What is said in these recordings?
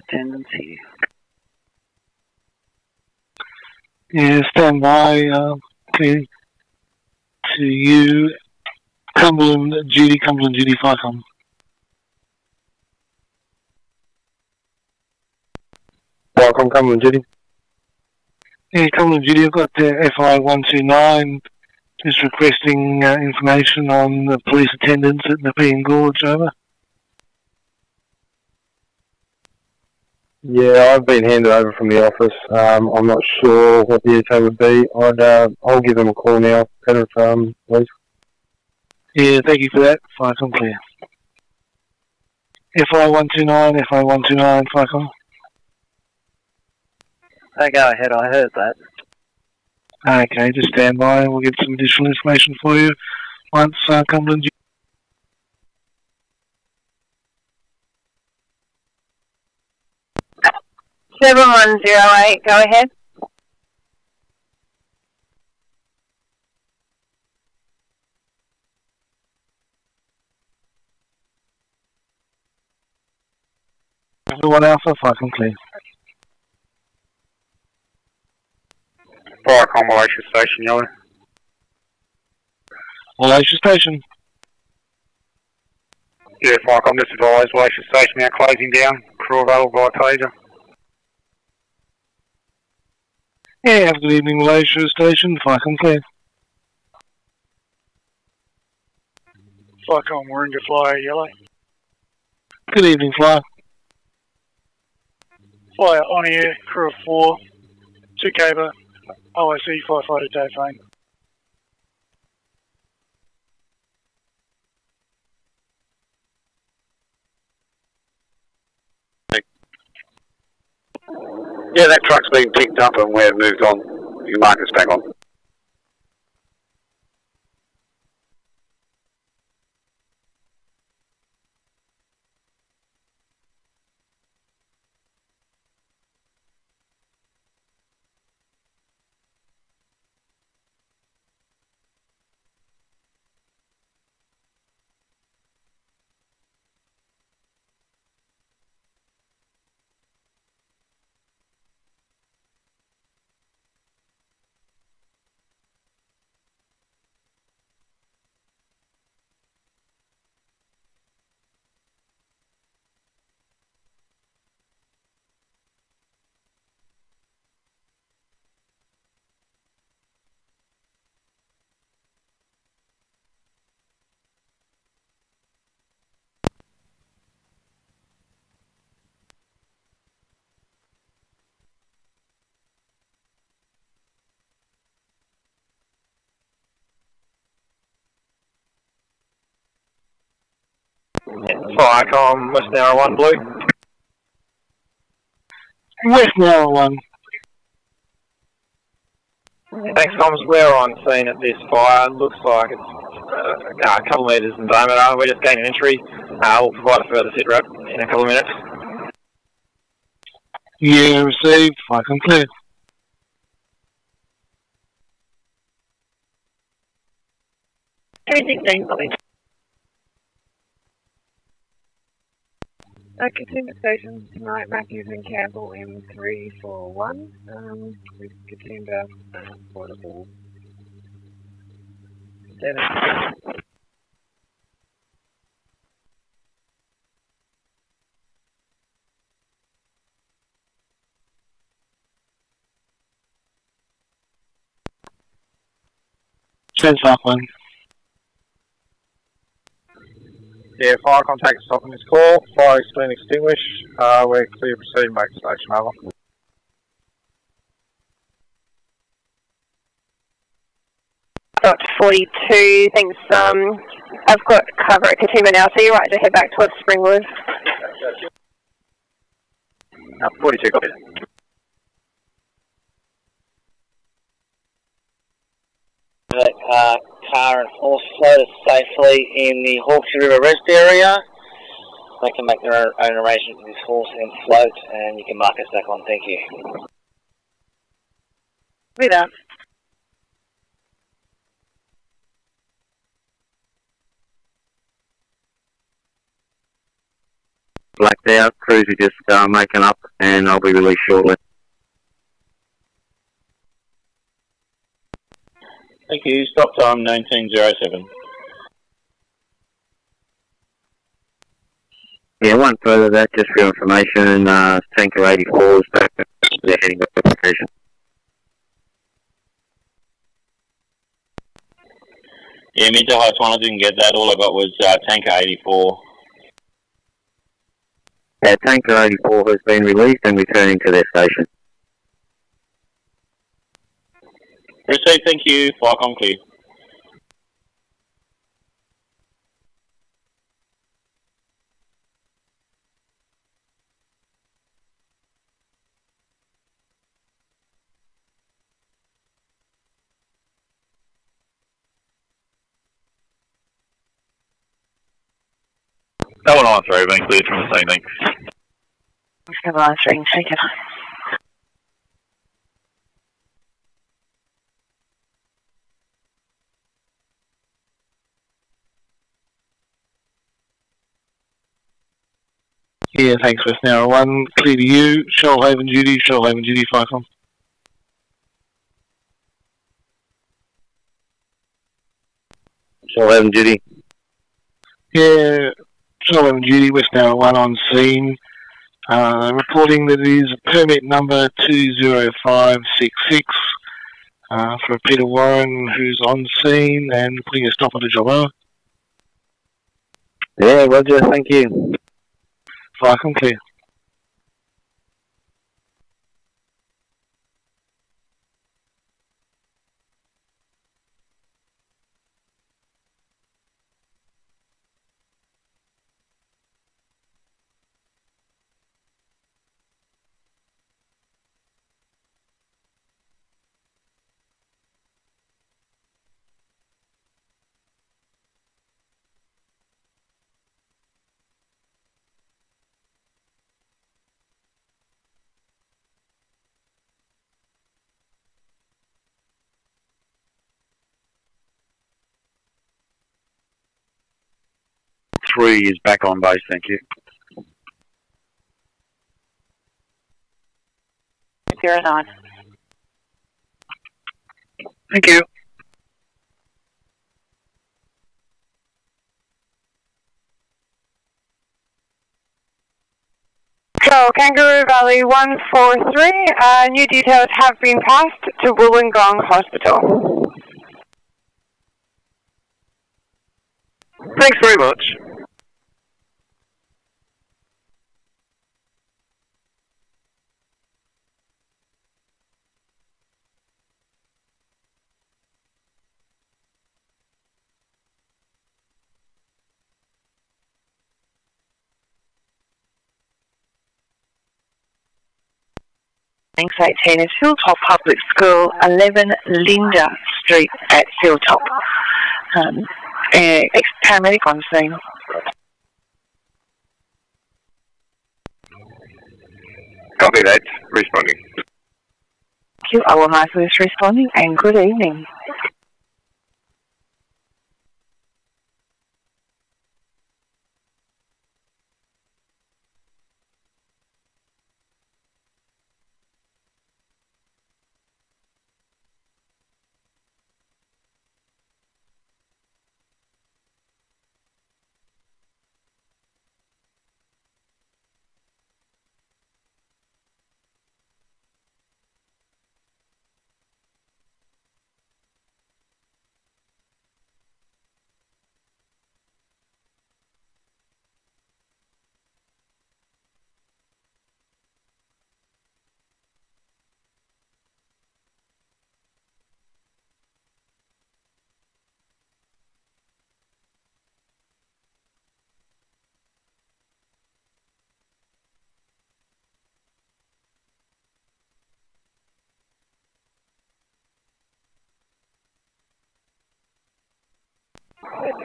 attendance here. Yeah, stand by. Clear to you. Cumberland Judy, FICOM. FICOM, Cumberland Judy. Yeah, Cumberland Judy, I've got FI129 just requesting information on the police attendance at Nepean Gorge, over. Yeah, I've been handed over from the office. I'm not sure what the ETA would be. I'll give them a call now, Peter, please. Yeah, thank you for that. FICOM clear. FI129, FICOM. Go ahead, I heard that. Okay, just stand by and we'll get some additional information for you once Cumberland. 7108, go ahead. Everyone Alpha, FICOM clear. FICOM, Malaysia Station, Yellow. Malaysia Station. Yeah, FICOM, just advised, Malaysia Station now closing down. Crew available via taser. Yeah, have a good evening, Malaysia Station, FICOM clear. FICOM, Warringah Flyer, Yellow. Good evening, Flyer. Flyer on air, crew of 4, 2 Caber, OIC, firefighter telephone. Yeah, that truck's been picked up and we've moved on. You mark us back on. FICOM, West Narrow 1 Blue. West Narrow 1. Thanks, Comms. We're on scene at this fire. Looks like it's a couple of metres in diameter. We're just gaining entry. We'll provide a further sit rep in a couple of minutes. Yeah, received, FICOM clear. Consumer stations tonight, Matthews and Campbell M341, with Katimba portable 7. Transmark 1. Yeah, fire contact stopping this call. Fire has been extinguished. We're clear proceeding back to station, over. Got 42, thanks. I've got cover at Katoomba now, so you're right to head back towards Springwood. 42, copy. Car and horse floaters safely in the Hawkesbury River rest area. They can make their own arrangement with this horse and float, and you can mark us back on. Thank you. Be that. blacked out. Crews are just making up, and I'll be released shortly. Thank you. Stop time 1907. Yeah, one further that, just for your information, tanker 84 is back. They're heading back to location. Yeah, mid to high one, I didn't get that. All I got was tanker 84. Yeah, tanker 84 has been released and returning to their station. Received, thank you. Flycom clear. That one answer being cleared from the same thing. Still answering, take it. Yeah, thanks, West Narrow 1. Clear to you. Shoalhaven duty, Flycom. Shoalhaven duty. Yeah, Shoalhaven duty, West Narrow 1 on scene. Reporting that it is permit number 20566 for Peter Warren, who's on scene and putting a stop on the job. Over. Yeah, roger, thank you. Flycom clear. Three is back on base, thank you. 09. Thank you. So, Kangaroo Valley 143, new details have been passed to Wollongong Hospital. Thanks very much. Thanks, 18 is Hilltop Public School, 11 Linda Street at Hilltop. Ex-paramedic on scene. Copy that. Responding. Thank you. I will mark this responding, and good evening.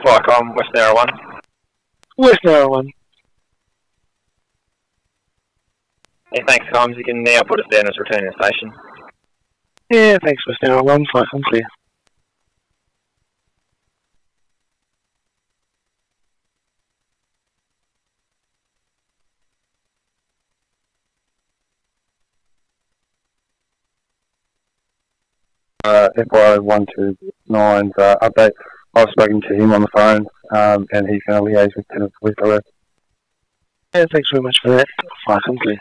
Flycom, West Narrow 1. West Narrow 1. Hey, thanks, Combs. You can now put us down as returning station. Yeah, thanks, West Narrow 1. Flycom clear. FY129's update. I've spoken to him on the phone, and he's going to liaise with tenants with the rest. Yeah, thanks very much for that. Fire complete.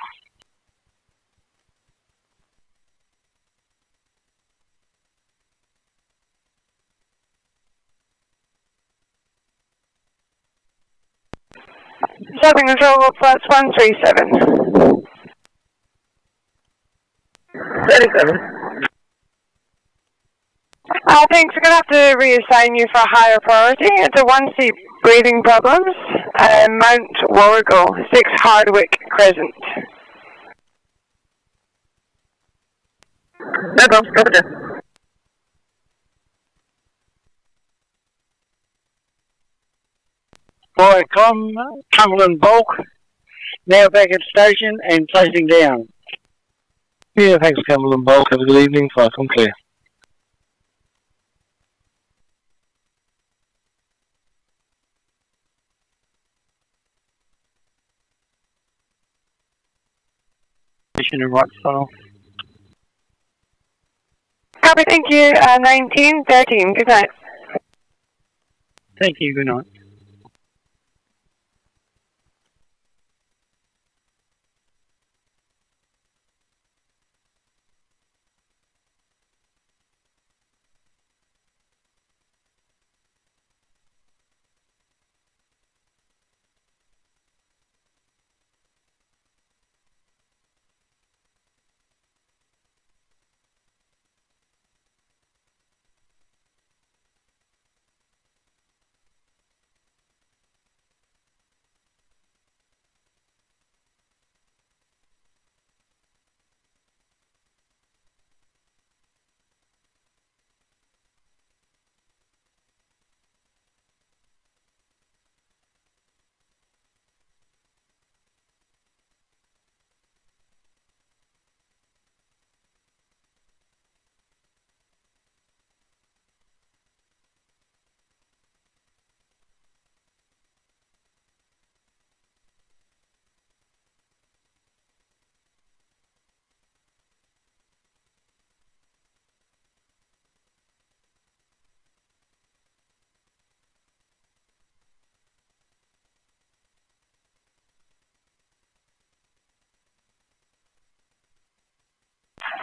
Southern Control, flats 137. 37. Thanks, we're going to have to reassign you for a higher priority. It's a 1C breathing problems. Mount Warrigal, 6 Hardwick Crescent. No problem, drop it down. Viacom, Cumberland Bulk, now back at station and placing down. Yeah, thanks, Cumberland Bulk. Have a good evening. Fire clear. Station and right file. Copy, thank you. 1913, good night. Thank you, good night.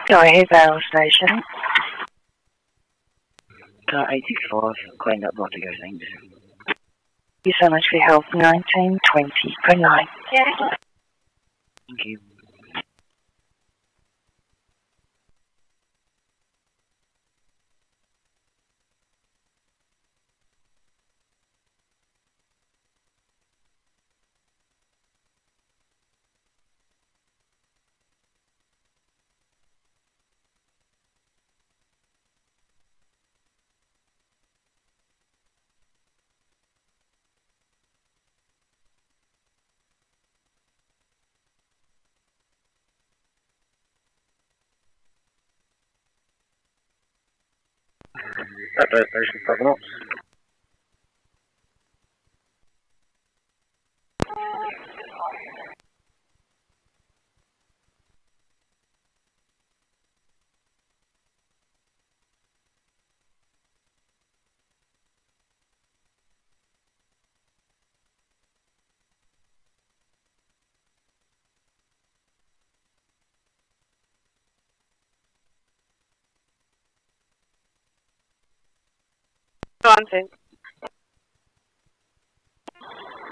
Go ahead, Vale Station. Car 85, cleaned up lot to go, thanks. Thank you so much for your help. 1920. Good night. Thank you. That station, Provenance. Nonsense.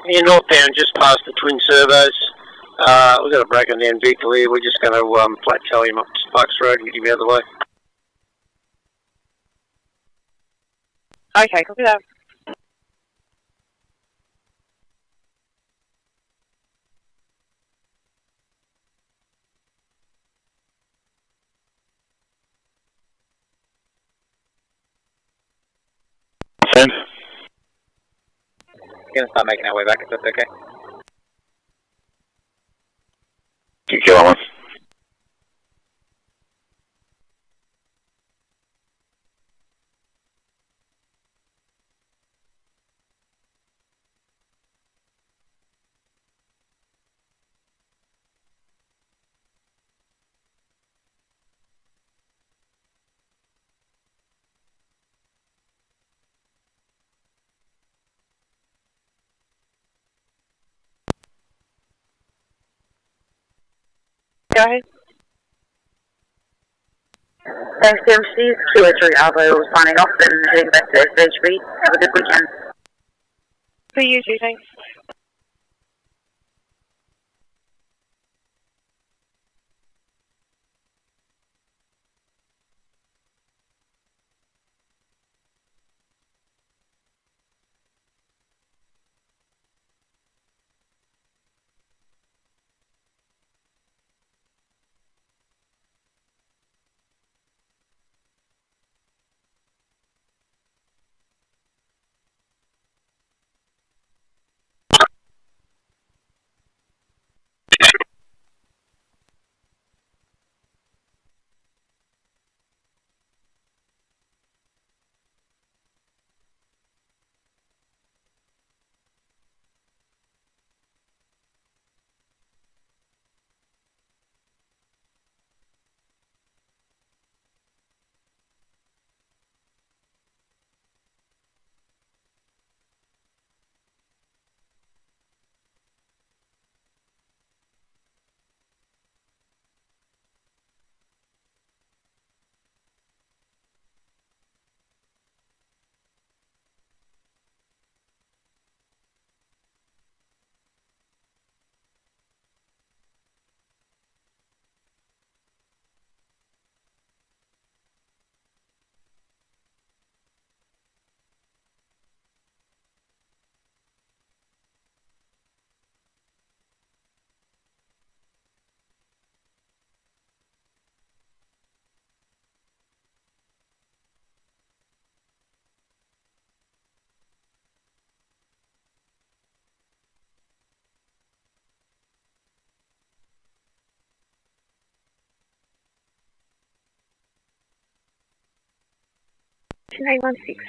Yeah, northbound, just past the twin servos. We've got a broken down vehicle here. We're just going to flat tail him up Sparks Road and get him out of the way. Okay, copy that. Send. Gonna start making our way back if that's okay. Keep going. Go ahead. Thanks, emergencies. QA3 Alvo signing off and heading back to SHB. Have a good weekend. For you too, thanks.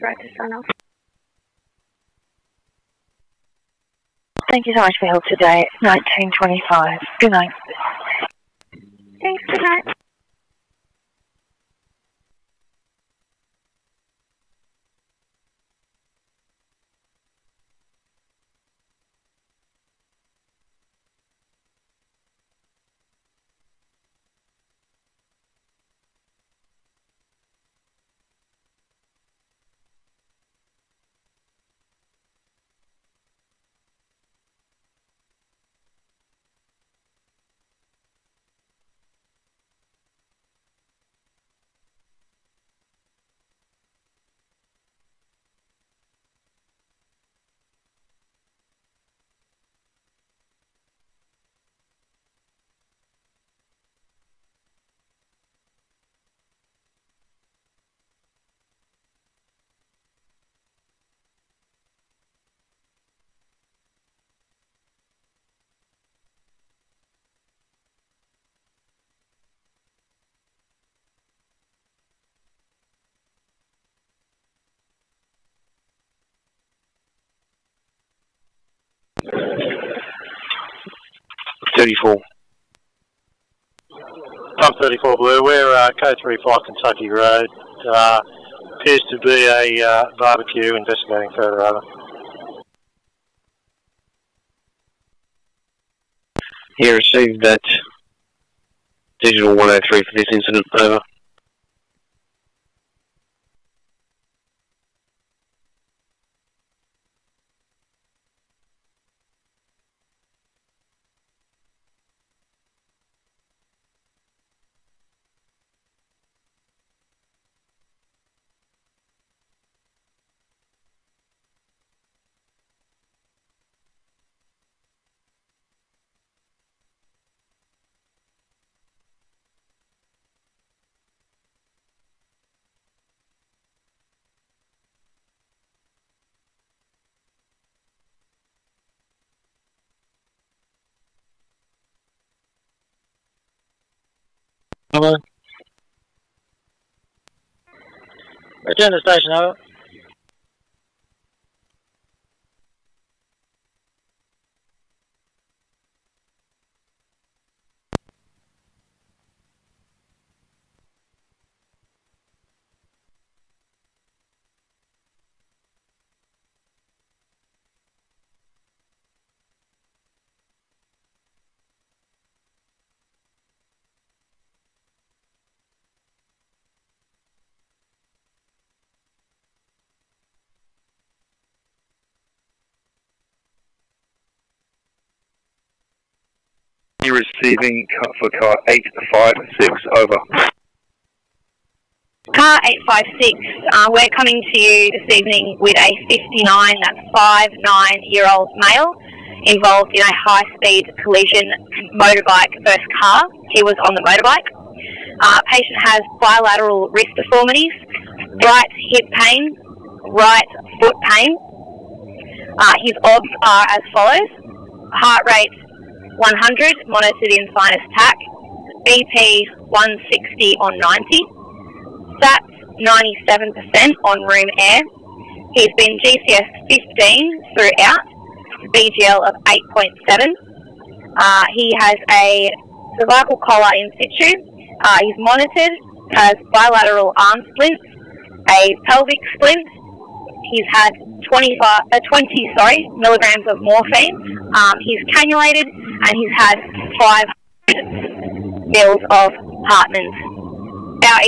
right to sign off. Thank you so much for your help today. It's 19:25. Good night. Thanks, good night. I'm 34 Blue. We're K35 Kentucky Road. Appears to be a barbecue. Investigating further over. He received that digital 103 for this incident. Over. Hello? Return to station, over. you receiving for car 856, over. Car 856, we're coming to you this evening with a 59, that's 59-year-old male, involved in a high-speed collision motorbike versus car. He was on the motorbike. Patient has bilateral wrist deformities, right hip pain, right foot pain. His odds are as follows: heart rate 100, monitored in sinus tach, BP 160 on 90, SATs 97% on room air. He's been GCS 15 throughout, BGL of 8.7. He has a cervical collar in situ. He's monitored, has bilateral arm splints, a pelvic splint. He's had 20 milligrams of morphine. He's cannulated, and he's had 500 mils of Hartmann's. Our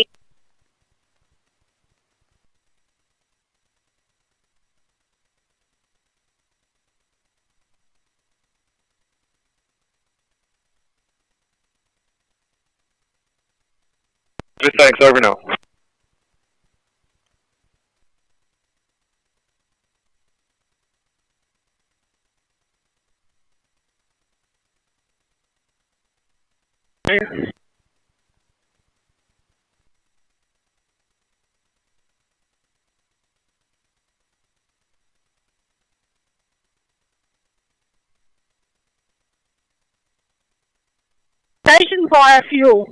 Thanks, over now. station fire fuel.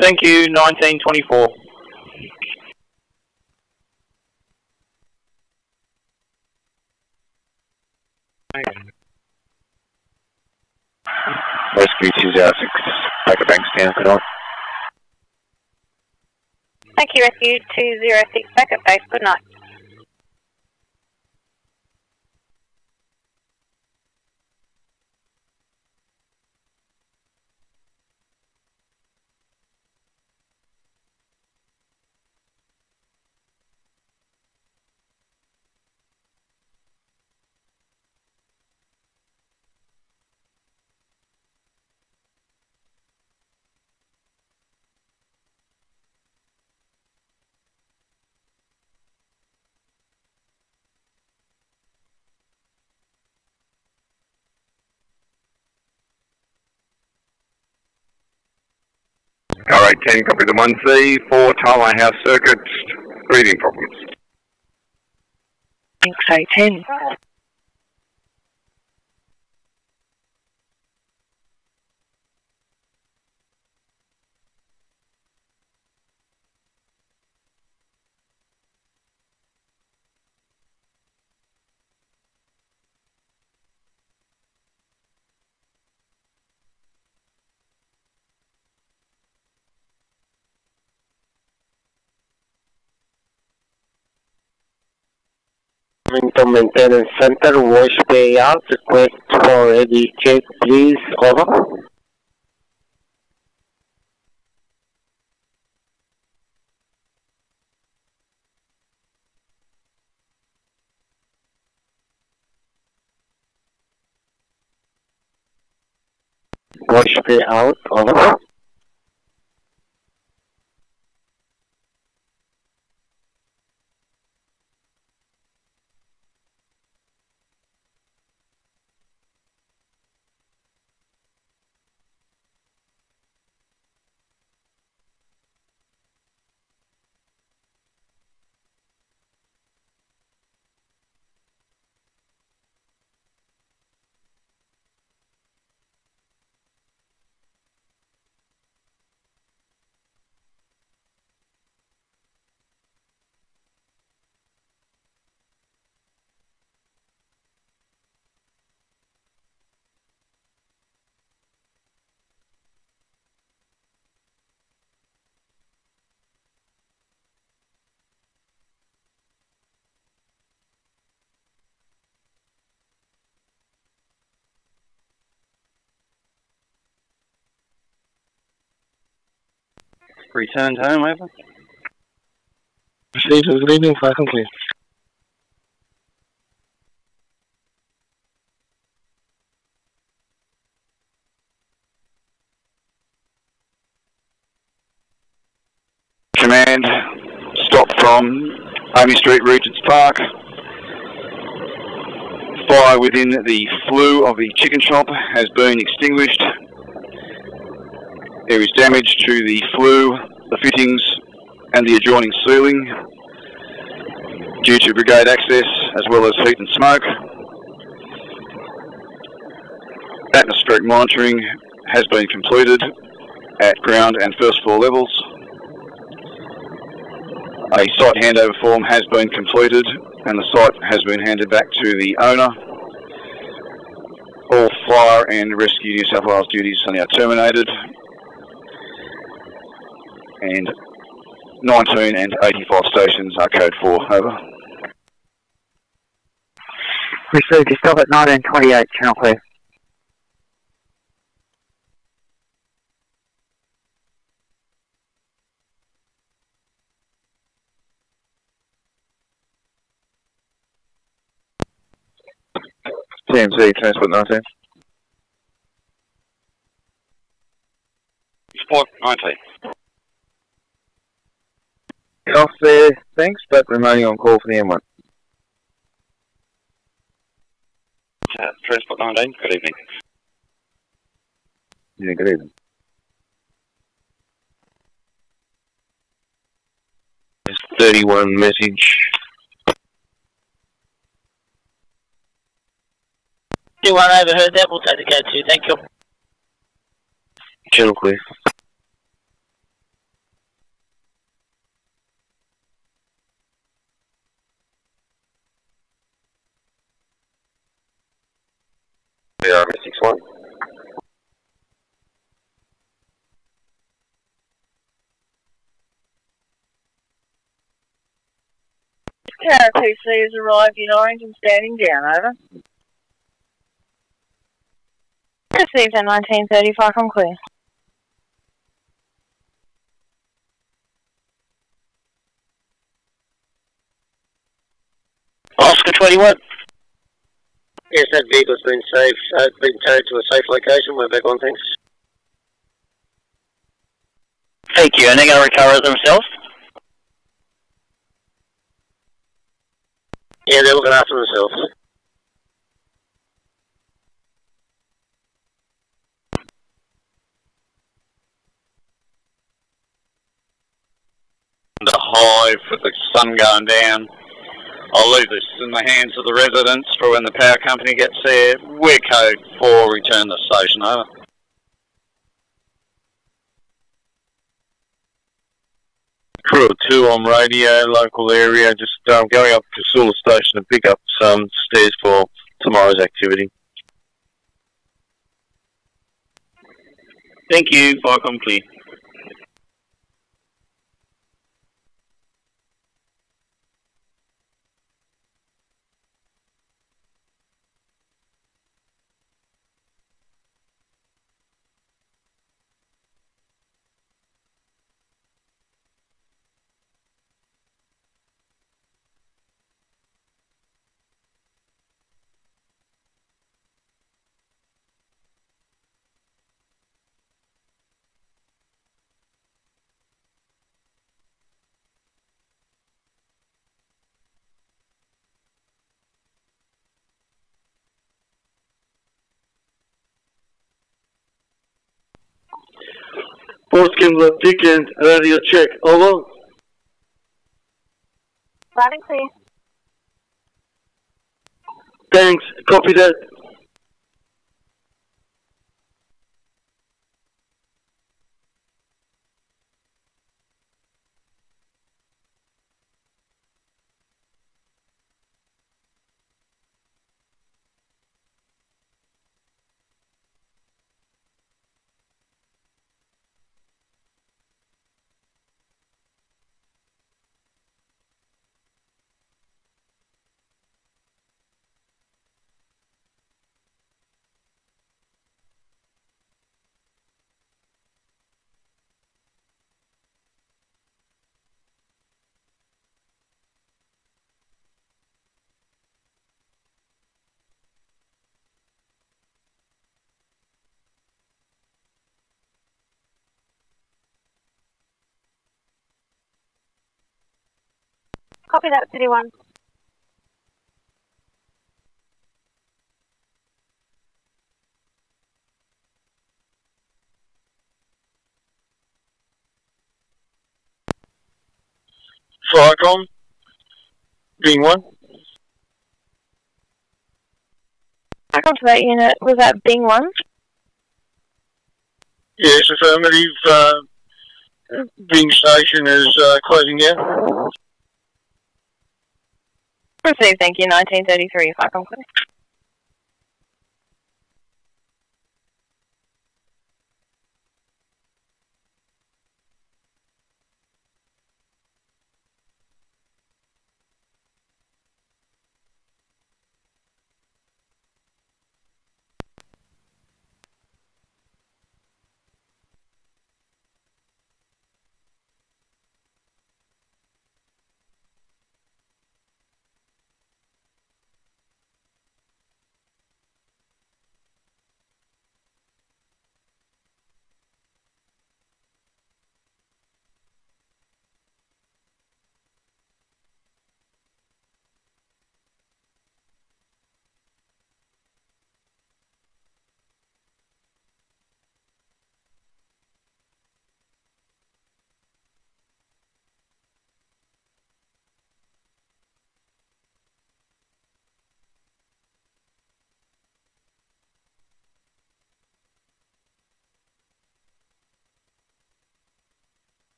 Thank you, 1924. Rescue 206, Packer Bank stand, good on. Thank you, Rescue 206, back at base, good night. Car 810, copy the 1C, 4 Tarline House Circuit, breathing problems. Thanks, 10. From Maintenance Center, wash bay out, request for ready check, please, over. Wash bay out, over. Returned home, over. Received, good evening, fire complete. Command, stop from Amy Street, Regent's Park. Fire within the flue of the chicken shop has been extinguished. There is damage to the flue, the fittings and the adjoining ceiling due to brigade access as well as heat and smoke. Atmospheric monitoring has been completed at ground and first floor levels. A site handover form has been completed and the site has been handed back to the owner. All fire and rescue New South Wales duties are now terminated. And 19 and 85 stations are code 4, over. Received, you stop at 1928, channel clear. TMC, transport 19. Sport 19. Off there, thanks, but remaining on call for the M1. Transport 19, good evening. Yeah, good evening. There's 31 message. Anyone overheard that? We'll take the code 2, thank you. Channel clear. Yeah, 61. Tower 2C has arrived in orange and standing down, over. Received at 1935, I'm clear. Oscar 21. Yes, that vehicle's been saved, been towed to a safe location. We're back on, thanks. Thank you, and they're going to recover it themselves? Yeah, they're looking after themselves. The hive with the sun going down. I'll leave this in the hands of the residents for when the power company gets there. We're code 4, return the station, over. Crew 2 on radio, local area, just going up to Sula Station to pick up some stairs for tomorrow's activity. Thank you, Viacom clear. Port Kimball Dickens, radio check, over. Loud and clear. Thanks, copy that. Copy that, City 1. Firecom, Bing 1. Back onto that unit. Was that Bing 1? Yes, affirmative. Bing station is closing down. Received, thank you. 1933, Firecom clear.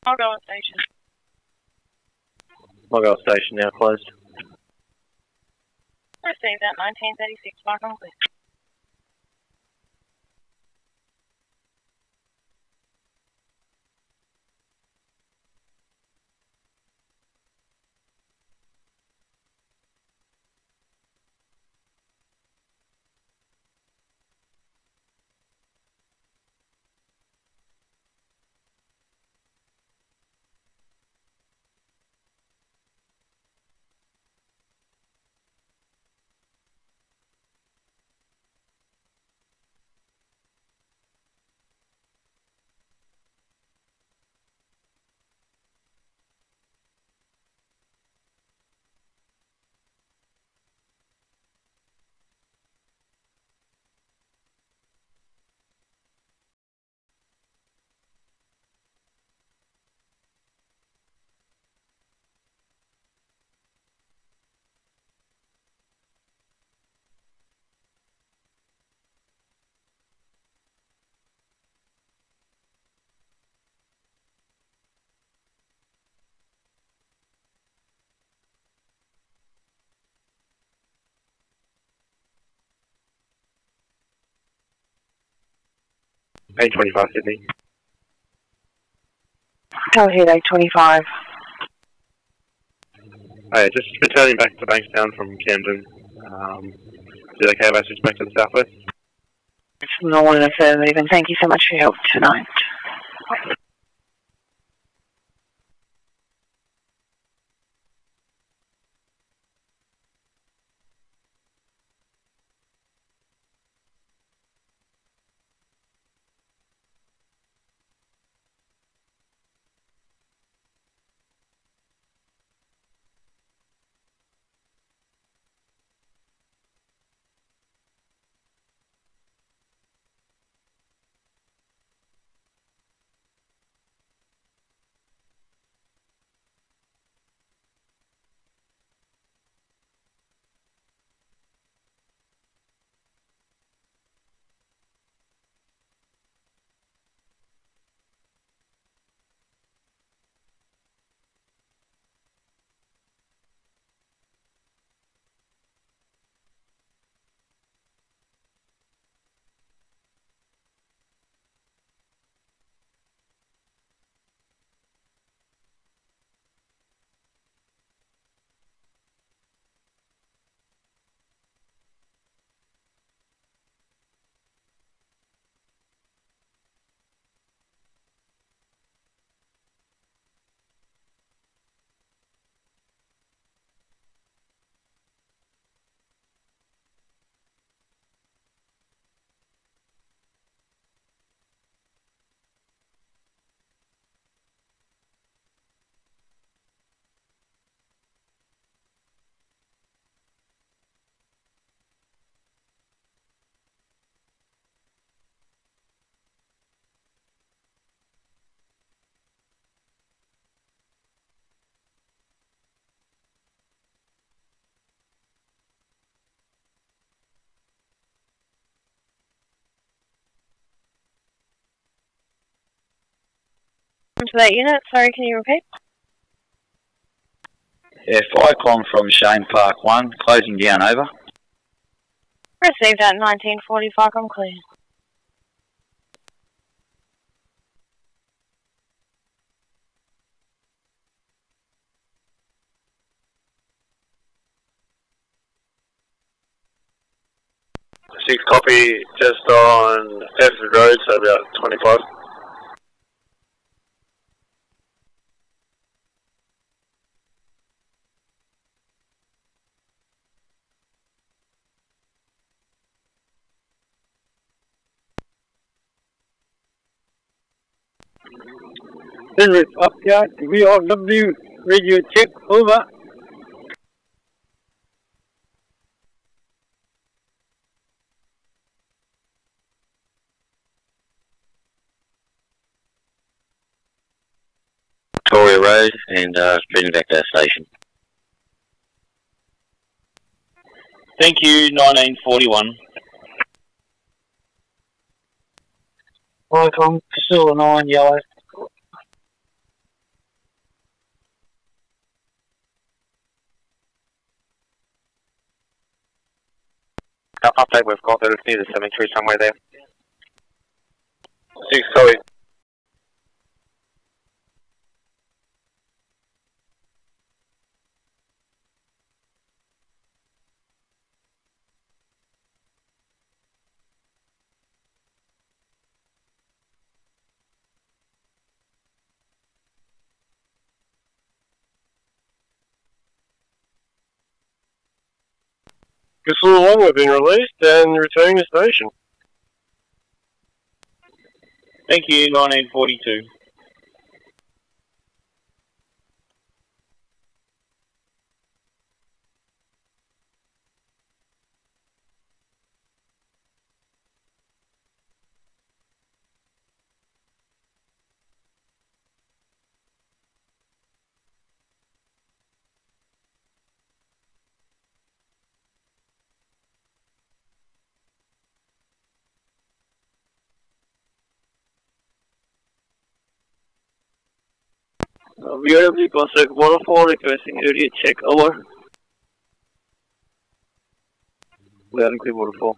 I'll go on station. I'll go on station now, closed. Received that 1936, Firecom clear. A25 Sydney. Telehead 825. Hey, just returning back to Bankstown from Camden. Did okay about switch back to the southwest? No one affirmative, and thank you so much for your help tonight. To that unit, sorry, can you repeat? Yeah, fire con from Shane Park 1, closing down, over. Received at 1945, I'm clear. Six copy, just on Bedford Road, so about 25. Henry, up here, VRW, radio check, over. Victoria Road and speeding back to our station. Thank you, 1941. Icon, Priscilla 9, yellow. Update, we've got that it's near the cemetery somewhere there. 6 copy. Priscilla 1, we've been released and returning to station. Thank you, 1942. VRW Contact 104 requesting area check, over. We are in clear 104.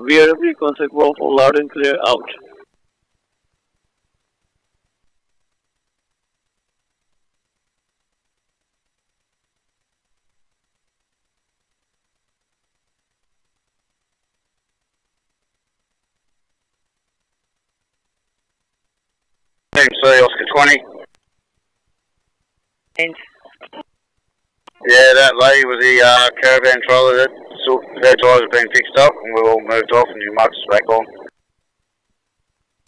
wherever you contact Wolf or loud and clear out. MC Oscar 20. And Yeah, that lady with the caravan trailer, their tyres have been fixed up and we're all moved off and your marks back on.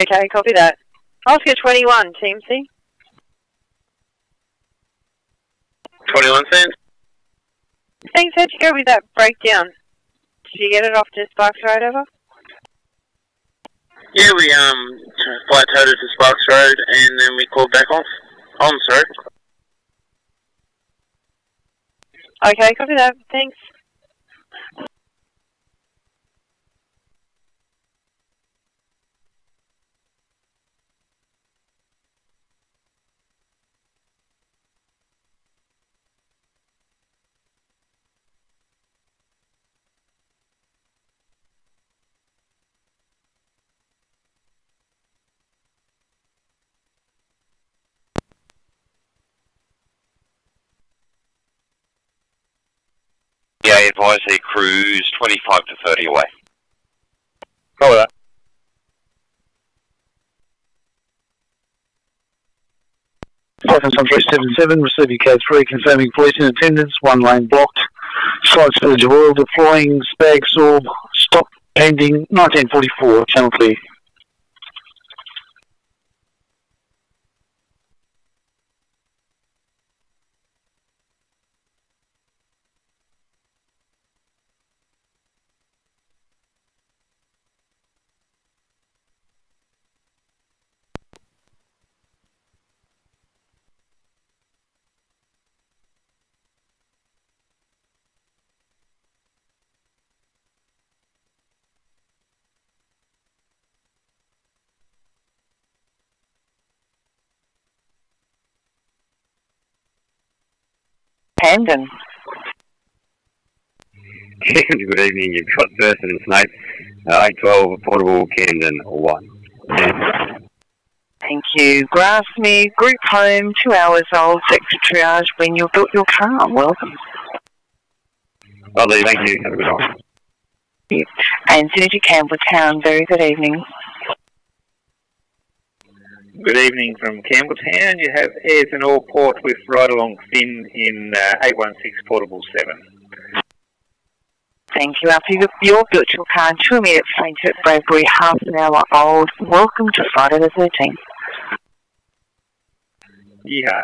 okay, copy that. Oscar 21, Team C. 21 cents. Thanks, how'd you go with that breakdown? Did you get it off to Sparks Road over? Yeah, we flat-toed to Sparks Road and then we called back on, sorry. Okay, copy that. Thanks. Yeah, advise their crews 25 to 30 away. Copy that. Falcon 377, receiving code 3, confirming police in attendance, 1 lane blocked. Slight spillage of oil, deploying, spag saw, stop pending, 1944, channel clear. Camden. Good evening, you've got Thurston and Snape, 812 Portable Camden 1. Thank you. Grassmere, group home, 2 hours old, sector triage when you built your car. Welcome. Lovely, thank you, have a good night. Yeah. And Synergy Campbelltown, very good evening. Good evening from Campbelltown. You have airs and all port with right along Finn in 816 Portable 7. Thank you. After you built your car in 2 minutes, faint at Bradbury, half an hour old. Welcome to Friday the 13th. Yeah.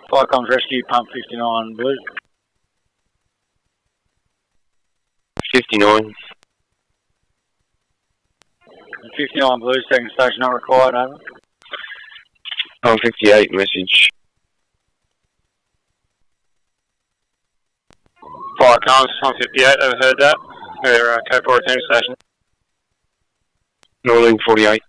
Fire Comms Rescue, pump 59 blue. 59. 59 Blue, second station not required, over. 58 message. Fire comms, 158, overheard that. We're code 4 attending station. 1948.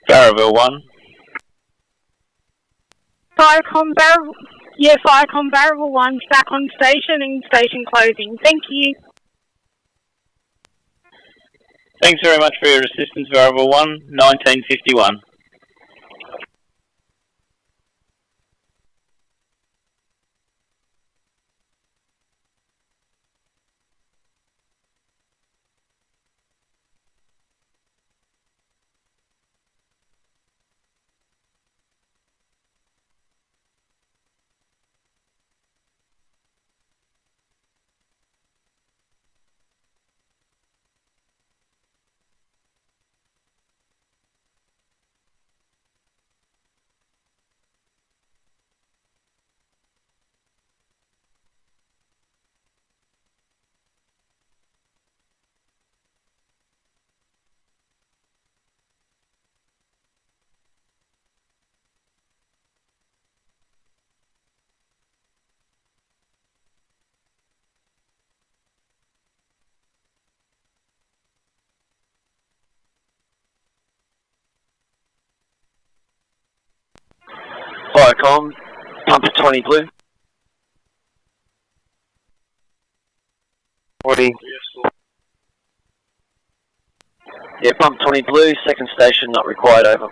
Barraville 1. Firecom Barraville 1, back on station and station closing. Thank you. Thanks very much for your assistance, Barraville 1, 1951. Firecom, pump 20 Blue. 40. Yeah, pump 20 Blue, second station not required, over.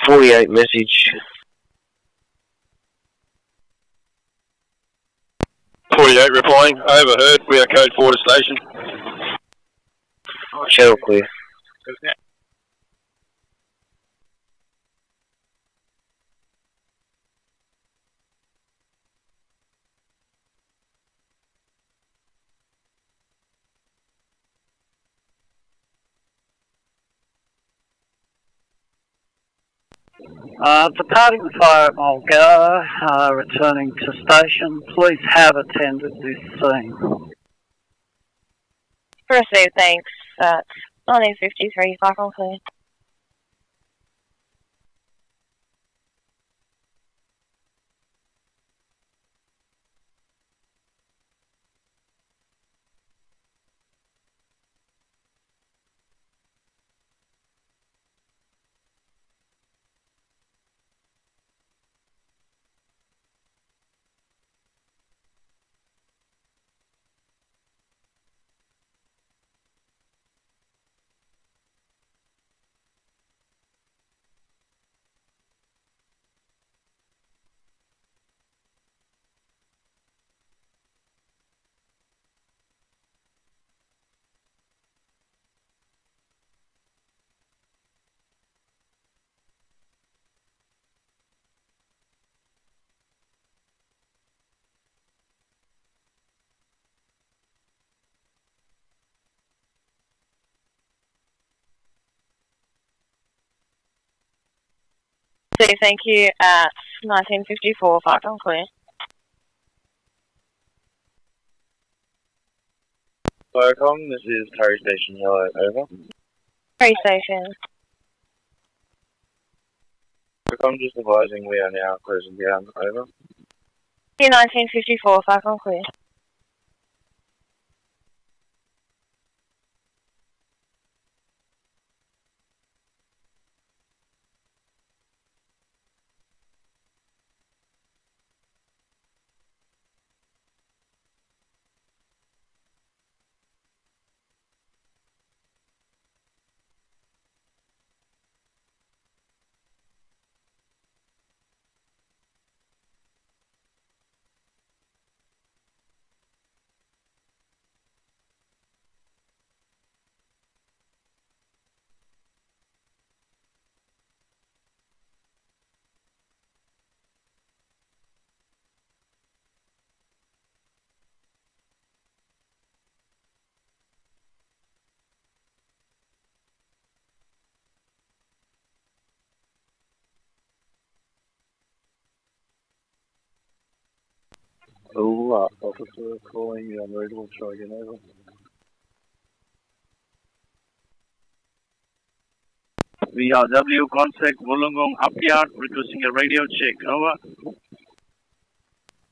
48 message. 48 replying, overheard, we are code 4 to station. Channel clear. Departing the fire at Mulgoa, returning to station. Police have attended this scene. Received, thanks. 1953, back on clear. Thank you. 1954, back on clear. Firecom, this is Curry Station Yellow, over. Curry Station. Firecom, just advising we are now closing down, over. 1954, back on clear. Officer calling you on readable, try again, over. VRW contact Wollongong Upyard, requesting a radio check, over.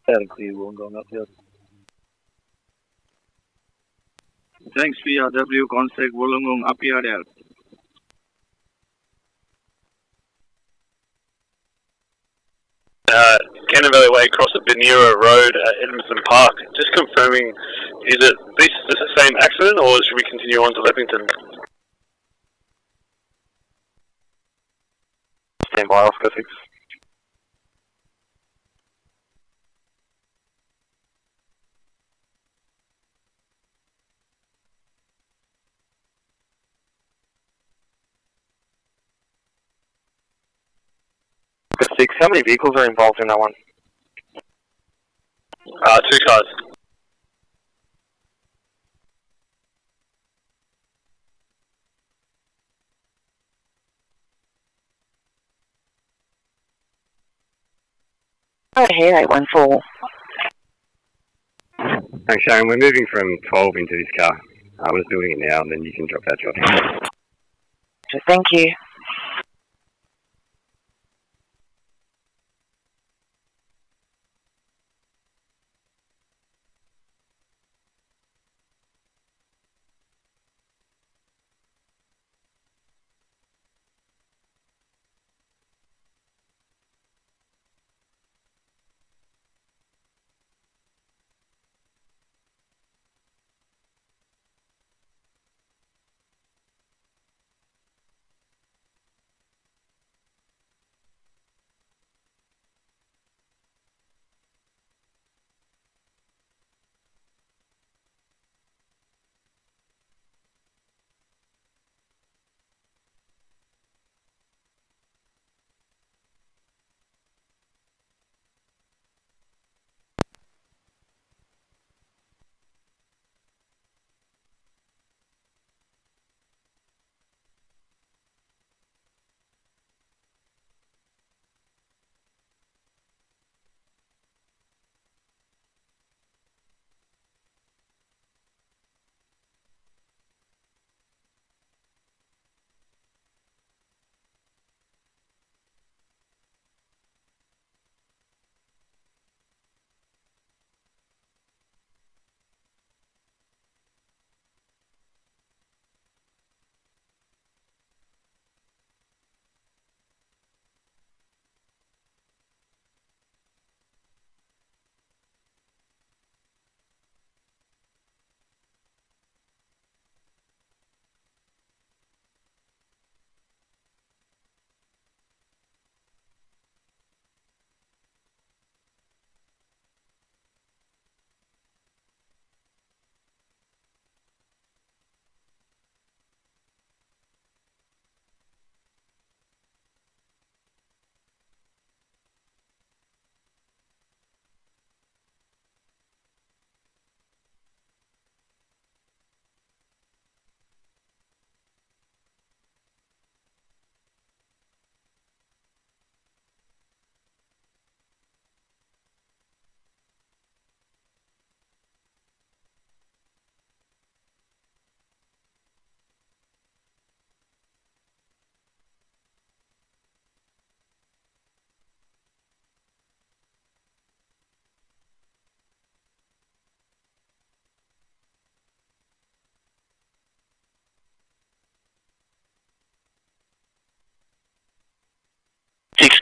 Out and clear, Wollongong Upyard. Thanks, VRW contact Wollongong Upyard out. Cannon Valley Way across at Benira Road at Edmonton Park. Just confirming, is it the same accident or should we continue on to Leppington? Stand by, Oscar 6. Oscar 6, how many vehicles are involved in that one? 2 cars. Right here, 814. Thanks, Sharon. We're moving from 12 into this car. I'm just building it now, and then you can drop that job. Thank you.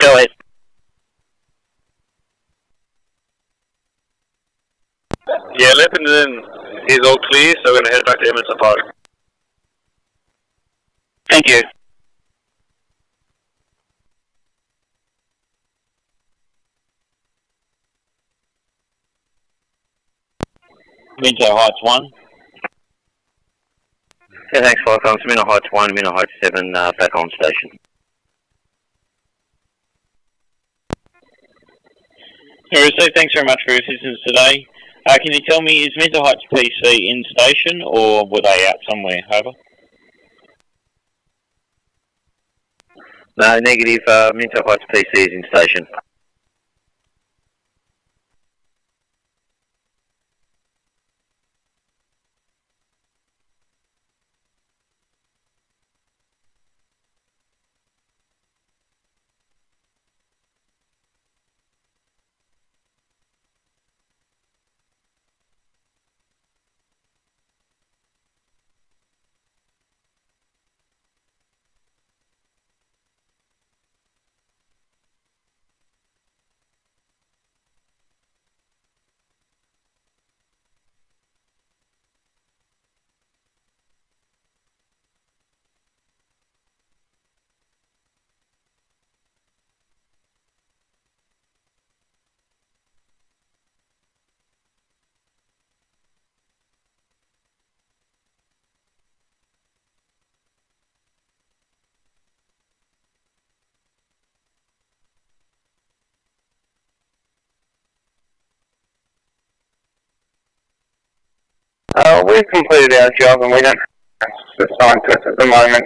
Go ahead. Yeah, Leppington is all clear, so we're going to head back to Edmonton Park. Thank you. Minto Heights 1. Yeah, thanks, Falcons. Minto Heights 1, Minto Heights 7, back on station. So thanks very much for your assistance today. Can you tell me, is Minto Heights PC in station or were they out somewhere? Over. No, negative. Minto Heights PC is in station. We've completed our job and we don't have assigned to us at the moment.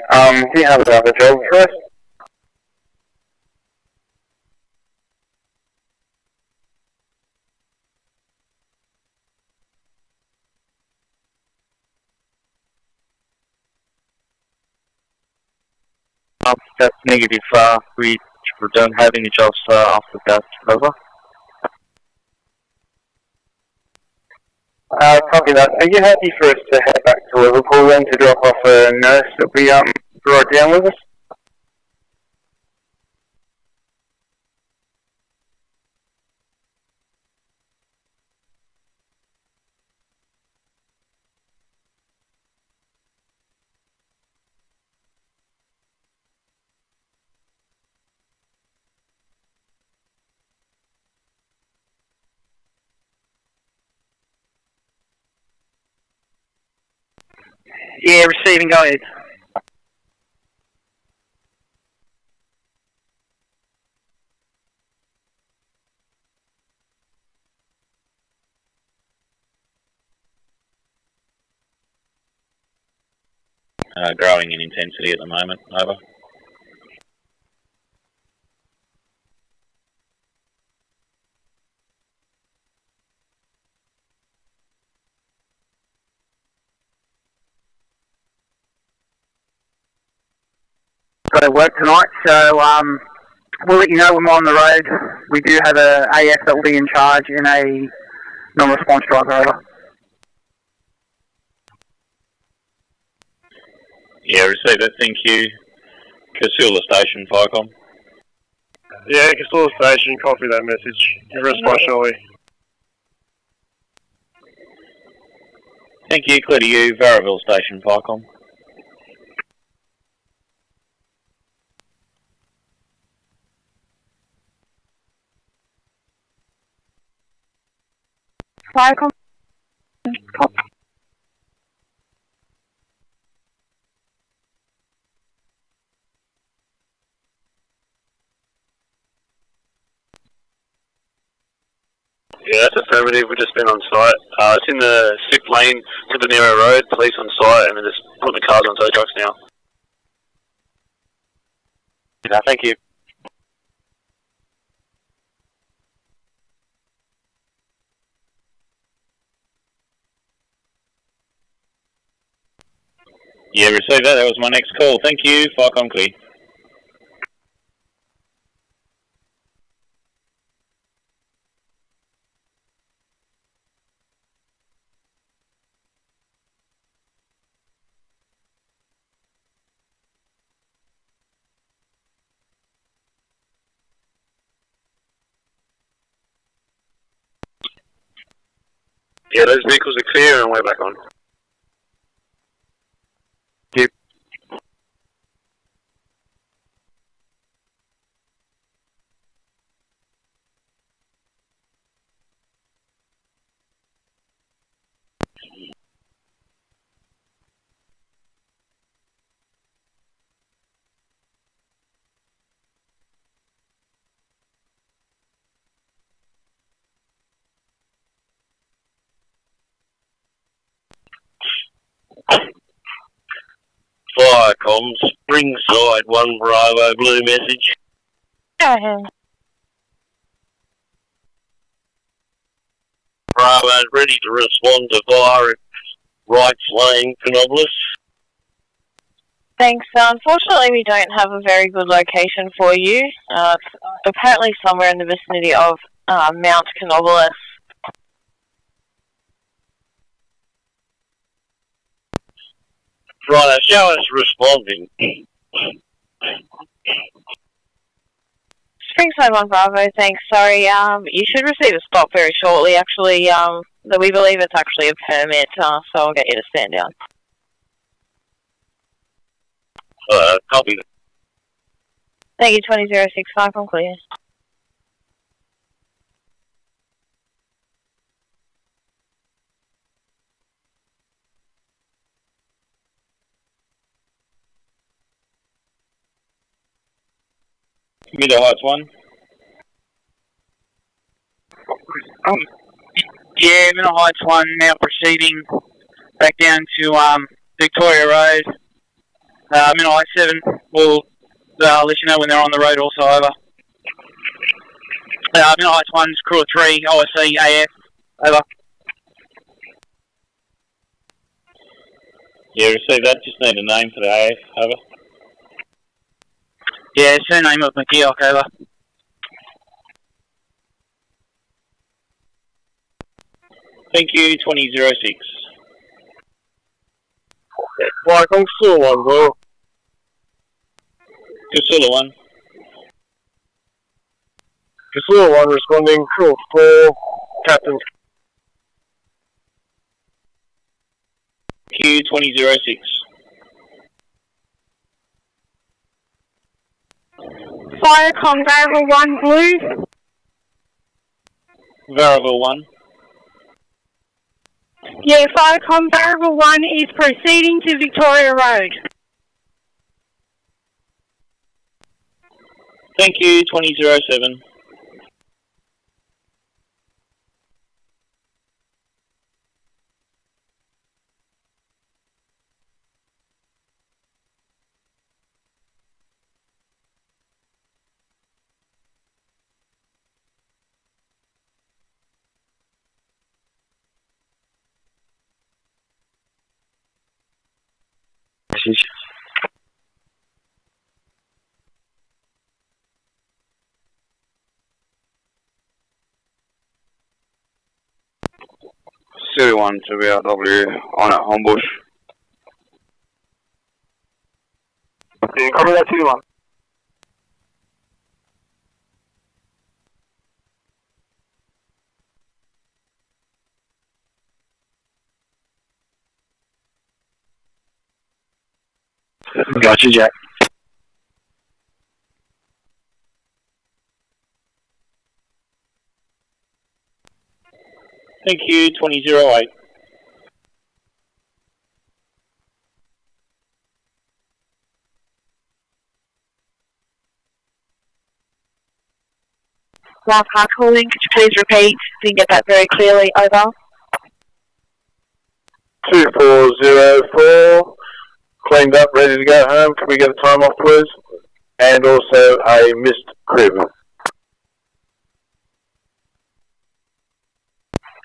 Do you have another job for us? That's negative. We don't have any jobs after that. Over. Copy that. Are you happy for us to head back to Liverpool then to drop off a nurse that we brought down with us? Yeah, receiving, go ahead. Growing in intensity at the moment. Over. Got to work tonight, so we'll let you know when we're on the road. We do have a AF that will be in charge and a non-response driver. Over. Yeah, receive that. Thank you. Casula Station, Firecom. Yeah, Casula Station, copy that message. You respond shortly. Thank you. Clear to you. Varaville Station, Firecom. Firecom. Copy. Yeah, that's affirmative. We've just been on site. It's in the SIP lane to the Nero Road. Police on site, and they're just putting the cars on tow trucks now. Yeah, thank you. Yeah, receive that. That was my next call. Thank you. Firecom clear. Yeah, those vehicles are clear and we're back on. Yep. Fire comms, Springside 1 Bravo Blue message. Go ahead. Bravo's ready to respond to fire at Wright's Lane, Canopolis. Thanks. Unfortunately, we don't have a very good location for you. It's apparently somewhere in the vicinity of Mount Canopolis. Right, show us responding. Springside 1 Bravo, thanks. Sorry, you should receive a stop very shortly, actually. We believe it's actually a permit, so I'll get you to stand down. Copy. Thank you, 20065, I'm clear. Middle Heights 1. Yeah, Middle Heights 1 now proceeding back down to Victoria Road. Middle Heights 7 will let you know when they're on the road also, over. Middle Heights 1's crew of 3, OSC, AF, over. Yeah, receive that. Just need a name for the AF, over. Yeah, surname of McGeoch, over. Thank you, 2006. Fire comms, Sula 1, bro. Casula 1. Casula 1 responding, crew 4, Captain. Thank you, 2006. Firecom Variable 1 Blue. Variable 1. Yeah, Firecom Variable 1 is proceeding to Victoria Road. Thank you, 2007. Message. City 1 to BRW on at Homebush. Yeah, copy that, 2-1. Gotcha, Jack. Thank you, 2008. Last car calling, could you please repeat? Didn't get that very clearly, over. 2404, cleaned up, ready to go home. Can we get a time off, please? And also a missed crib.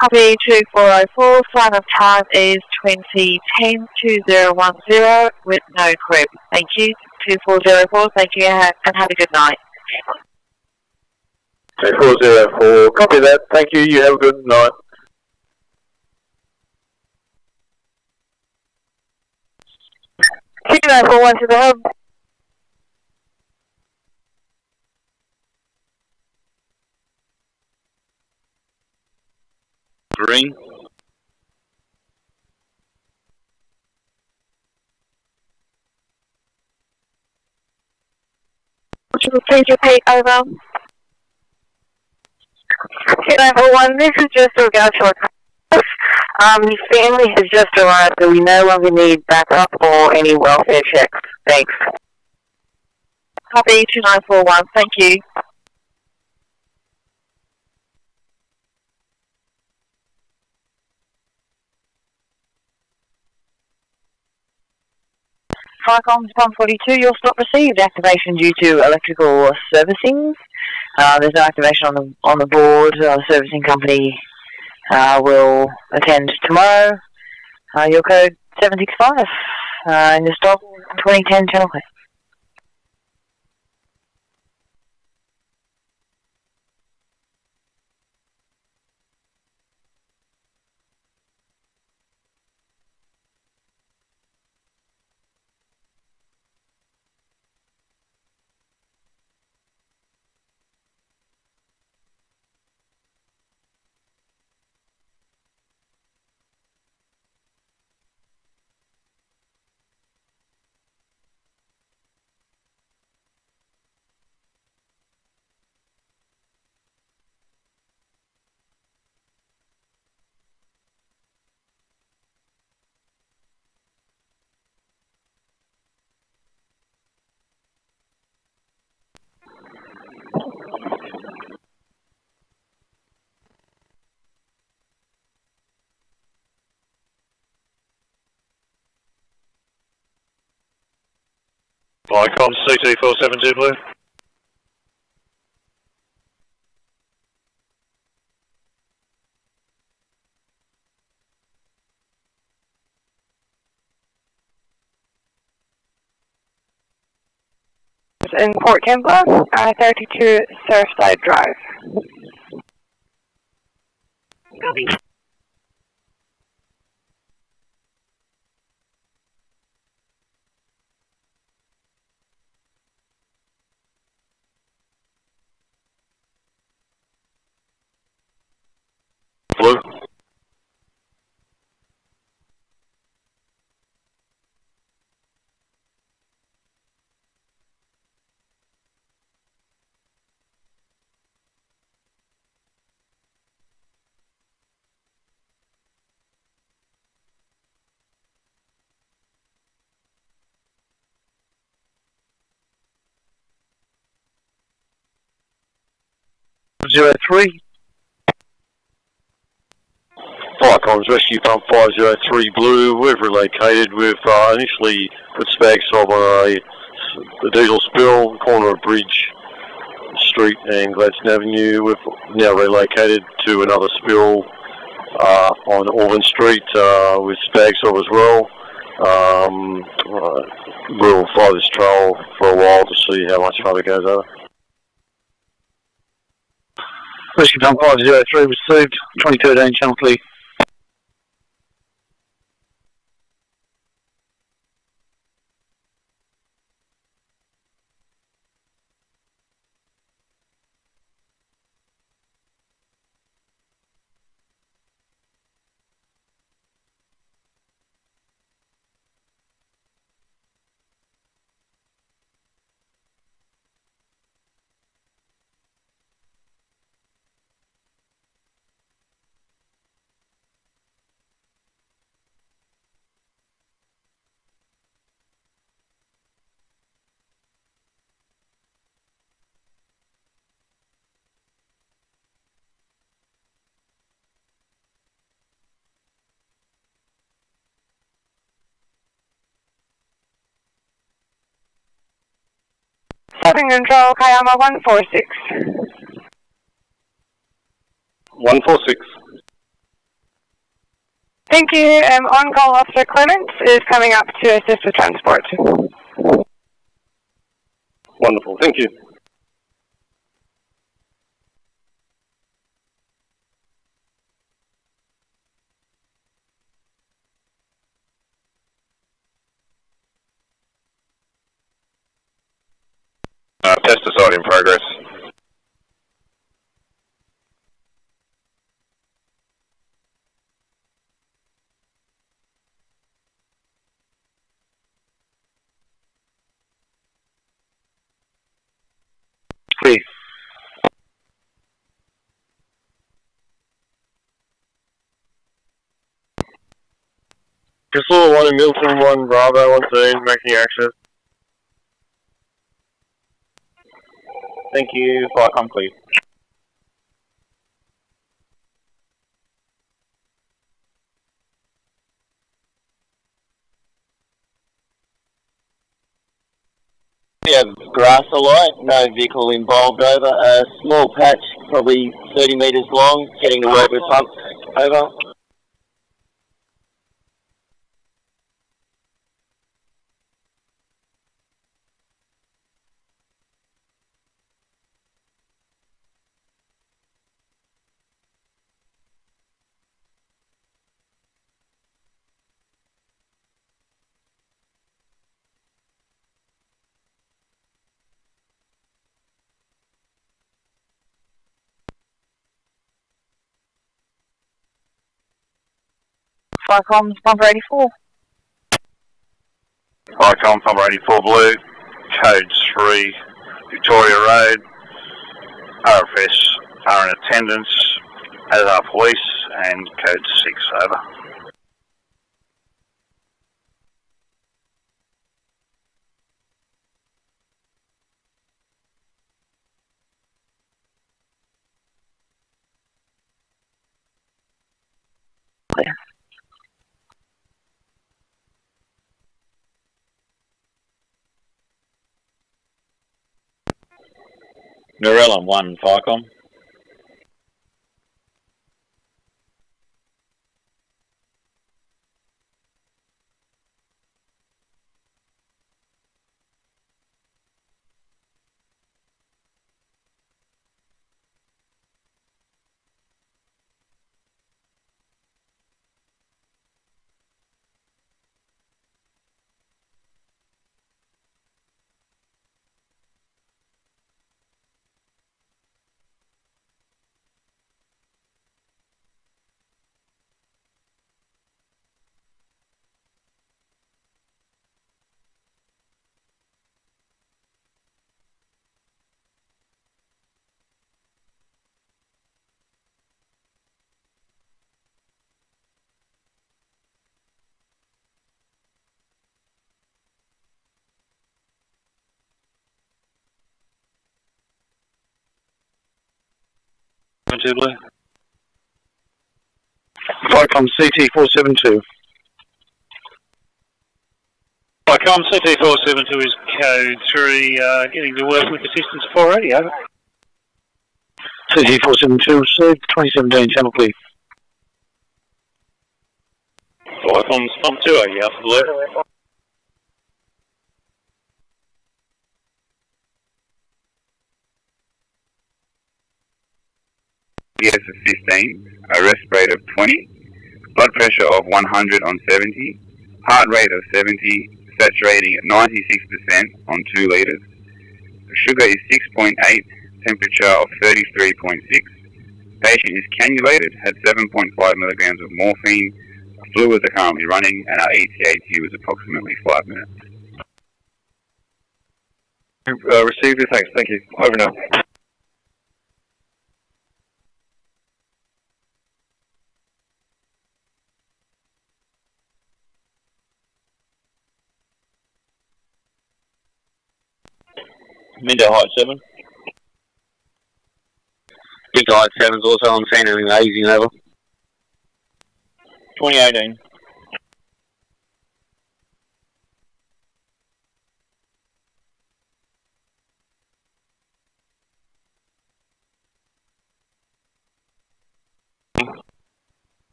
Copy 2404, sign of time is 2010-2010 with no crib. Thank you. 2404, thank you and have a good night. 2404, copy that. Thank you. You have a good night. Keep that for one to the hub. Green. please repeat, over. 941, this is just a regard to his family has just arrived, so we no longer need backup or any welfare checks. Thanks. Copy 2941, thank you. Firecoms 142, your stop received. Activation due to electrical servicing. There's no activation on the board. The servicing company will attend tomorrow. Your code 765 in the stop 2010 channel code. Viacom CT472, please. In Port Kembla, 32 Surfside Drive. Copy. Blue. Zero 03. Viacom's Rescue Pump 503 Blue. We've relocated. We've initially put spag sob on the diesel spill, corner of Bridge Street and Gladstone Avenue. We've now relocated to another spill on Auburn Street with spag sob as well. We'll follow this trail for a while to see how much further it goes over. Rescue Pump 503 received, 2013 channel clear. Southern Control, Kayama 146. 146. Thank you. On-call Officer Clements is coming up to assist with transport. Wonderful, thank you. Pesticide in progress. Clear. Casula 1 in Milton 1, Bravo 17, making access. Thank you. Firecom, please. Yeah, grass alight, no vehicle involved over. A small patch, probably 30 metres long, getting to work with pump. Over. Firecom's number 84. Firecom, number 84 Blue, code 3, Victoria Road, RFS are in attendance, as are police, and code 6, over. Clear. Narella 1, Firecom. Blue. Firecom CT 472. Firecom CT 472 is code 3, getting to work with assistance 480, over. CT 472 received, 2017 channel clear. Firecom's pump 280, Alpha Blue. Yes, 15, arrest rate of 20, blood pressure of 100 on 70, heart rate of 70, saturating at 96% on 2 litres. Sugar is 6.8, temperature of 33.6. Patient is cannulated, had 7.5 milligrams of morphine. Fluids are currently running, and our ETA is approximately 5 minutes. Received your thanks, thank you. Over now. Minto Height 7. Big Height 7's also on scene, having easing over. 2018.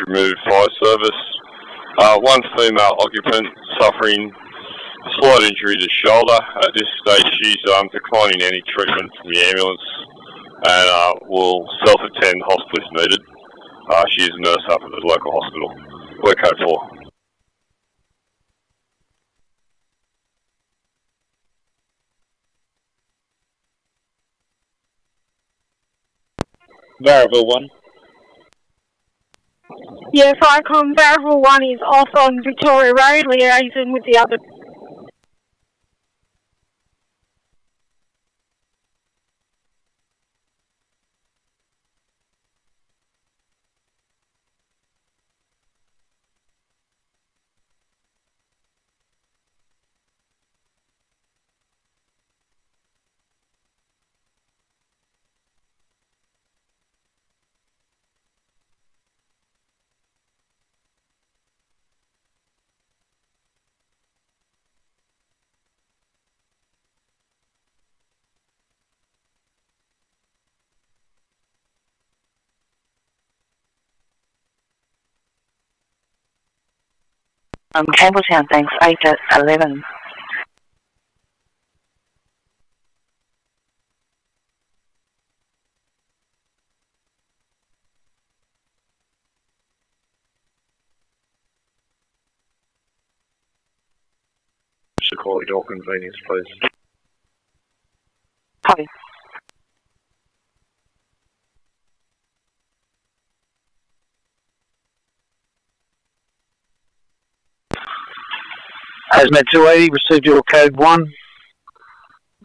Removed fire service. One female occupant suffering a slight injury to shoulder. At this stage, she's declining any treatment from the ambulance and will self-attend hospital if needed. She is a nurse up at the local hospital. We're code 4. Variable 1. Yeah, Firecom, Variable 1 is off on Victoria Road, liaising with the other. Campbelltown, thanks, 8 at 11. Should call it your convenience, please. Copy. Hazmat 280, received your code 1,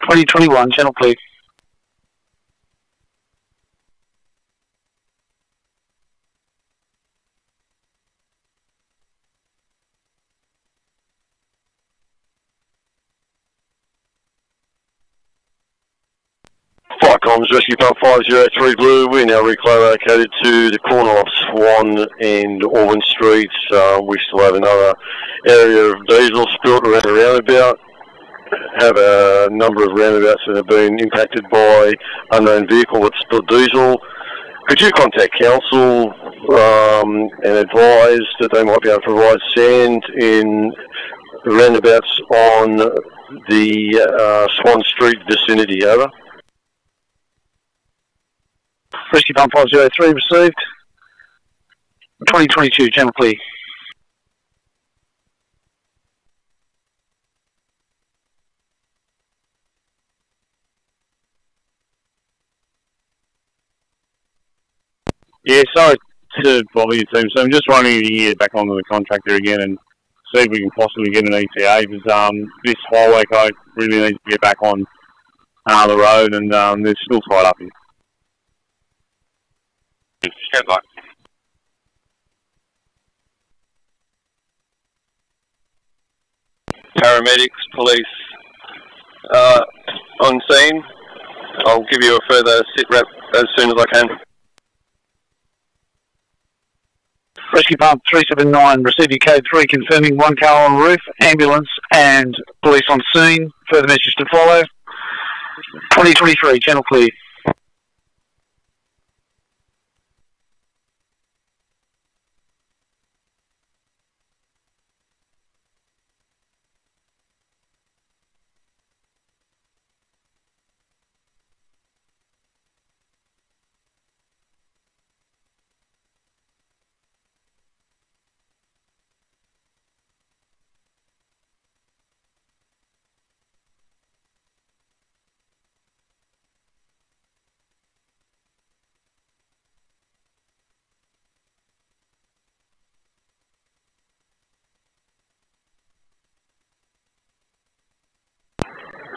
2021, channel clear. Flight comms, rescue pump 503 Blue. We're now relocated to the corner of Swan and Orwin Streets. We still have another area of diesel spilt around the roundabout. Have a number of roundabouts that have been impacted by unknown vehicle that spilled diesel. Could you contact council and advise that they might be able to provide sand in the roundabouts on the Swan Street vicinity? Over. Rescue pump 503 received. 2022, channel clear. Yeah, sorry to bother you, team. So I'm just running to hear back onto the contractor again and see if we can possibly get an ETA, because this highway code really needs to get back on the road, and they're still tied up here. Stand by. Paramedics, police on scene. I'll give you a further sit rep as soon as I can. Rescue pump 379, received your code 3, confirming 1 car on roof, ambulance and police on scene. Further message to follow. 2023, channel clear.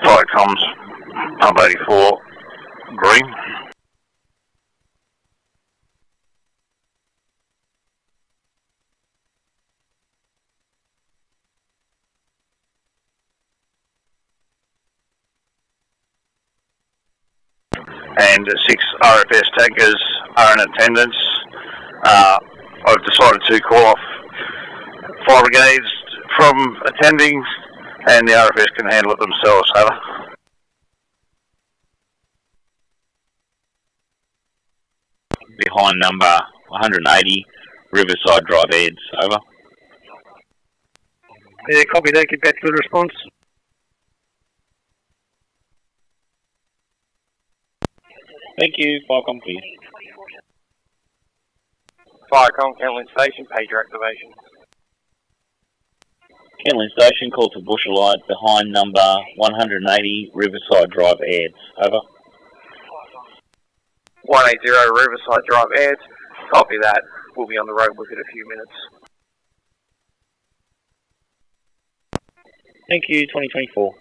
Flight comms, pump 84, green. And 6 RFS tankers are in attendance. I've decided to call off fire brigades from attending, and the RFS can handle it themselves. Over. Behind number 180, Riverside Drive Eds. Over. Yeah, copy that. Get back to the response. Thank you. Firecom, please. Firecom, Kentland Station, pager activation. Kentland Station, call to bush light behind number 180, Riverside Drive Eds. Over. 180 Riverside Drive Aids. Copy that. We'll be on the road within a few minutes. Thank you, 2024.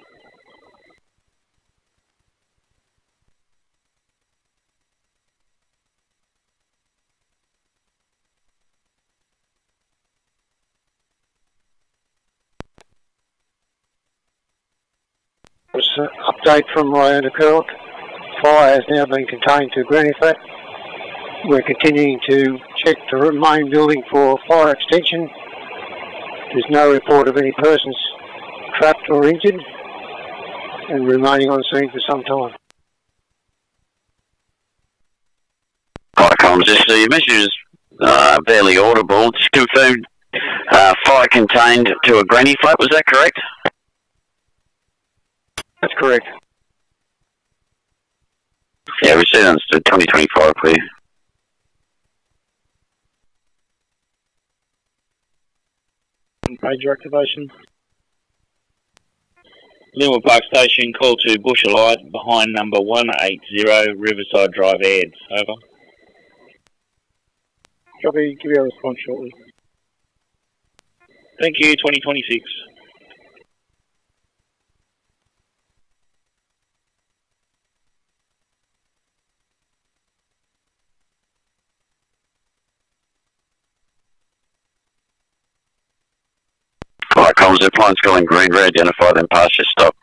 Update from Liaison Channels. Fire has now been contained to Granny Flat. We're continuing to check the main building for fire extension. There's no report of any persons trapped or injured and remaining on scene for some time. Hi, comms. The message is barely audible. Just confirmed fire contained to a granny flat, was that correct? That's correct. Yeah, we said understood. 2025, clear. Pager activation. Linwood Park Station, call to Bush Light behind number 180 Riverside Drive Aids. Over. Copy, give you a response shortly. Thank you, 2026. Fire comms, the appliance going green, re-identify then pass your stop.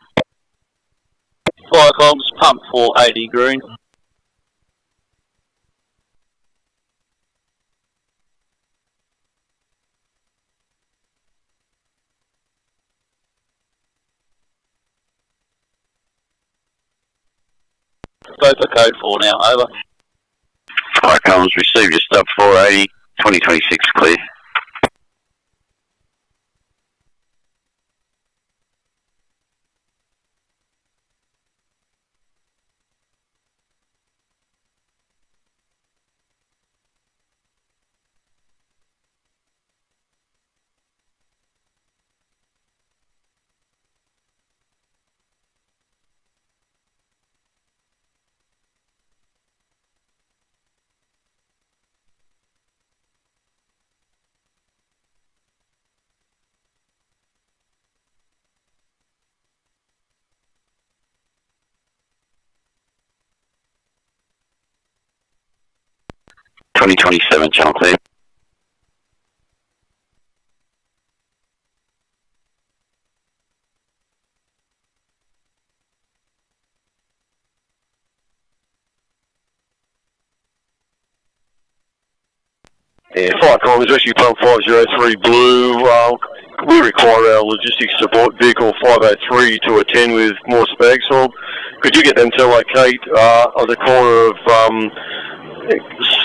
Fire comms, pump 480 green. Go for code 4 now, over. Fire comms, receive your stop 480, 2026 clear. .27 channel clear. Yeah, fire comms, rescue pump 503 blue. We require our logistics support vehicle 503 to attend with more spags on. Could you get them to locate on the corner of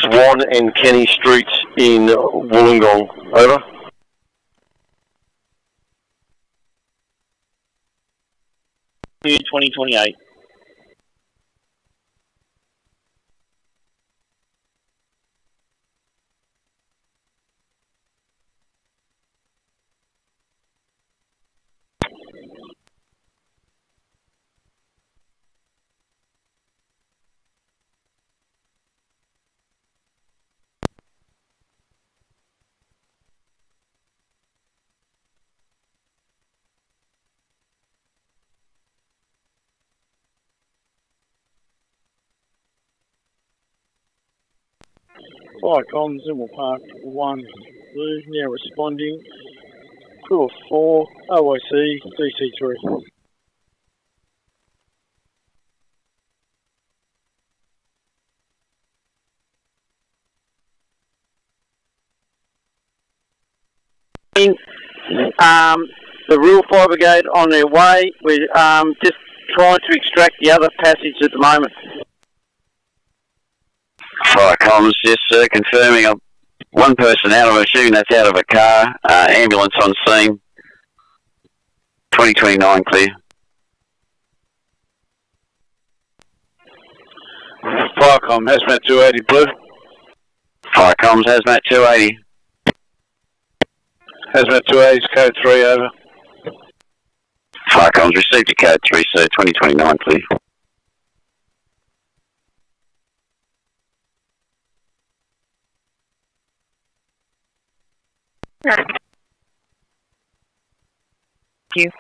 Swan and Kenny Streets in Wollongong? Over. Thank you, 2028. Fire comms, Linwood Park 1 blue, now responding. Crew of 4, OIC, DC3. The Rural Fire Brigade on their way. We're just trying to extract the other passage at the moment. Fire comms, just confirming one person out. I'm assuming that's out of a car. Ambulance on scene. 2029 clear. Fire comm, hazmat 280 blue. Fire comms, hazmat 280. Hazmat 280 is code 3 over. Fire comms, received your code 3, sir. 2029 clear. Thank you.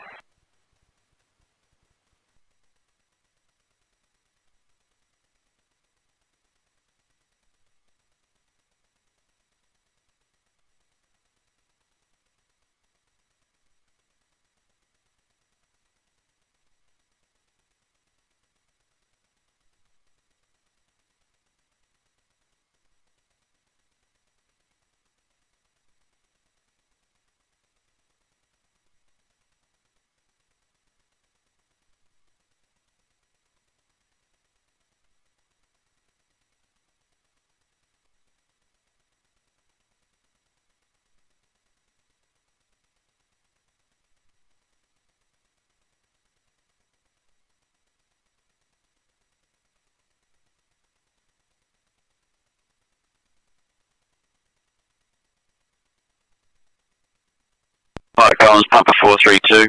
Fire Collins, pumper 432.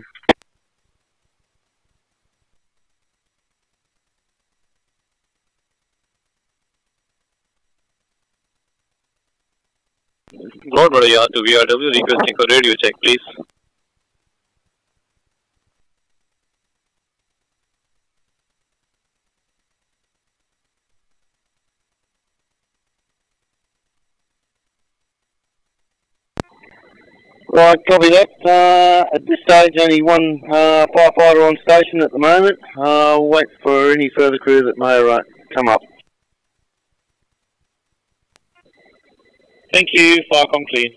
Broadbody to VRW requesting for radio check, please. Right, copy that. At this stage, only one firefighter on station at the moment. We'll wait for any further crew that may come up. Thank you, Firecom clear.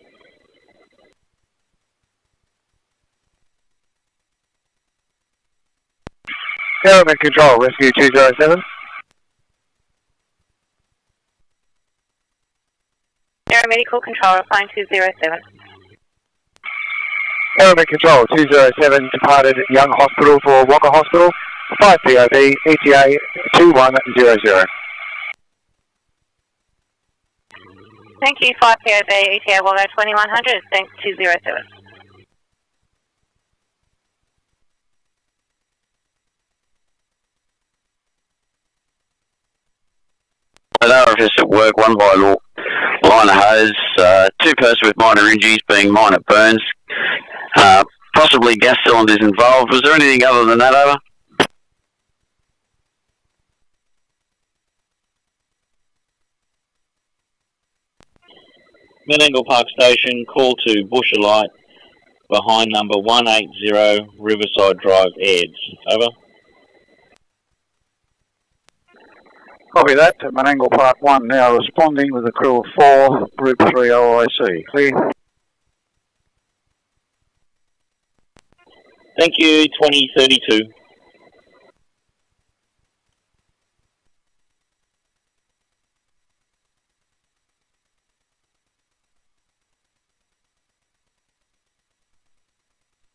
Element Control, Rescue 207. Aeromedical Control, replying 207. Element Control 207 departed Young Hospital for Walker Hospital. 5 POV, ETA 2100. Thank you, 5 POV, ETA Walker 2100, thanks 207. An RFS at work, one by line of hose, two persons with minor injuries being minor burns, possibly gas cylinders involved. Was there anything other than that, over? Menangle Park Station, call to Bush Alight behind number 180 Riverside Drive, Aids. Over. Copy that. Menangle Park 1 now responding with a crew of 4, Group 3 OIC. Clear. Thank you, 2032.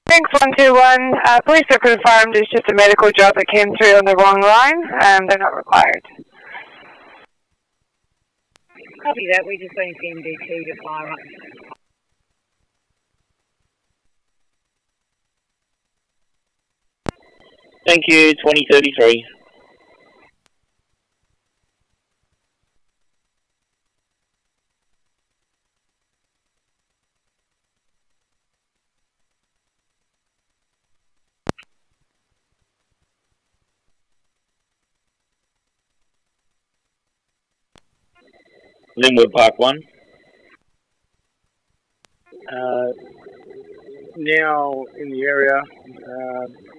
Thanks 121. Police have confirmed it's just a medical job that came through on the wrong line. They're not required. Copy that, we're just waiting for MDT to fire up. Thank you, 2033. Linwood Park 1. Now in the area,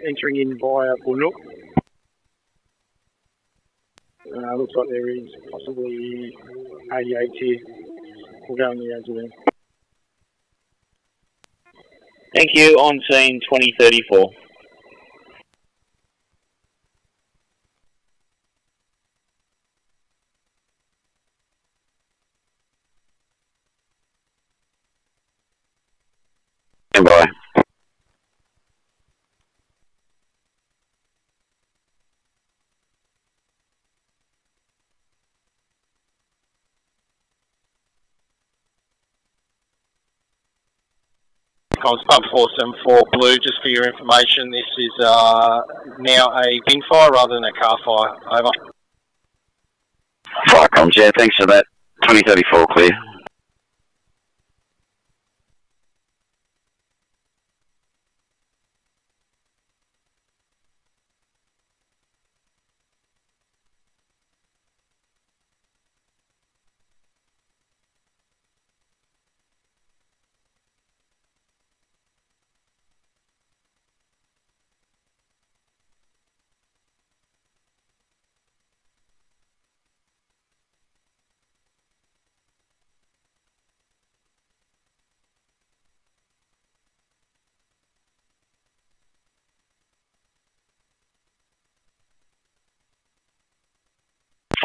entering in via Bunuk. Looks like there is possibly AEDT here. We'll go in the edge of them. Thank you, on scene 2034. Bye. Comms Pump 474 Blue, just for your information, this is now a bin fire rather than a car fire. Over. Fire comms, yeah, thanks for that. 2034 clear.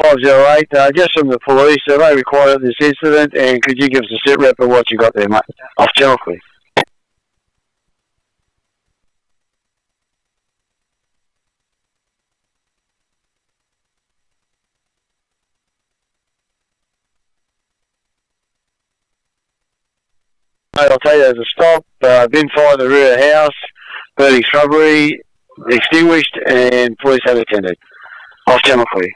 508, just from the police, are they required this incident, and could you give us a sit rep of what you got there, mate? Off channel, please. Mate, I'll tell you, there's a stop, bin fire at the rear of the house, burning shrubbery, extinguished, and police have attended. Off channel, please.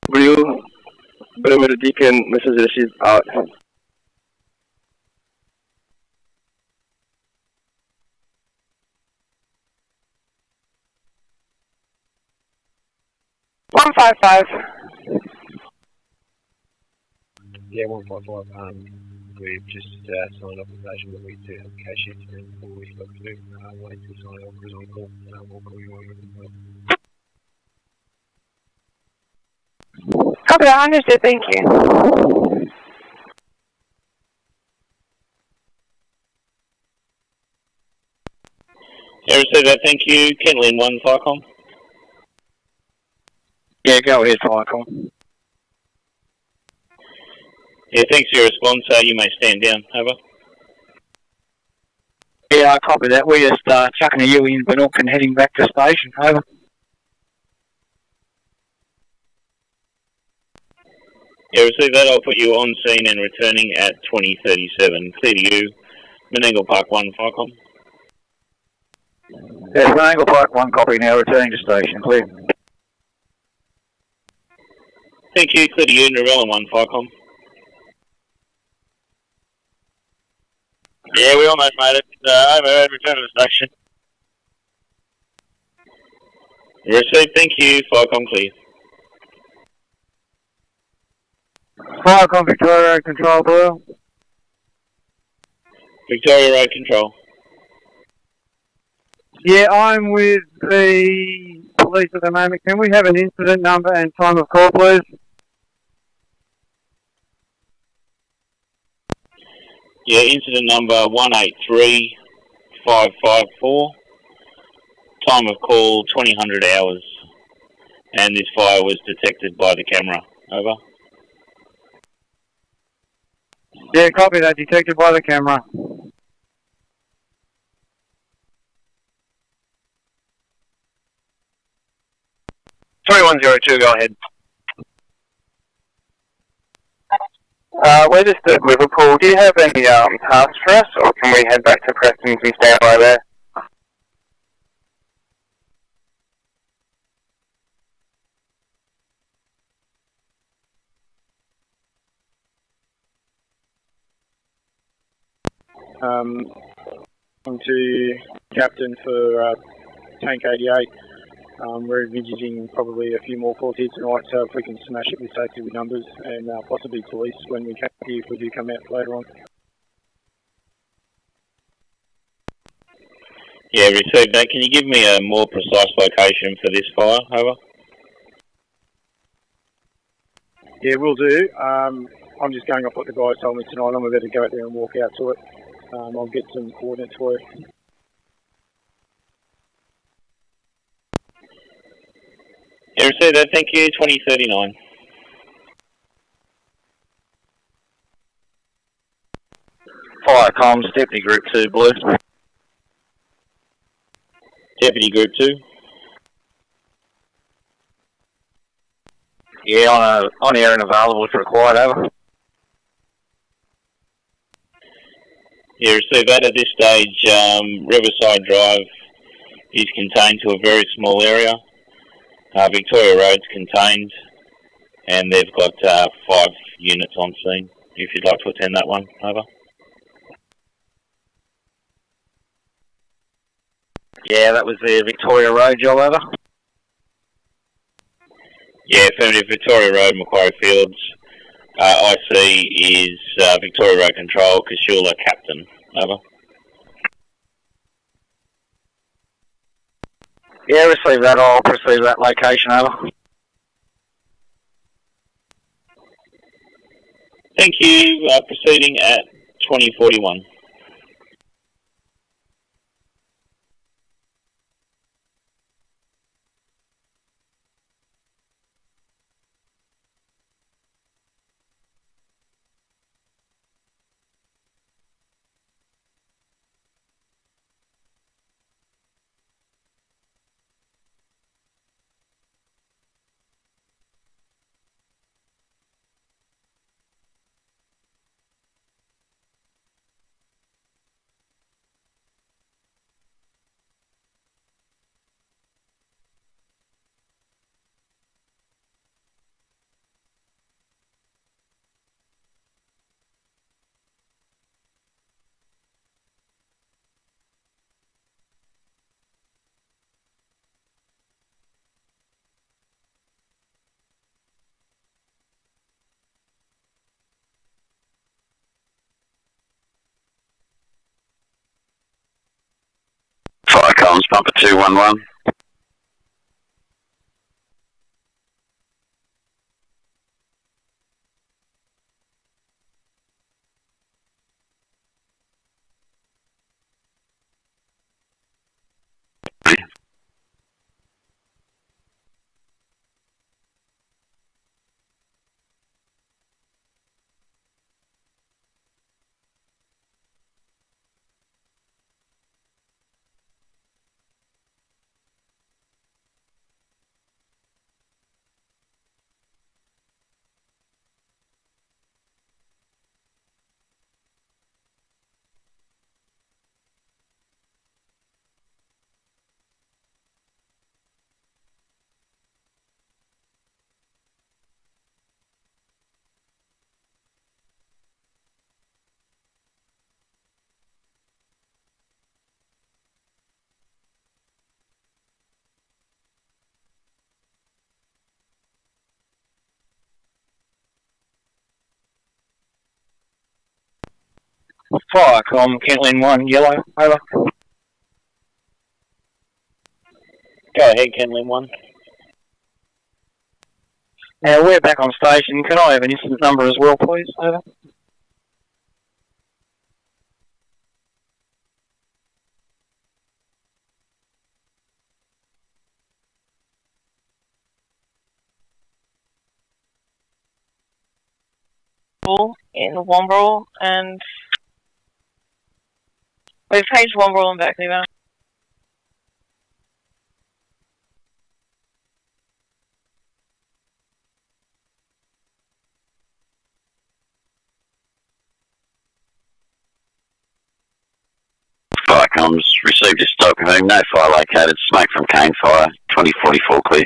Blue, perimeter Deacon, Mrs. Rashid out. One 155. Yeah, 155. We've just signed off the station, but we do have a cash incident before we got to wait to sign off because on call. We'll call you on. Copy that, understood, thank you. Yeah, received that, thank you. Kenlin 1 Firecom. Yeah, go ahead, Firecom. Yeah, thanks for your response. You may stand down. Over. Yeah, I copy that. We're just chucking a U in Binook and heading back to station. Over. Yeah, receive that. I'll put you on scene and returning at 2037. Clear to you. Menangle Park 1 Firecom. Yes, Menangle Park 1 copy now, returning to station. Clear. Thank you. Clear to you. Narella 1 Firecom. Yeah, we almost made it. Over, return to the station. Received, thank you. Firecom clear. Firecom Victoria Road Control, Blue. Victoria Road Control. Yeah, I'm with the police at the moment. Can we have an incident number and time of call, please? Yeah, incident number 183554. Time of call 2000 hours. And this fire was detected by the camera. Over. Yeah, copy that. Detected by the camera. Sorry, 102, go ahead. We're just at Liverpool. Do you have any tasks for us, or can we head back to Preston's and stand by there? I'm to Captain for Tank 88. We're envisaging probably a few more calls here tonight, so if we can smash it with safety with numbers and possibly police when we come here, if we do come out later on. Yeah, received that. Can you give me a more precise location for this fire? Over. Yeah, we'll do. I'm just going off what the guys told me tonight. I'm about to go out there and walk out to it. I'll get some coordinates for you. Yeah, received that. Thank you. 2039. Fire comms, Deputy Group 2, Blue. Deputy Group 2. Yeah, on air and available if required, over. Yeah, received that. At this stage, Riverside Drive is contained to a very small area. Victoria Road's contained, and they've got 5 units on scene. If you'd like to attend that one, over. Yeah, that was the Victoria Road job, over. Yeah, affirmative, Victoria Road, Macquarie Fields. IC is Victoria Road Control, Kashula Captain, over. Yeah, receive that. I'll proceed to that location, over. Thank you. Proceeding at 2041. Fire comms, bumper 211. Firecom, Kentland 1, yellow, over. Go ahead, Kentland 1. Now, we're back on station. Can I have an incident number as well, please? Over. In Wombrel, and we've paged Wombrel and back there. Fire comms, received a stoke home, no fire located, smoke from cane fire, 2044 clear.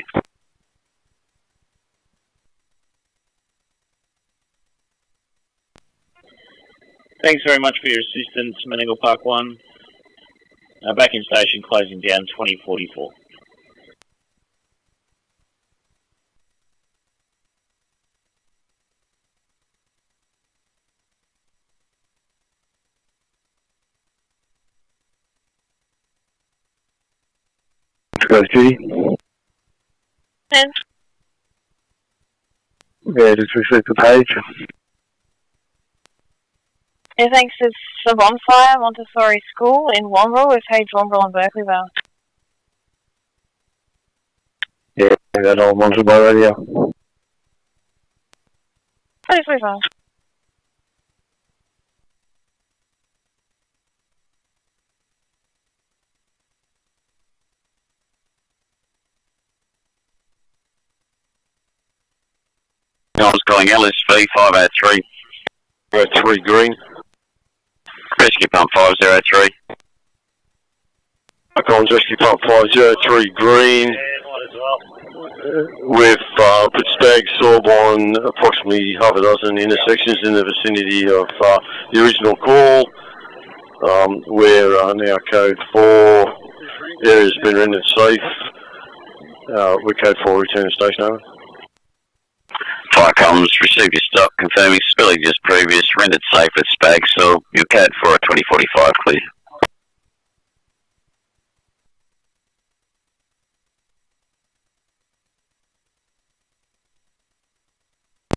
Thanks very much for your assistance, Menangle Park 1. Back in station, closing down 2044. Goes Judy. And Yeah, just received the page. yeah, thanks to the bonfire, Montessori School in Wombrel. We've paged Wombrel and Berkeleyville. Yeah, that all monitored by radio. Please move on. I was calling LSV 503. 3 green. Rescue pump 503. Collins Rescue Pump 503 green. We've put Stag Sorb on approximately half a dozen intersections in the vicinity of the original call. We're now code 4 area's been rendered safe. We're code 4, return to station over. Fire comms, received your stop, confirming spillage as previous, rendered safe at Spag, so your code 4 at 2045, clear.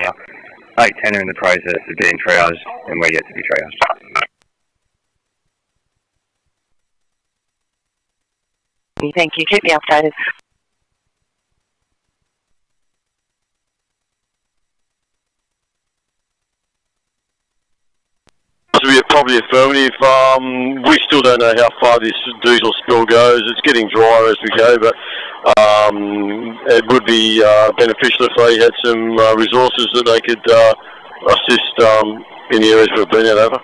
Yeah. 810 are in the process of being triaged, and we're yet to be triaged. Thank you. Keep me updated. To be probably affirmative. We still don't know how far this diesel spill goes. It's getting drier as we go, but it would be beneficial if they had some resources that they could assist in the areas we've been at. Over.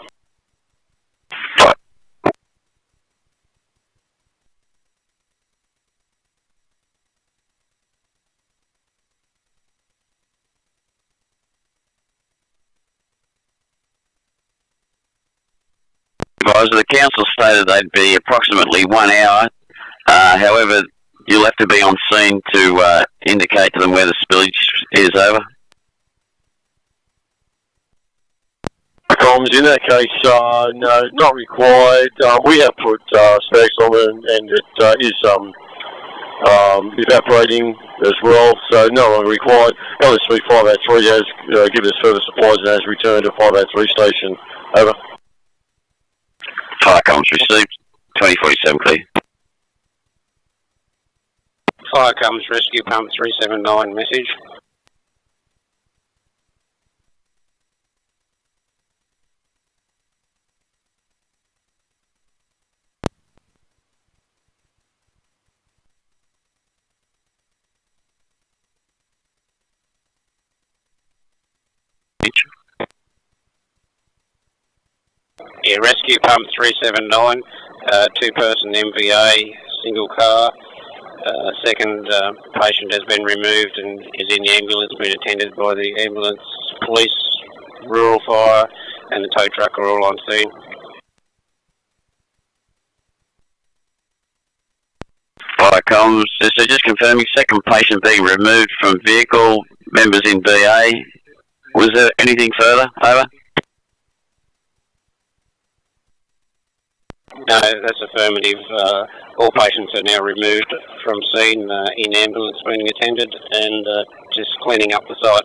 The council stated they'd be approximately 1 hour. However, you'll have to be on scene to indicate to them where the spillage is. Over. Comms, in that case, no, not required. We have put specs on it, and it is evaporating as well, so no longer required. LSV 583 has given us further supplies and has returned to 583 station. Over. Fire comms received, 2047 clear. Fire comms, rescue pump 379, message. Yeah, rescue pump 379, two-person MVA, single car. Second patient has been removed and is in the ambulance, been attended by the ambulance, police, rural fire, and the tow truck are all on scene. Fire comms, so just confirming, second patient being removed from vehicle, members in BA. Was there anything further? Over. No, that's affirmative. All patients are now removed from scene, in ambulance being attended, and just cleaning up the site.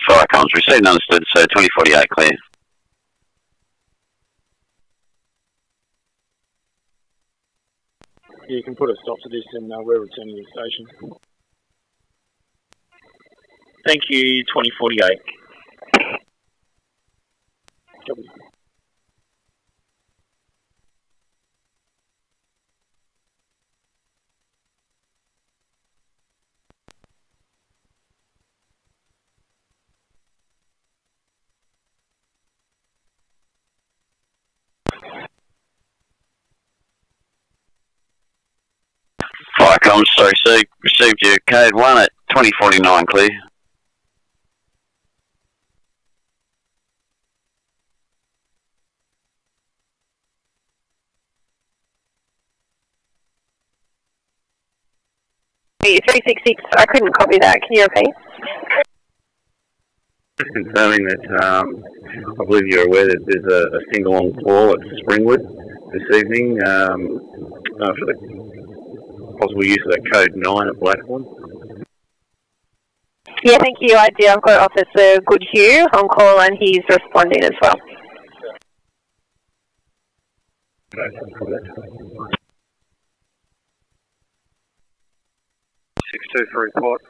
Fire comms received and understood, so 2048 clear. You can put a stop to this, and we're returning to the station. Thank you, 2048. Copy. Fire comms, so received your code 1 at 2049 clear. Hey, 366, I couldn't copy that. Can you repeat? Just confirming that I believe you're aware that there's a single on call at Springwood this evening for the possible use of that code 9 at Blackburn. Yeah, thank you. I've got Officer Goodhue on call, and he's responding as well. 6-2 for report.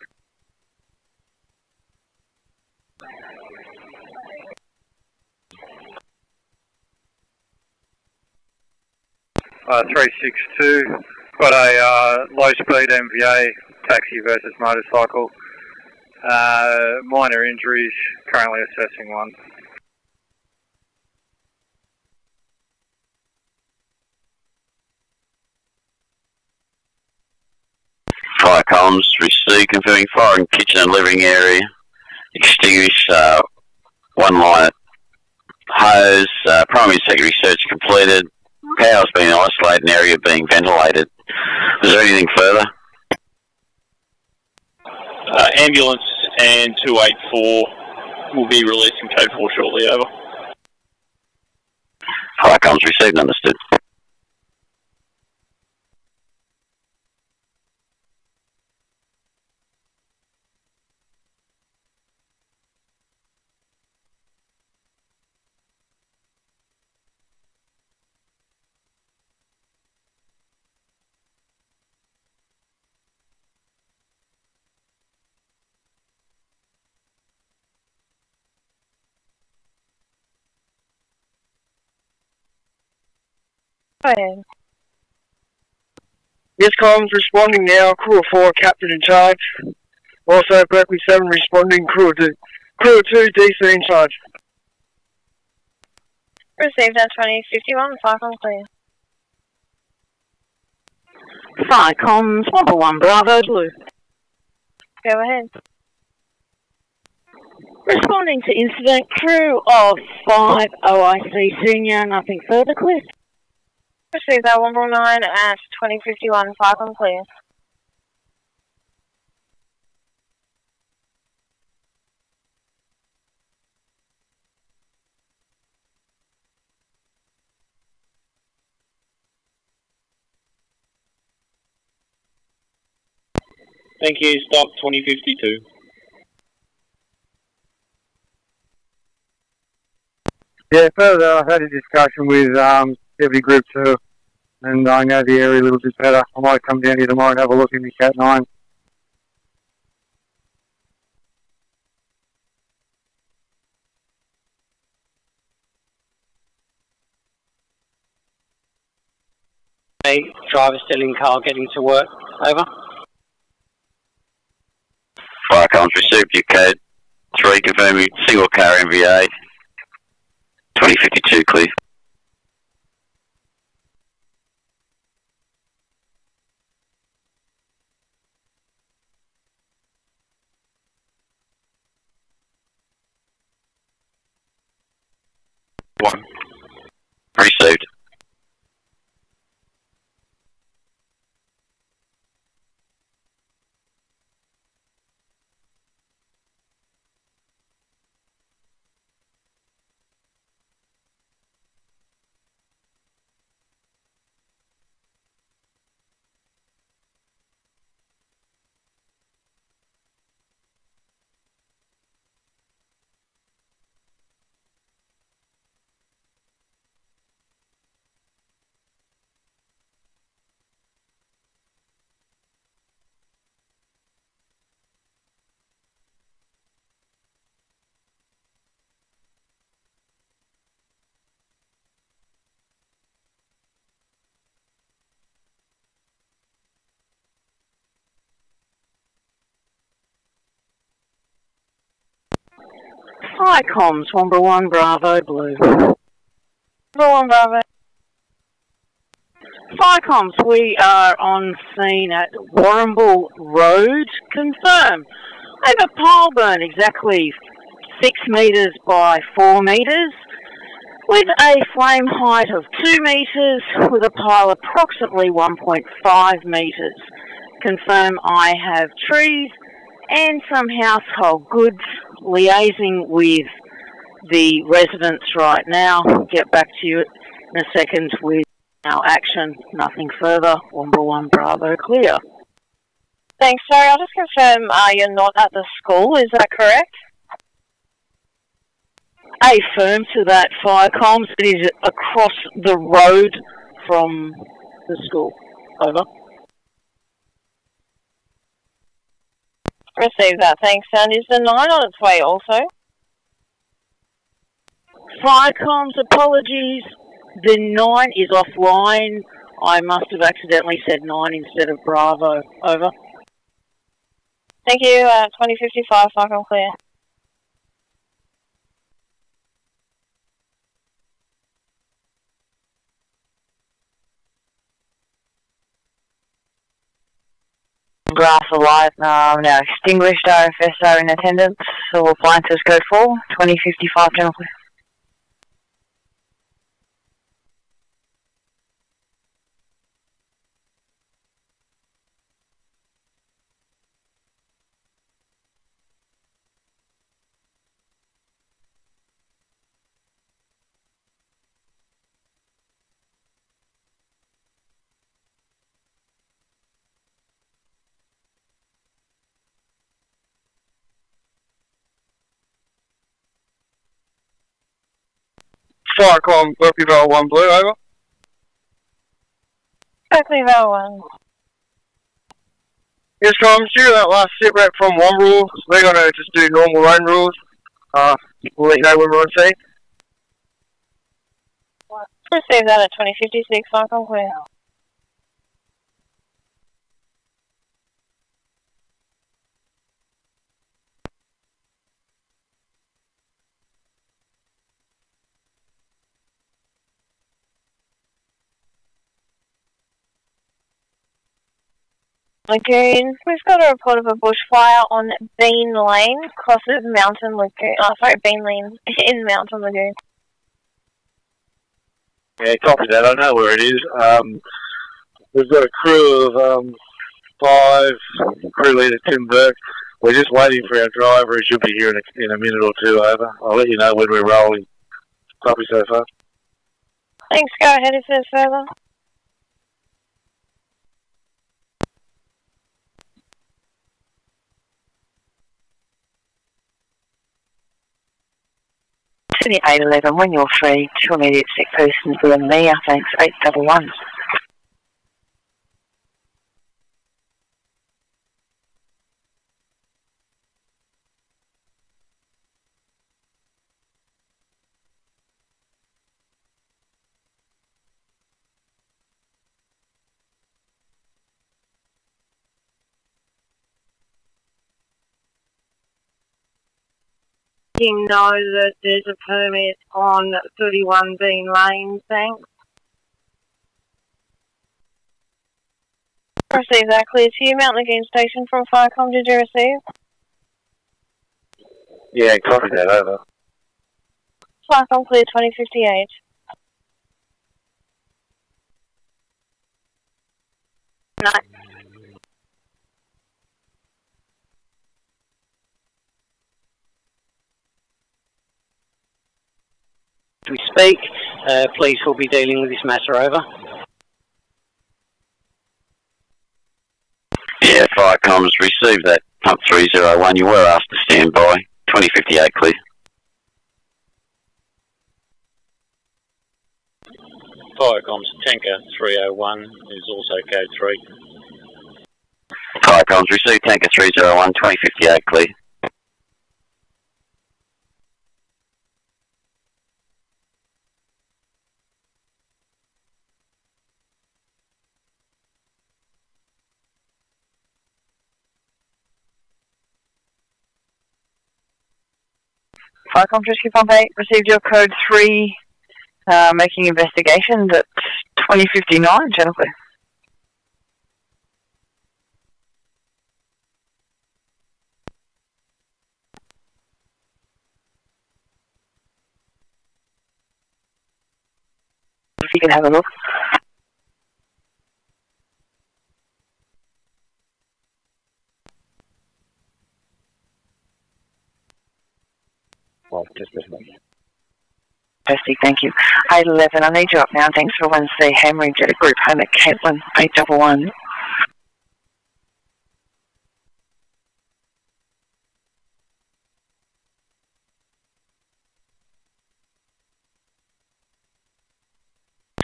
Uh, 362, got a low-speed MVA taxi versus motorcycle. Minor injuries, currently assessing one. Fire comms received, confirming fire in kitchen and living area. Extinguish one line hose, primary and secondary search completed. power's been isolated, an area being ventilated. Is there anything further? Ambulance and 284 will be releasing code 4 shortly, over. Fire comms received, understood. Yes, comms responding now. Crew of 4, captain in charge. Also, Berkeley 7 responding. Crew of 2, DC in charge. Received at 2051, fire comms clear. Fire comms, 141 Bravo Blue. Go ahead. Responding to incident, crew of 5 OIC Senior, nothing further, clear. Received that 149 at 2051, fire comms clear. Thank you, stop 2052. Yeah, further, I've had a discussion with Deputy Group 2, and I know the area a little bit better. I might come down here tomorrow and have a look in the Cat 9. Driver still in car getting to work, over. Fire comms received, your code 3 confirming single car MVA. 2052 clear. One. Received. Fire comms, 141 Bravo Blue. 141 Bravo. Fire comms, we are on scene at Warrnambool Road. Confirm. I have a pile burn exactly 6 metres by 4 metres with a flame height of 2 metres with a pile approximately 1.5 metres. Confirm I have trees and some household goods liaising with the residents right now. I'll get back to you in a second with our action. Nothing further. 141 Bravo clear. Thanks, sorry, I'll just confirm you're not at the school, is that correct? Affirm to that, fire comms. It is across the road from the school. Over. Receive that, thanks. And is the 9 on its way also? Fire comms, apologies. The 9 is offline. I must have accidentally said 9 instead of Bravo. Over. Thank you, 2055, fire comm clear. Grass alive, now extinguished. RFS are in attendance. All appliances code 4, 2055 channel clear. Firecom, Berkeley Vale 1 Blue, over. Berkeley Vale 1. Yes, Tom, due to that last sit rep from Womble, we're going to just do normal lane rules. We'll let you know when we're on scene. Receive that at 2056, Firecom clear. Lagoon, we've got a report of a bushfire on Bean Lane, crosses Mountain Lagoon. Oh, sorry, Bean Lane in Mountain Lagoon. Yeah, copy that. I know where it is. We've got a crew of 5 crew leader Tim Burke. We're just waiting for our driver. He should be here in a minute or two, over. I'll let you know when we're rolling. Copy so far. Thanks, go ahead if there's further. City 811, when you're free, 2 immediate sick persons within me, thanks, 811. You know that there's a permit on 31 Bean Lane, thanks. Receive that, clear to you. Mount Lagoon Station from Firecom, did you receive? Yeah, copy that, over. Firecom clear 2058. No. As we speak, police will be dealing with this matter, over. Yeah, Firecom's received that. Pump 301, you were asked to stand by. 2058 clear. Firecom's Tanker 301 is also code 3. Firecom's received Tanker 301, 2058 clear. Firecom Rescue Pump 8, received your code 3, making investigations at 2059, channel clear. If you can have a look. Well, just this one. Fantastic, thank you. 811, I need you up now. Thanks for Wednesday hammering jet group home at Caitlin, 811.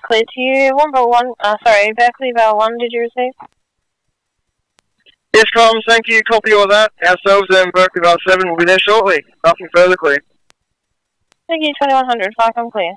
Clear to you. Berkeley Vale 1, did you receive? Yes, Tom, thank you. Copy all that. Ourselves and Berkeley Vale 7 will be there shortly. Nothing further, clear. Thank you, 2100, Firecom clear.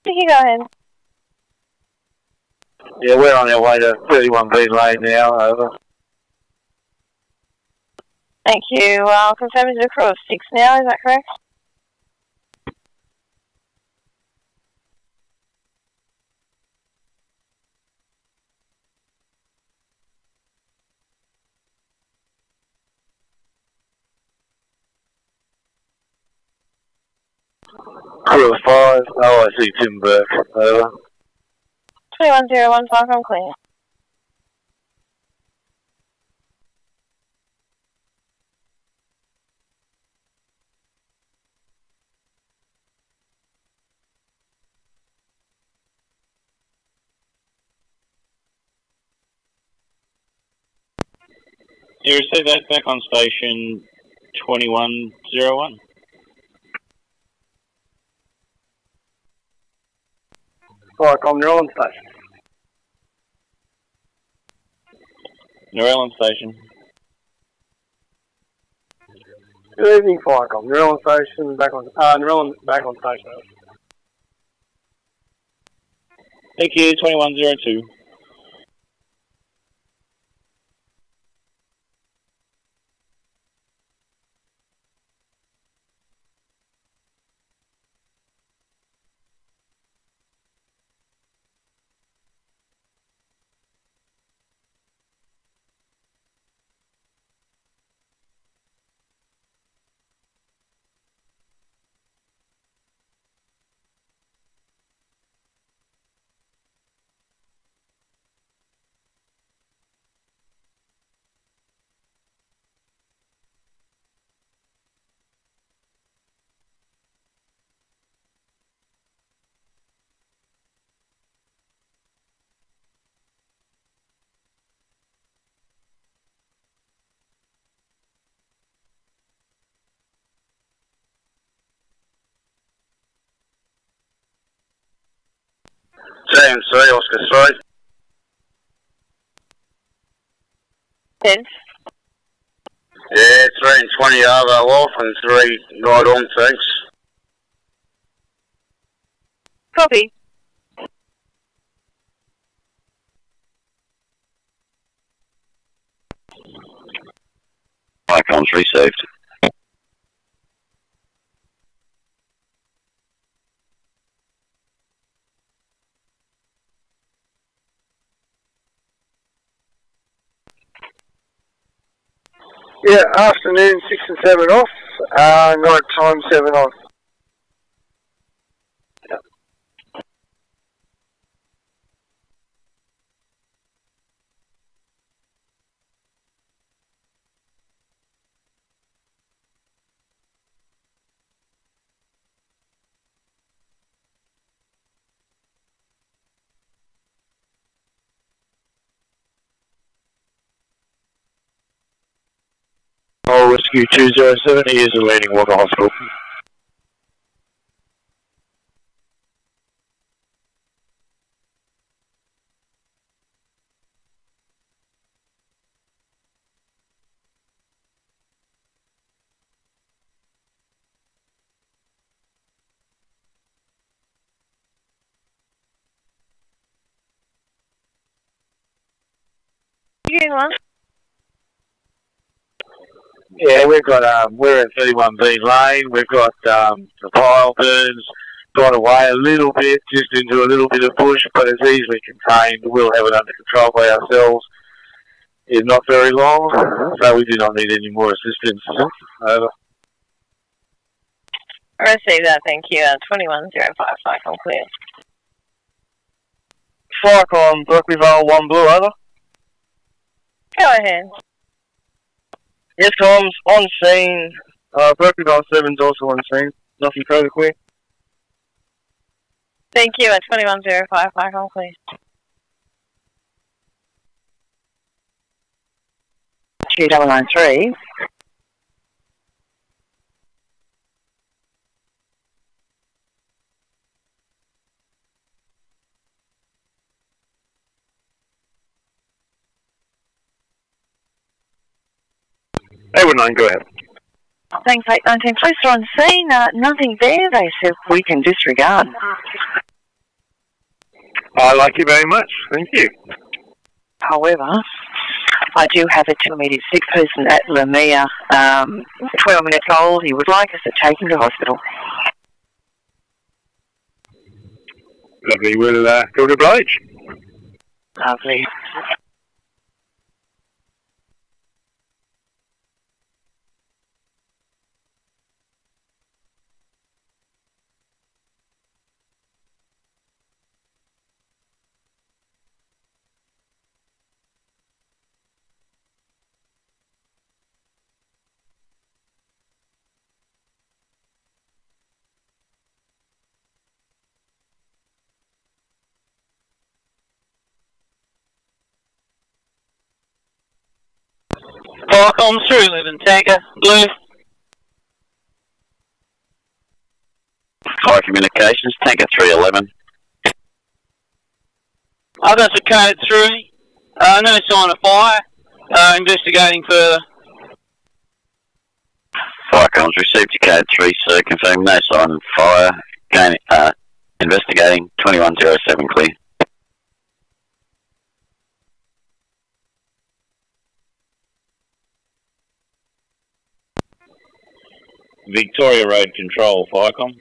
You go ahead. Yeah, we're on our way to 31 Bean Lane now, over. Thank you. I'll confirm it's a crew of 6 now, is that correct? Crew of 5, OIC Tim Burke, over. 21015, I'm clear. You received that back on station 2101. Firecom, you're on station. Narellan station. Good evening, Firecom. You're on station, back on, Narellan back on station. Thank you, 2102. TMC, Oscar 3. Good. Yeah, 3 and 20 Arvo off and 3 right on, thanks. Copy. Icons received. Yeah, afternoon 6 and 7 off, night time 7 on. Yep. Oh, Rescue 207, he is a Landing Water Hospital. You doing one? Yeah, we've got, we're in 31B lane, we've got, the pile burns got away a little bit, just into a little bit of bush, but it's easily contained. We'll have it under control by ourselves in not very long, so we do not need any more assistance. Over. Receive that, thank you. 21055, I'm clear. Firecom, Berkeley Vale 1 Blue, over. Go ahead. Yes, comms, on scene. Berkeley Vale 7's also on scene. Nothing further clear. Thank you. 21055, I'm clear. Q993. A19, go ahead. Thanks, 819. Police are on scene. Nothing there. They said we can disregard. I like you very much. Thank you. However, I do have a immediate sick person at Lamia. 12 minutes old. He would like us to take him to hospital. Lovely. We'll go to oblige. Lovely. Firecom 311 Tanker, blue. Fire communications, Tanker 311. That's a code 3. No sign of fire. Investigating further. Firecom's received your code 3, sir. Confirm no sign of fire. Again, investigating 2107 clear. Victoria Road Control, Firecom.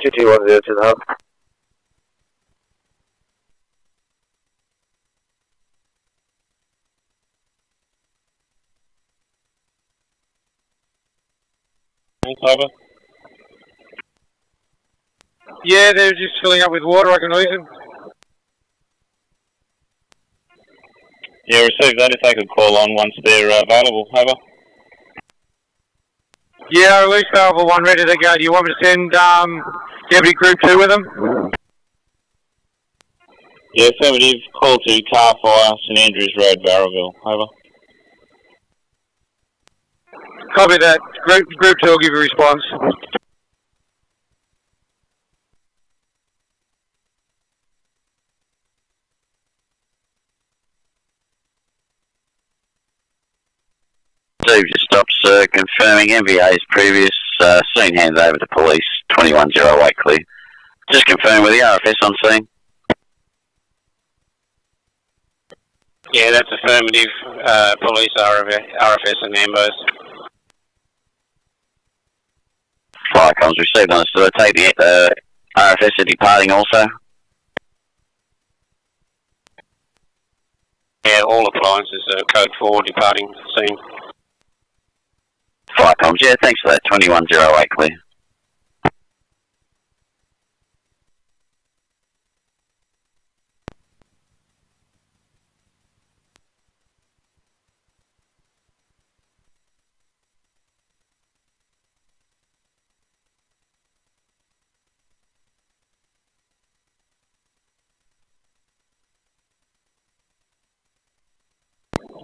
TT10 to the hub. Over. Yeah, they're just filling up with water, I can release them. Yeah, receive that if they could call on once they're available. Over. Yeah, I released available one ready to go. Do you want me to send Deputy Group 2 with them? Yeah, affirmative. Call to car fire, St Andrews Road, Barrowville. Over. Copy that. Group 2 will give you a response. Steve just stopped, sir. Confirming MVA's previous scene handed over to police. 2108 clear. Just confirm with the RFS on scene. Yeah, that's affirmative. Police, RFS and Ambos. Firecom's received on us. Do I take the RFS are departing also? Yeah, all appliances are code 4 departing scene. Firecom's, yeah, thanks for that. 2108 clear.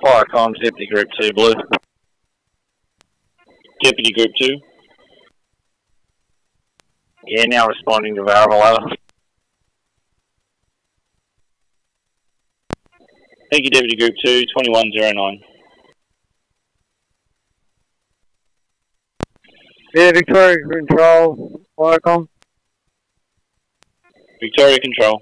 Firecom's Deputy Group 2, blue. Deputy Group 2. Yeah, now responding to variable. Over. Thank you, Deputy Group 2, 2109. Yeah, Victoria Control, Firecom. Victoria Control.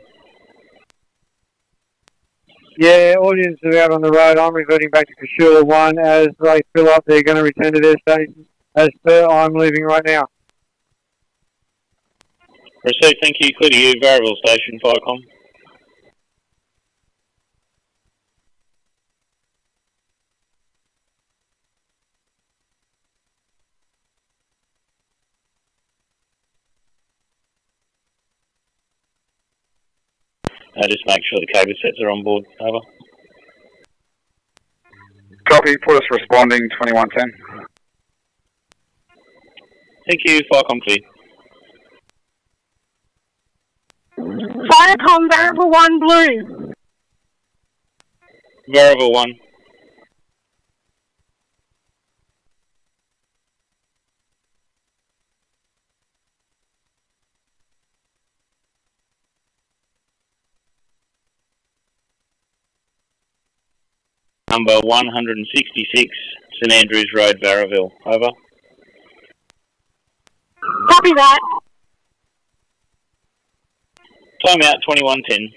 Yeah, audience are out on the road. I'm reverting back to Kashula 1. As they fill up, they're going to return to their station. As per, I'm leaving right now. Received, thank you. Clear to you, variable station, Firecom. Just make sure the cable sets are on board. Over. Copy, put us responding 2110. Thank you, Firecom clear. Firecom variable 1 blue. Variable 1. Number 166, St Andrews Road, Barrowville. Over. Copy that. Time out 2110.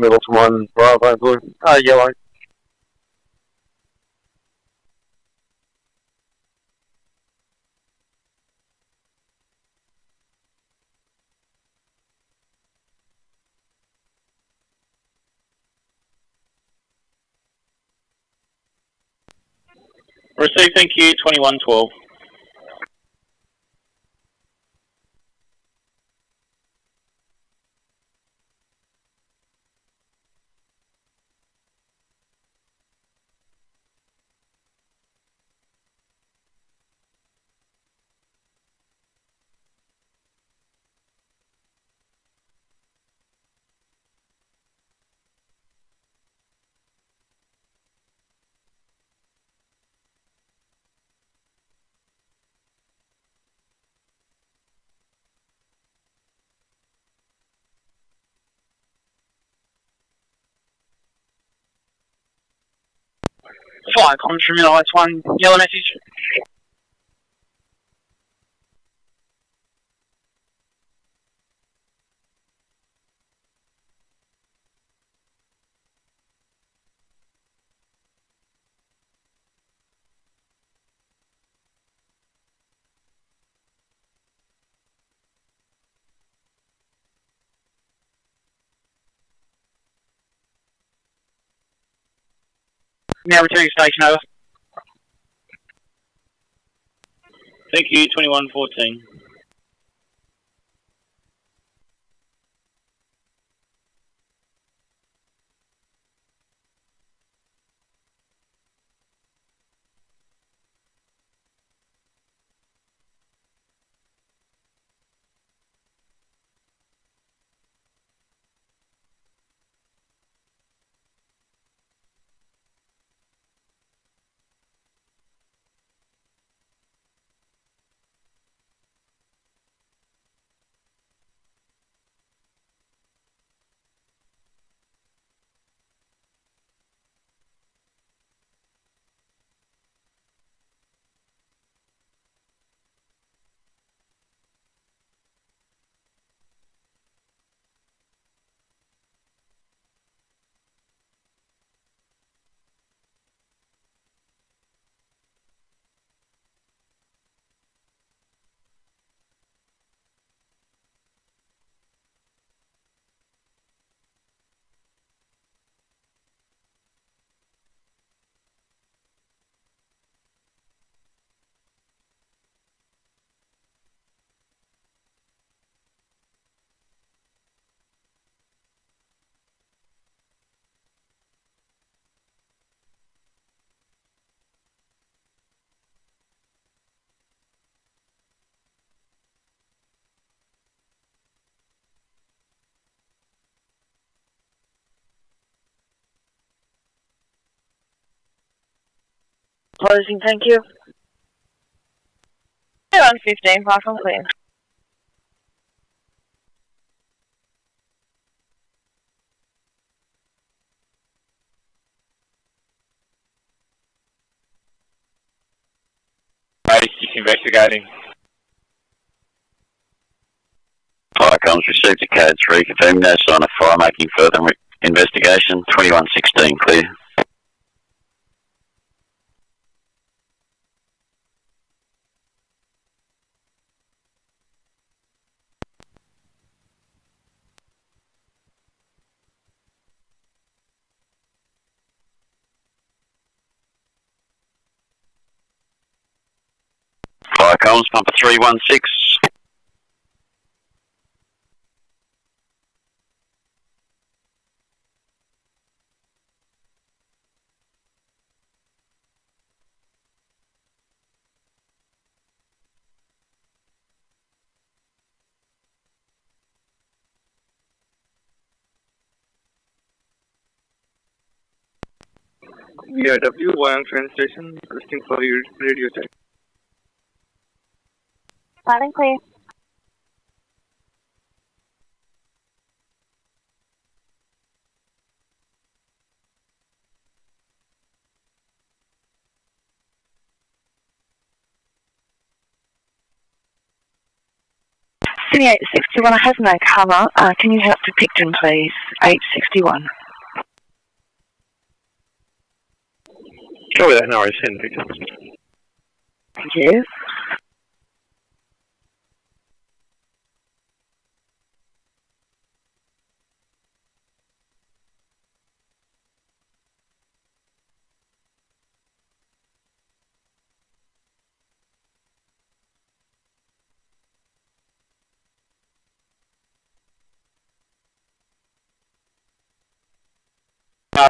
Middleton 1, Bravo Blue. Yellow. Receive, thank you, 2112. Fire comms from Lights 1, yellow message. Now returning station, over. Thank you, 2114. Closing, thank you. 115, fire com clear. Investigating. Fire comms received a code 3, confirming no sign of fire, making further investigation. 2116, clear. Fire comms, pumper 316. Yeah, W1 train station, requesting for your radio check. Loud and clear. City 861, I have no cover. Can you help to Picton, please. 861. Go with that, no worries, send Picton. Thank you.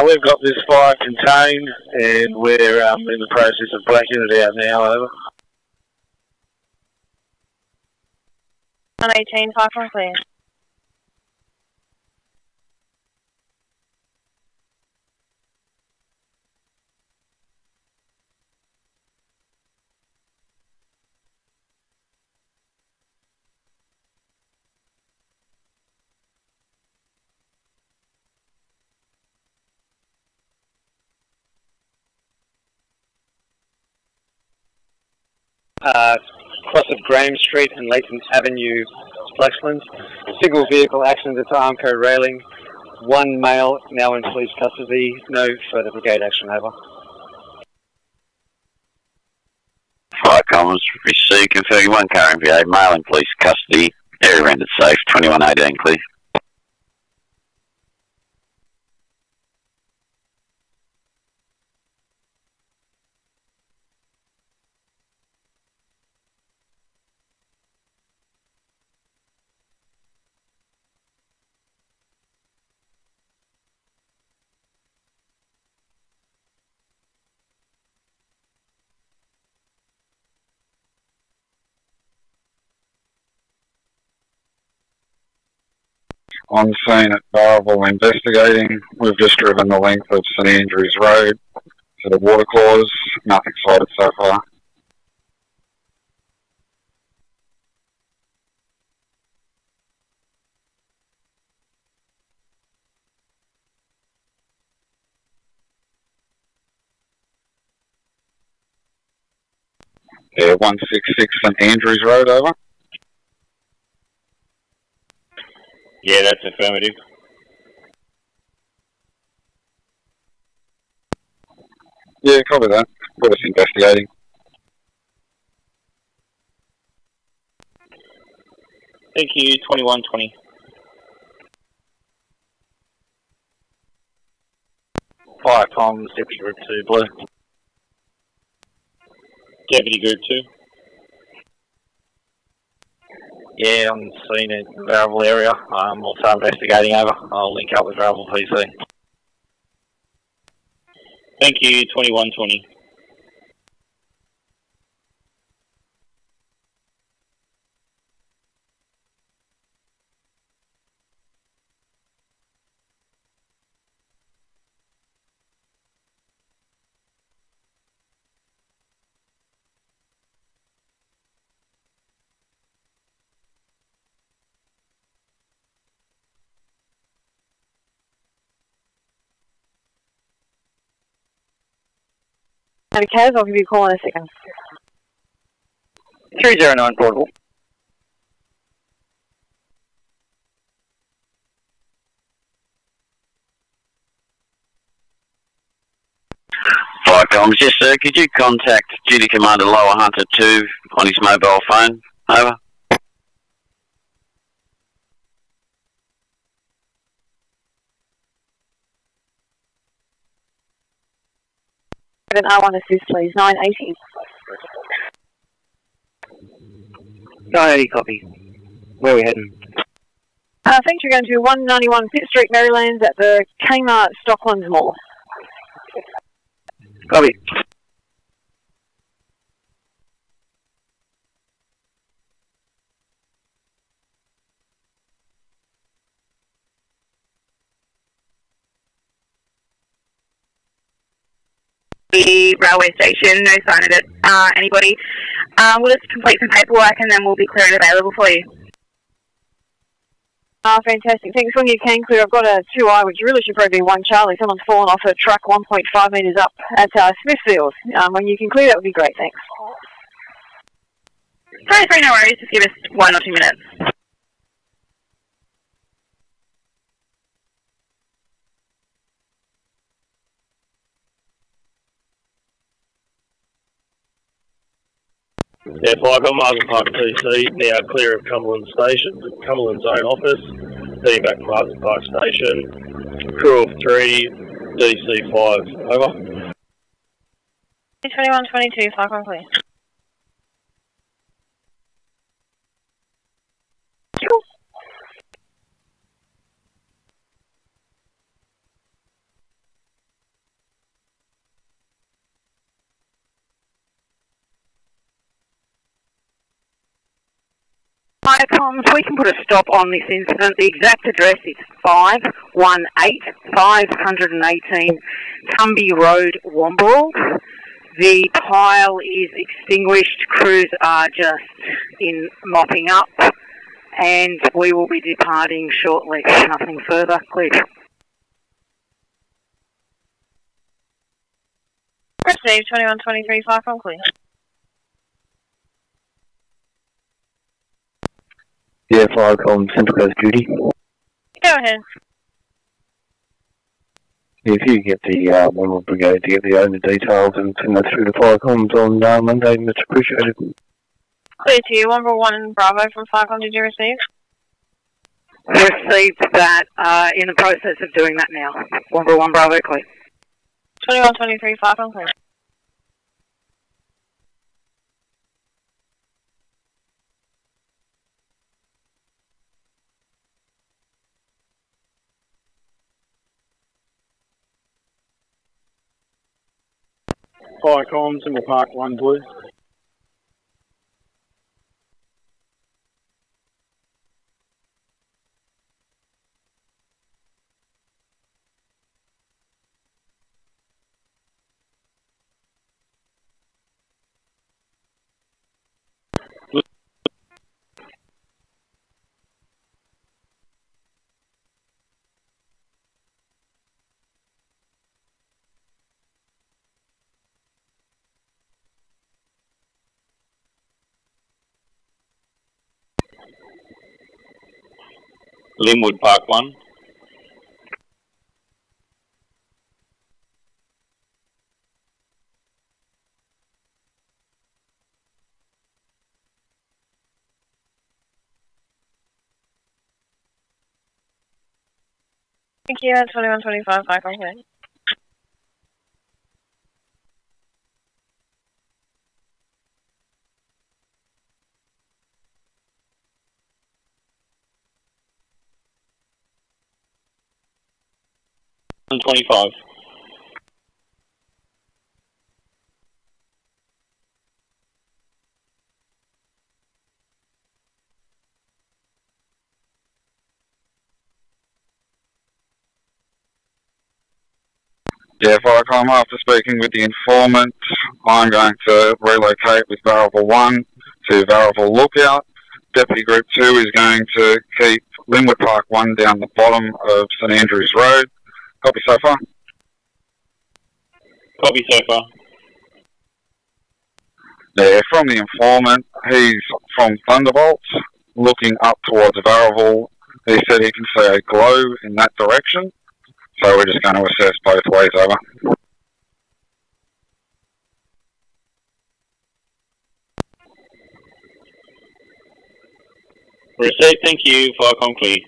We've got this fire contained and we're in the process of blacking it out now, over. 118, 5 from clear. Cross of Graham Street and Leighton Avenue, Flaxlands. Single vehicle accident at the Armco railing. One male now in police custody. No further brigade action, over. Fire comms received, confirming one car MVA, male in police custody. Area rendered safe, 2118 clear. On scene at Barrable investigating. We've just driven the length of St Andrews Road to the water clause. Nothing sighted so far. Yeah, 166 St Andrews Road, over. Yeah, that's affirmative. Yeah, copy that. Got us investigating. Thank you, 2120. Fire comms, Deputy Group 2, blue. Deputy Group 2. Yeah, I'm seen in the Barrable area. I'm also investigating, over. I'll link up with Barrable PC. Thank you, 2120. Okay, Kaz, I'll give you a call in a second. 309 portable. Fire comms, yes sir, could you contact Duty Commander Lower Hunter 2 on his mobile phone? Over. An R1 assist, please. 980. 980, copy. Where are we heading? I think you're going to 191 Pitt Street, Marylands at the Kmart Stocklands Mall. Copy. The railway station, no sign of it. Anybody? We'll just complete some paperwork and then we'll be clear and available for you. Fantastic. Thanks. When you can clear, I've got a 2I, which really should probably be 1 Charlie. Someone's fallen off a truck 1.5 metres up at Smithfield. When you can clear, that would be great. Thanks. Sorry, no worries. Just give us 1 or 2 minutes. Yeah, Firecom, Margaret Park TC, now clear of Cumberland Station, Cumberland Zone Office, heading back to Margaret Park Station, crew of 3, DC 5, over. 2122, Firecom clear. Comms, we can put a stop on this incident. The exact address is 518 Cumbie Road, Womberall. The pile is extinguished. Crews are just in mopping up, and we will be departing shortly. Nothing further. Clear. Received 2123, Firecom clear. Yeah, Firecom, Central Coast duty. Go ahead. Yeah, if you get the Womberall Brigade to get the owner details and send that through to Firecoms on Monday, much appreciated. Clear to you, Womberall 1 Bravo from Firecom, did you receive? Received that, in the process of doing that now. Womberall 1 Bravo, clear. 2123, Firecom clear. Firecom, Symbol Park 1 Blue. Linwood Park 1. Thank you, 2125, Firecom clear. And 25. Yeah, Firecom, after speaking with the informant, I'm going to relocate with Variable 1 to Variable Lookout. Deputy Group 2 is going to keep Linwood Park 1 down the bottom of St Andrews Road. Copy so far? Copy so far. Yeah, from the informant, he's from Thunderbolts, looking up towards Variable. He said he can see a glow in that direction. So we're just going to assess both ways, over. Received, thank you, Firecom clear.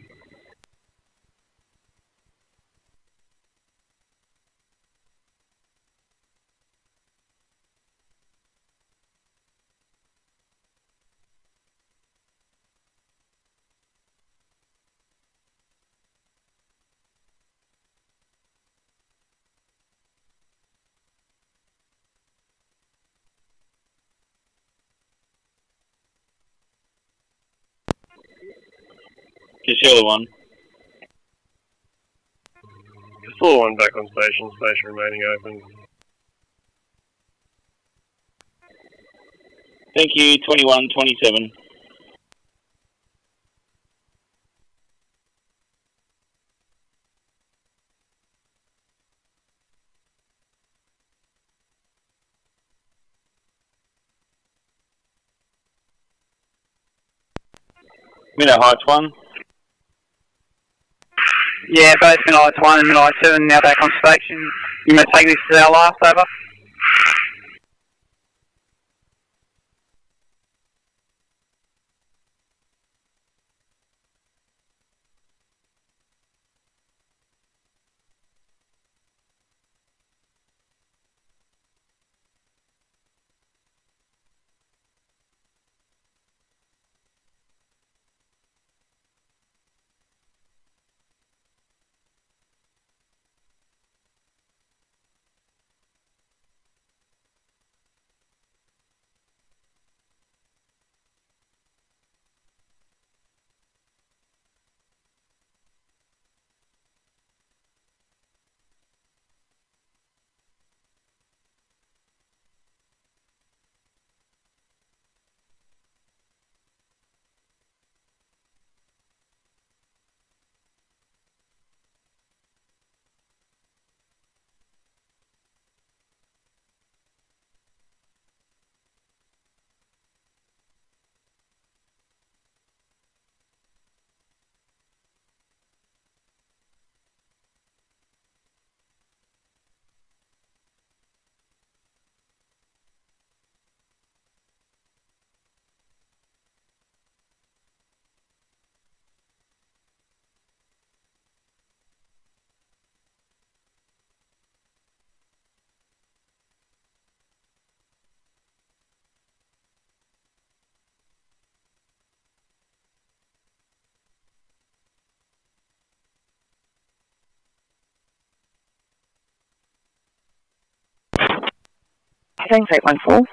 Casella 1. Casella 1 back on station, station remaining open. Thank you, 2127. Minnow Heights 1. Yeah, both Minnow Heights 1 and Minnow Heights 7 now back on station. You may take this as our last, over. Thanks, 814.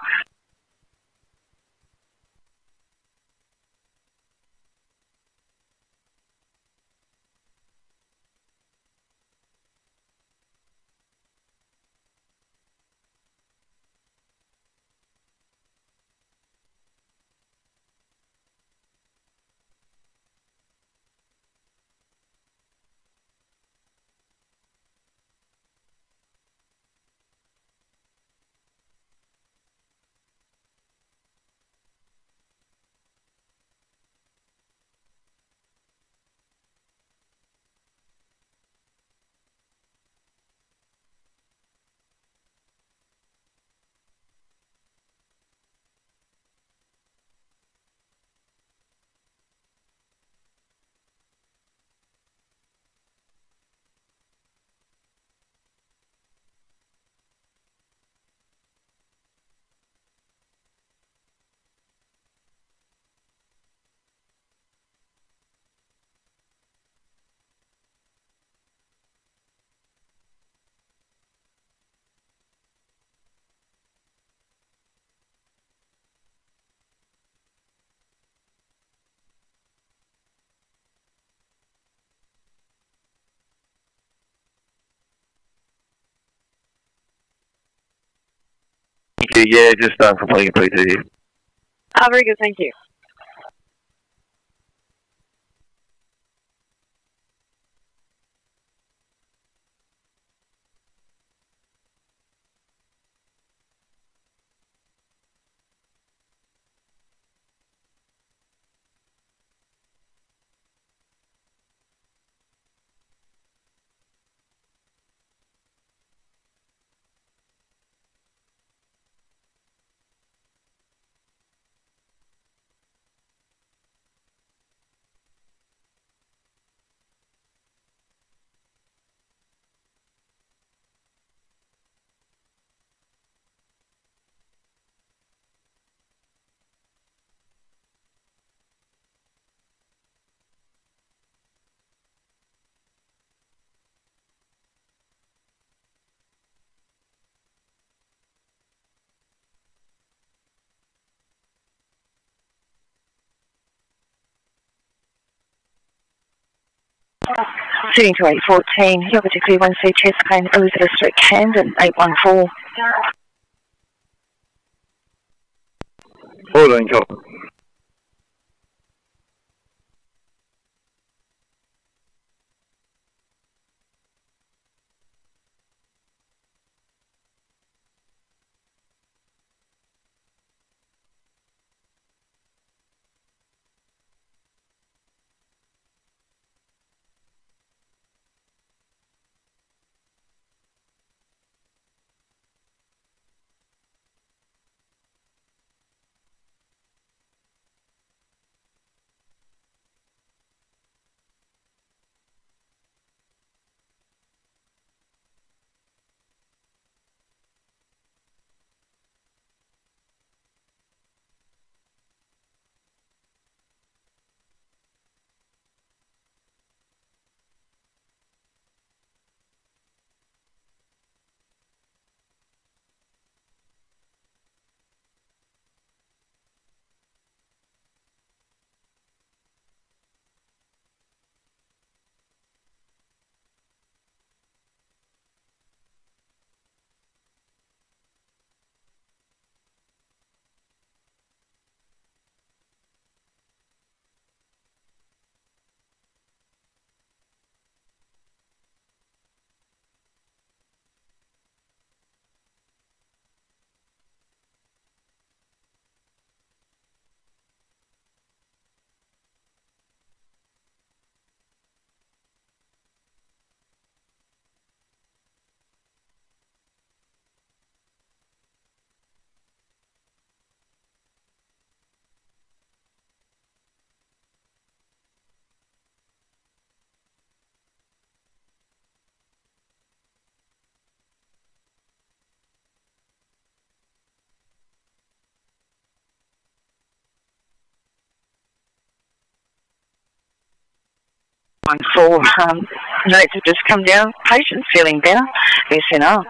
Yeah, just completing a P2 here. Very good, thank you. Sitting to 814, you're particularly 1C chest pain, Elizabeth Street, Camden, 814. 14, copy. For notes have just come down. Patient's feeling better. SNR.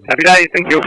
Happy day, thank you.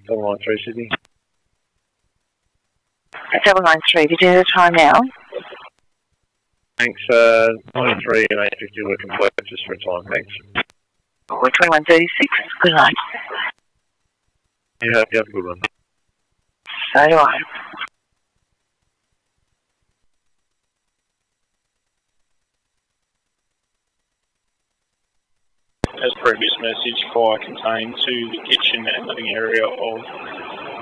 Double 93 Sydney. 793, did you have time now? Thanks, 93 and 850 were complete just for a time, thanks. We're 2136, good night. You have a good one. So do I. As previous message, fire contained to the kitchen and living area of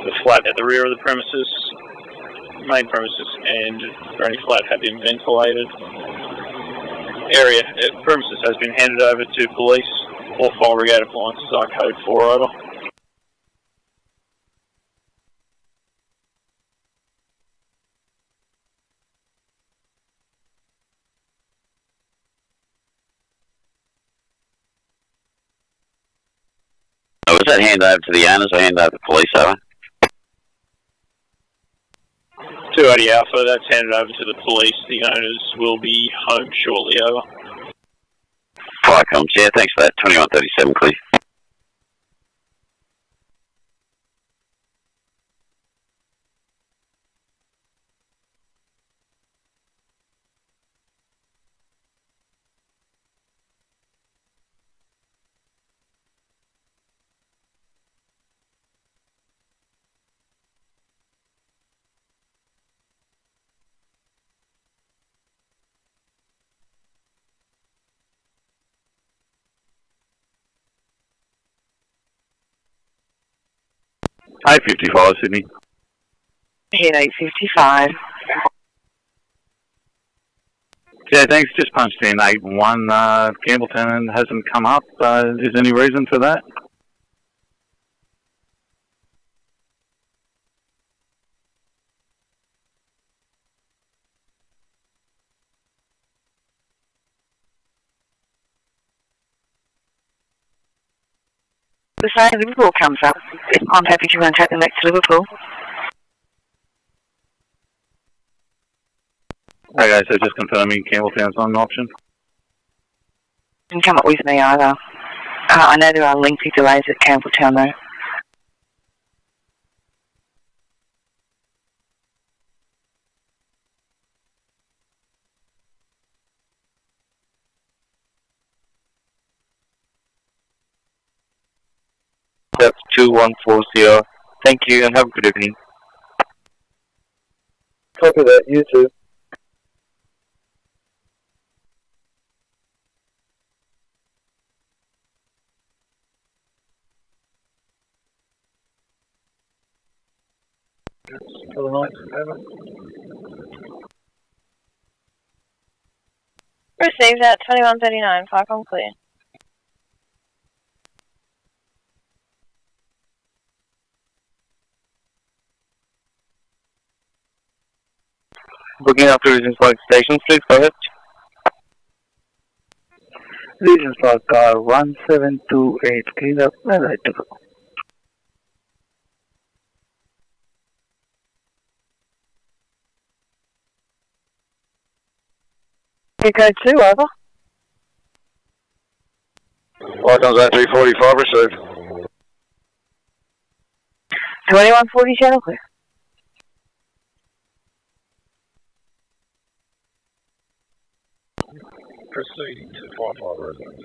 the flat at the rear of the premises, main premises, and granny flat have been ventilated. Premises has been handed over to police. All fire brigade appliances are code 4 over. Was that hand over to the owners or hand over to police, over? 280 Alpha, that's handed over to the police. The owners will be home shortly, over. Fire comms, yeah, thanks for that. 2137, clear. $855 Sydney. Hit 855. Yeah, thanks. Just punched in 8-1. Campbelltown hasn't come up. Is there any reason for that? The same Liverpool comes up. I'm happy to contact them back to Liverpool. Okay, so just confirming Campbelltown's not an option. Didn't come up with me either. I know there are lengthy delays at Campbelltown though. That's 2140. Thank you and have a good evening. Copy that, you too. Received at 2139, 5 on clear. Booking after Regent's Park Station, please go ahead. Regent's Park car 1728, clean up and right to go. Code 2, over. Fire comes out 345, received. 2140 channel clear. Proceeding to 55 residents.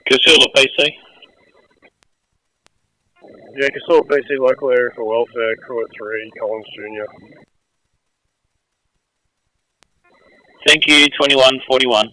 Casilla PC. Yeah, Casilla PC, local area for welfare, crew at 3, Collins Jr. Thank you, 2141.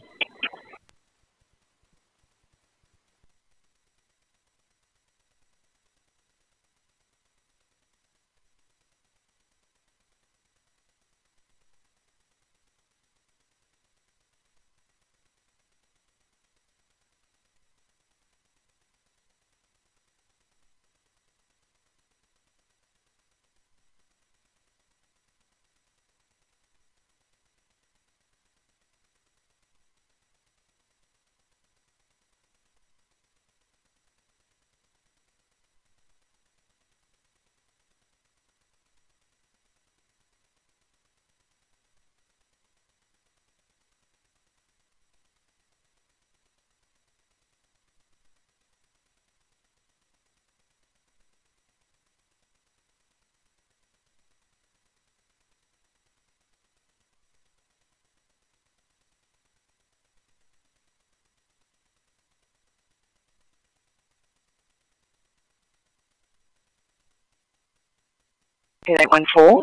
Okay, 814.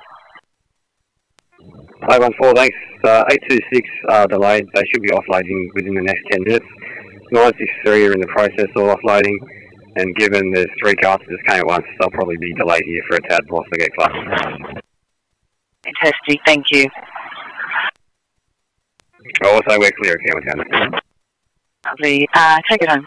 514, thanks. 826 delayed. They should be offloading within the next 10 minutes. 963 are in the process of offloading, and given there's 3 cars that just came at once, they'll probably be delayed here for a tad whilst they get close. Fantastic, thank you. Also, we're clear of Campbelltown. Lovely. Take it home.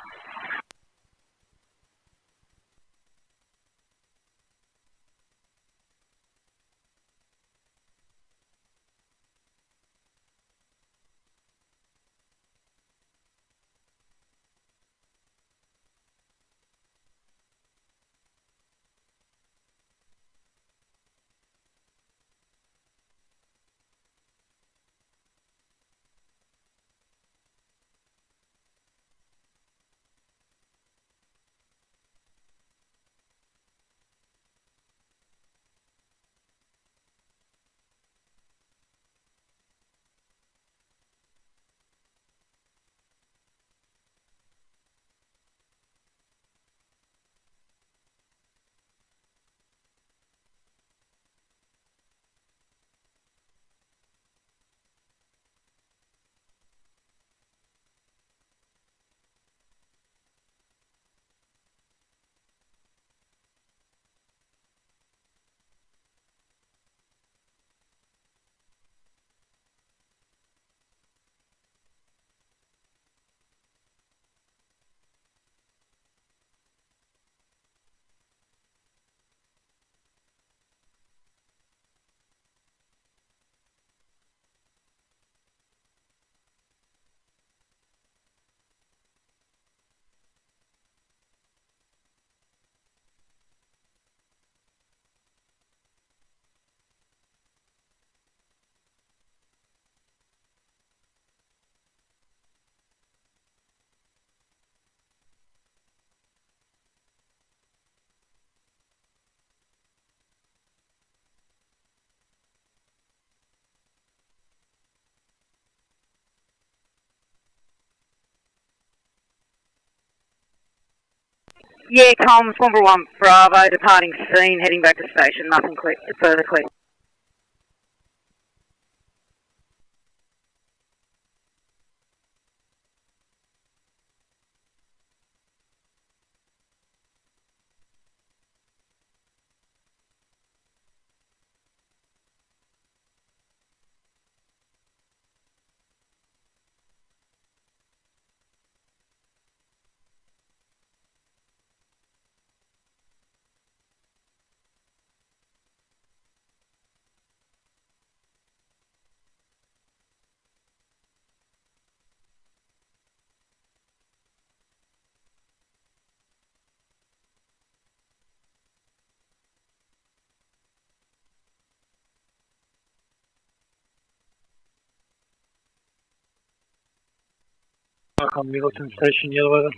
Yeah, comms, 1 Bravo, departing scene, heading back to station, nothing further clear. On Middleton Station, yellow weather.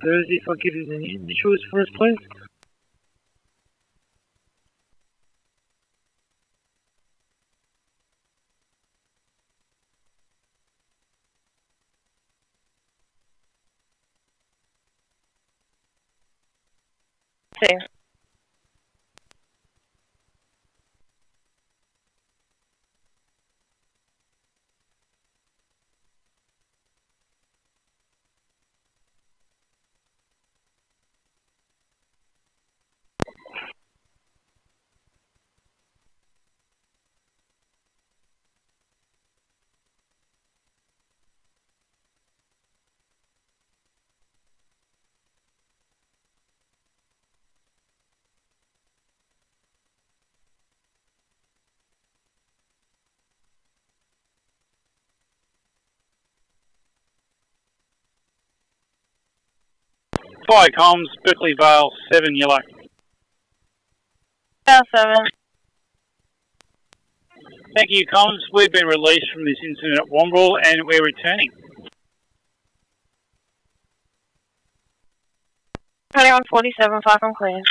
Thursday, if I give you the initials for us, please. Two. Fire comms, Berkeley Vale, 7 yellow. Vale 7. Thank you, comms. We've been released from this incident at Wombrel and we're returning. 2147, far from clear.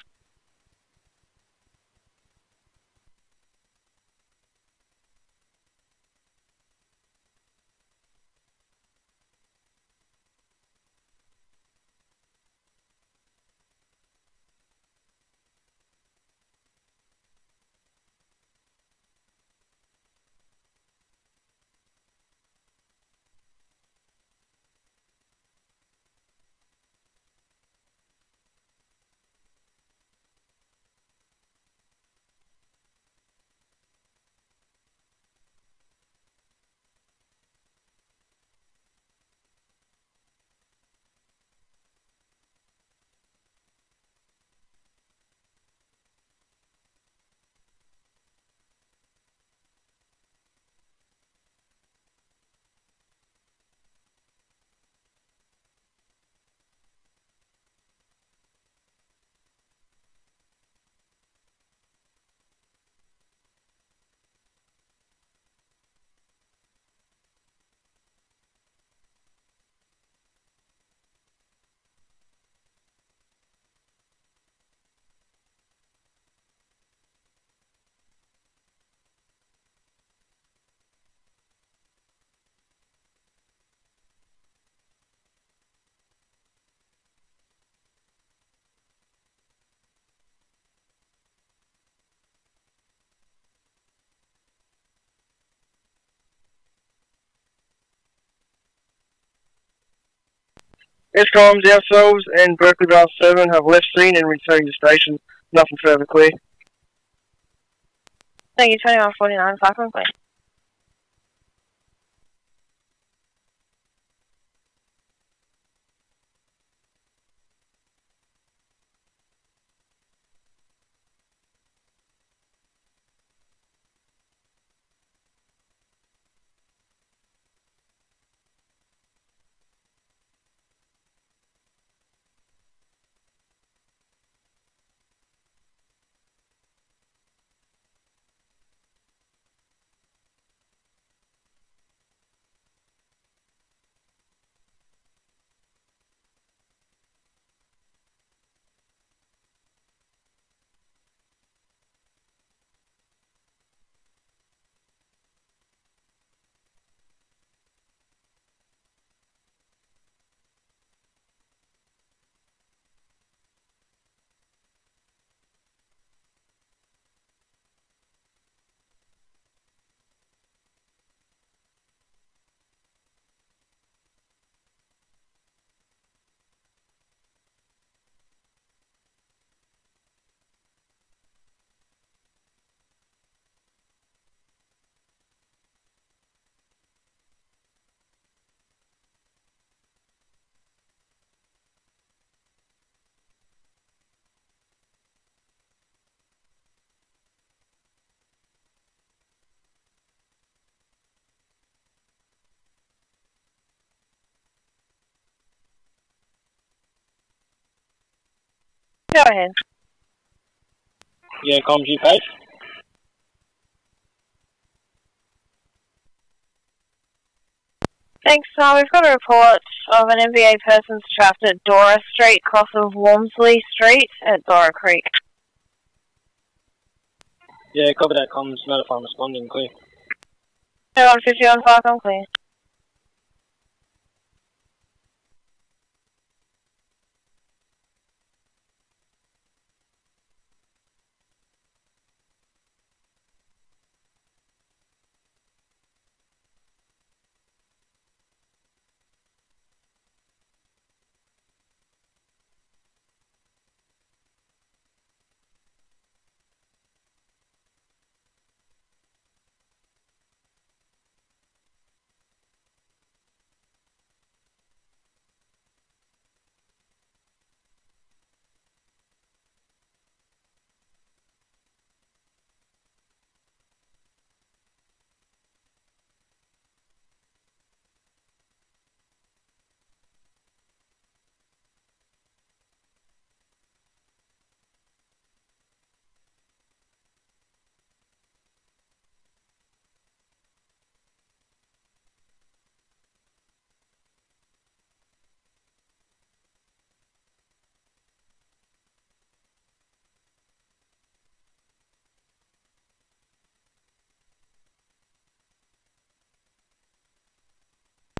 SCOMs, ourselves and Berkeley Vale 7 have left scene and returning to station. Nothing further clear. Thank you, 2149, far from clear. Go ahead. Yeah, comms you page. Thanks. We've got a report of an MVA person's trapped at Dora Street, cross of Walmsley Street at Dora Creek. Yeah, copy that comms, notify I'm responding, clear. 150 on Falcon, clear.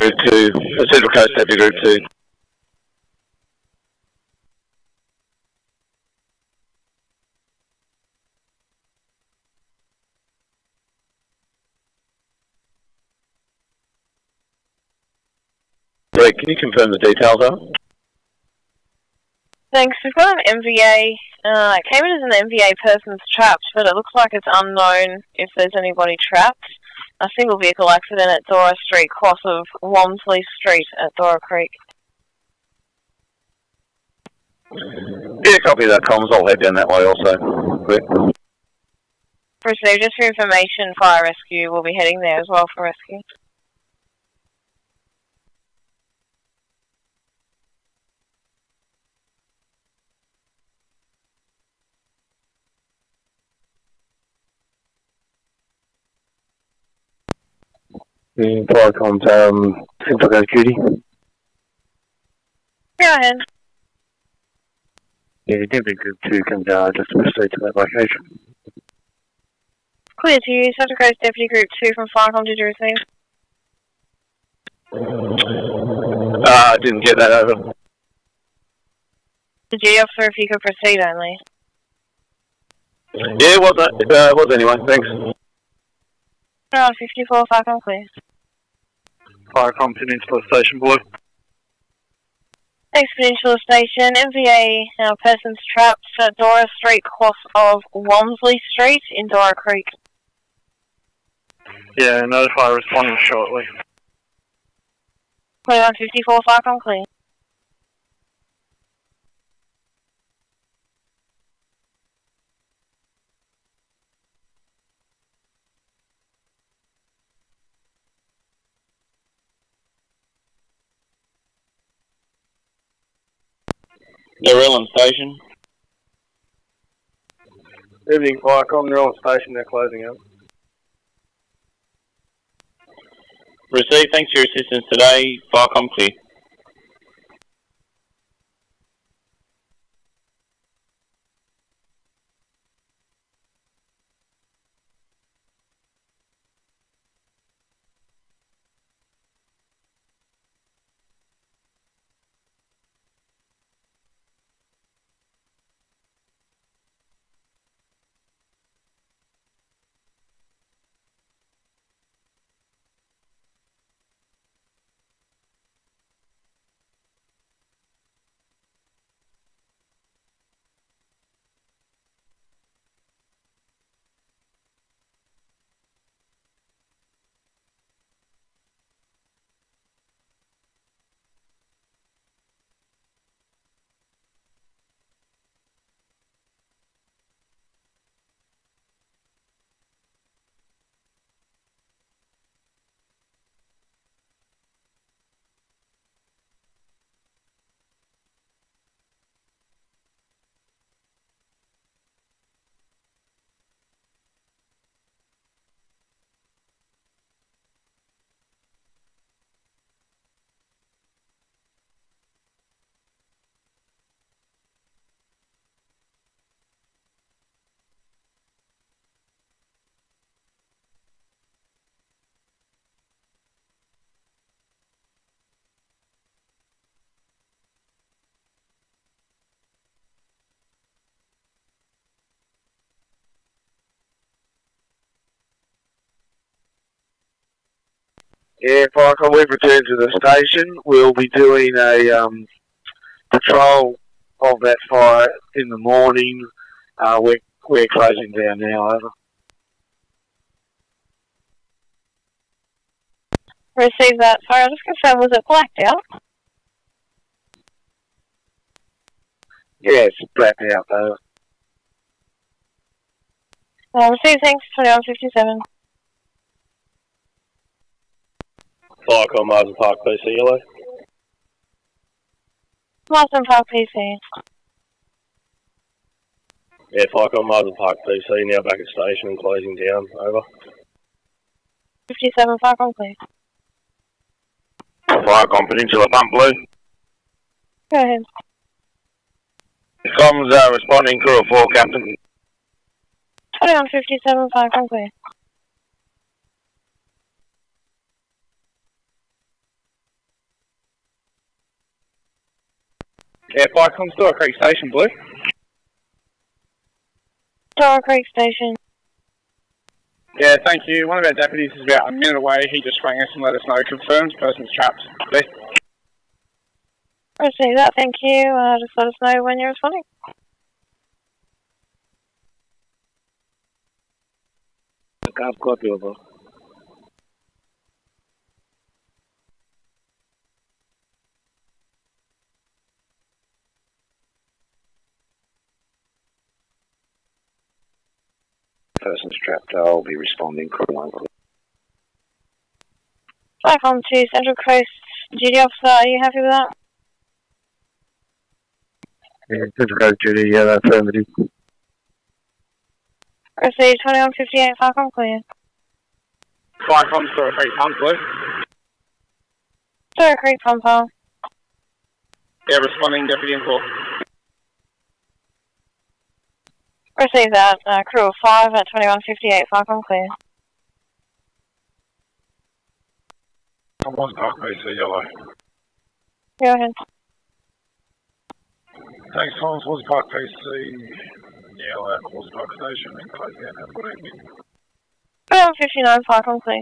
Group 2, Central Coast Deputy Group 2. Greg, can you confirm the details are? Thanks. We've got an MVA. It came in as an MVA person's trapped, but it looks like it's unknown if there's anybody trapped. A single vehicle accident at Dora Street, cross of Walmsley Street at Dora Creek. Yeah, copy that comms. I'll head down that way also. Quick. Proceed. Just for information, fire rescue will be heading there as well for rescue. Fire comms, Central Coast Duty. Go ahead. Yeah, Deputy Group 2 can just proceed to that location. Clear to you. Central Coast Deputy Group 2 from Firecom. Did you receive? I didn't get that over. The G officer, if you could proceed only. Yeah, it was anyway, thanks. 54, Firecom, clear. Firecom Peninsula Station Blue. Thanks, Peninsula Station. MVA person's trapped at Dora Street, cross of Walmsley Street in Dora Creek. Yeah, notify responding shortly. 2154, Firecom, clear. Narellan Station. Evening, Firecom, Narellan Station, they're closing up. Receive, thanks for your assistance today. Firecom clear. Yeah, Firecom, we've returned to the station. We'll be doing a patrol of that fire in the morning. We're closing down now, over. Receive that. Sorry, I'll just confirm, was it blacked out? Yeah, it's blacked out, though. Receive, thanks, 2157. Firecom, Marsden Park, PC, yellow. Marsden Park, PC. Yeah, Firecom, Marsden Park, PC, now back at station and closing down, over. 57, Firecom, please. Firecom, Peninsula Pump Blue. Go ahead. Comms responding, crew of 4, Captain. 2157, Firecom, please. Yeah, Firecom, Store Creek Station, Blue. Store Creek Station. Yeah, thank you. One of our deputies is about a minute away. He just rang us and let us know. Confirmed, person's trapped. Please. Receive that, thank you. Just let us know when you're responding. I've got you, over. Person's trapped. I'll be responding. Firecom to Central Coast Duty Officer, are you happy with that? Yeah, Central Coast Duty, yeah, that's affirmative. Receive 2158, Firecom, clear. Firecom, Store Creek Pump, Blue. Store Creek Pumper. Yeah, responding, deputy in 4. Receive that. Crew of 5 at 2158, Firecom, clear. Marsden Park, PC, yellow. Go ahead. Thanks, Thomas, Marsden Park, PC, yellow, Marsden Park Station, and closing out. Have a good evening. 2159, Firecom, clear.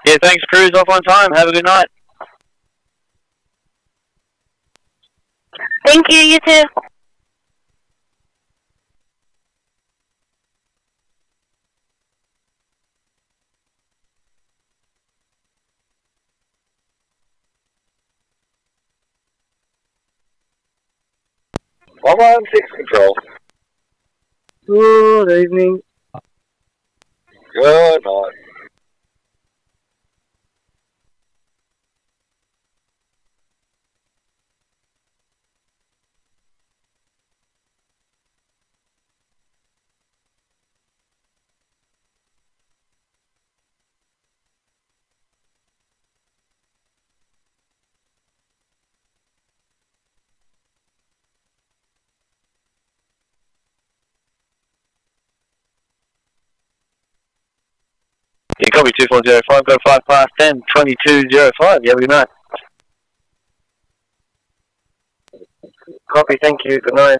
Yeah, thanks, crews. Off on time. Have a good night. Thank you, you too. One 6 control. Good evening. Good night. Yeah, copy 2405. Go 5 past 10, 2205. Yeah, we know. Copy, thank you. Good night.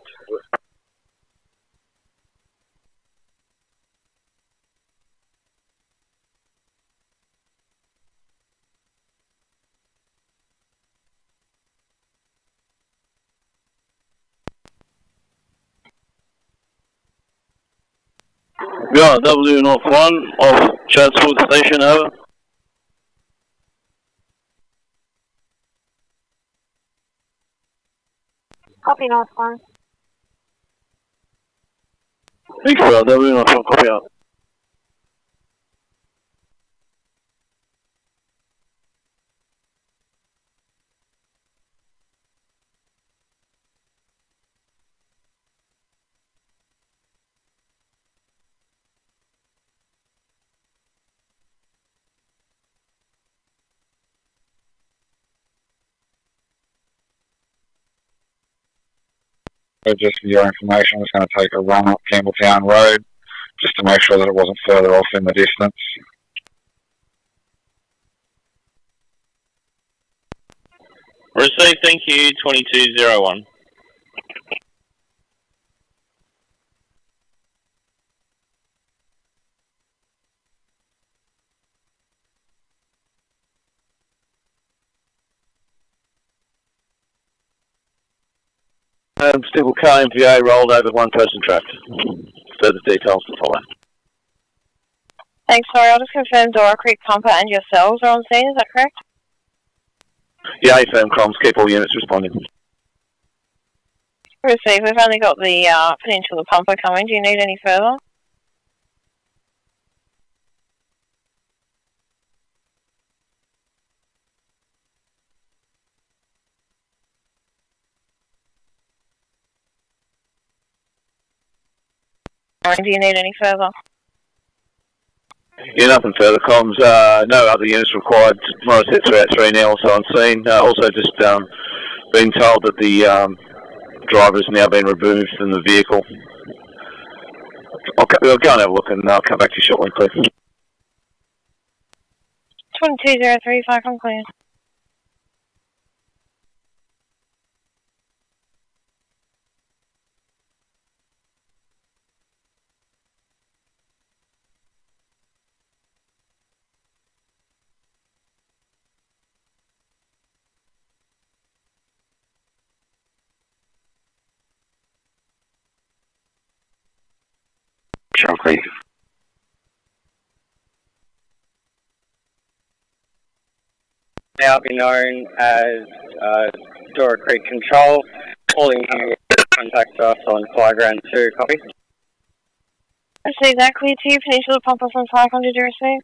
We are W North 1 off Chatswood Station, over. Copy, North 1. Thanks, we are W North 1, copy out. but just for your information, I was going to take a run up Campbelltown Road just to make sure that it wasn't further off in the distance. Received, thank you, 2201. Simple car MVA rolled over, one person trapped. Further details to follow. Thanks, sorry, I'll just confirm Dora Creek Pumper and yourselves are on scene, is that correct? Yeah, firm comms, keep all units responding. Received, we've only got the Peninsula Pumper coming, do you need any further? Do you need any further? Yeah, nothing further comms. No other units required. Tomorrow's hit 3 now, also on scene. Also just been told that the driver's now been removed from the vehicle. I'll go and have a look and I'll come back to you shortly, please. 2203, Falcon clear. Chocolate. Now be known as Dora Creek Control. Calling you contact us on Flyground 2, copy. Receive that, clear to you, Peninsula Pumper from 500, you receive?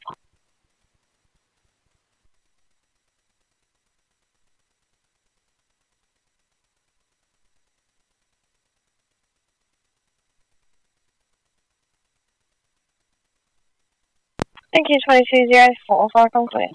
Thank you, 2204, Falcon clear.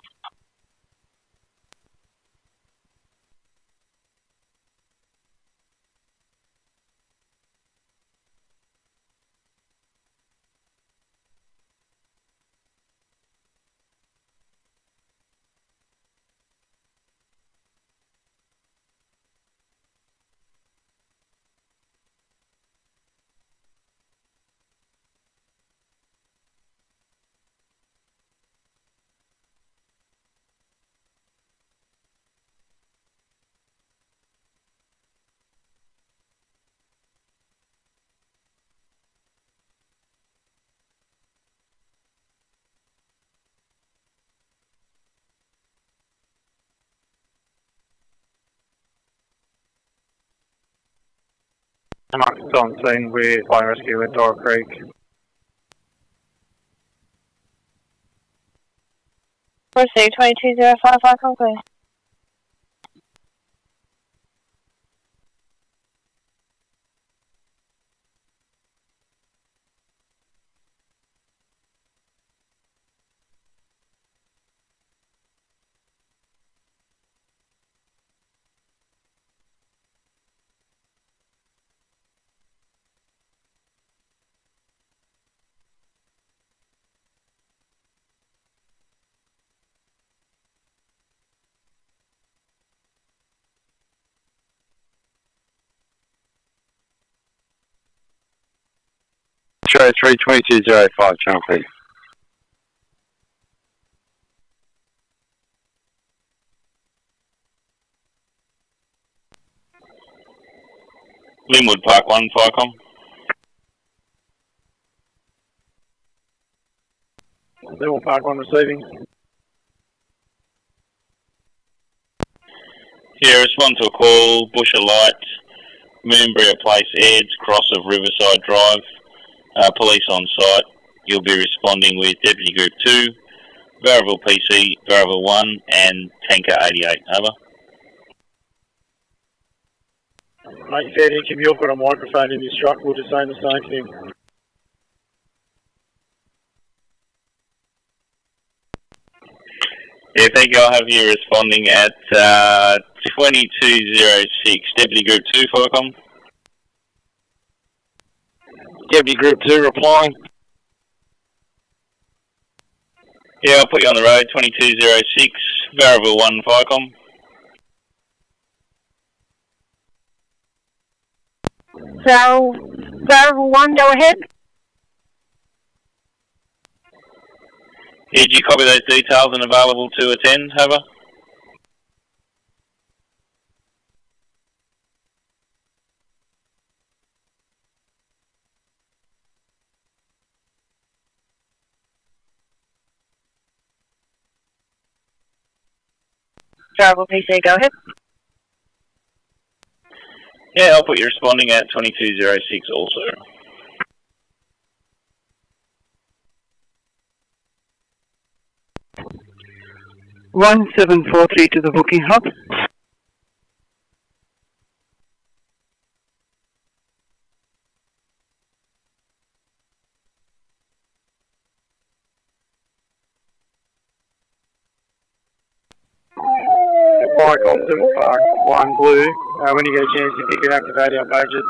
Mark's on scene with fire rescue at Dora Creek. Receive 2205, Falcon clear. Trade 32205, channel please. Linwood Park 1, Firecom. Linwood Park 1 receiving. Here, respond to a call, Bush Light, Moonbury Place, Eds, cross of Riverside Drive. Police on site. You'll be responding with Deputy Group 2, Variable PC, Variable 1, and Tanker 88. Over. Mate, fair dinkum, you've got a microphone in this truck, we'll just say the same thing. Yeah, thank you. I'll have you responding at 2206, Deputy Group 2, Falcom. Deputy Group 2 replying. Yeah, I'll put you on the road, 2206, Barraville 1 Firecom. So, Barraville 1, go ahead. Yeah, did you copy those details and available to attend, Hover? Barraville PC, go ahead. Yeah, I'll put you responding at 2206 also. One 743 to the booking hub. Firecom 7 Park 1 Blue. When you get a chance, if you could activate our badges.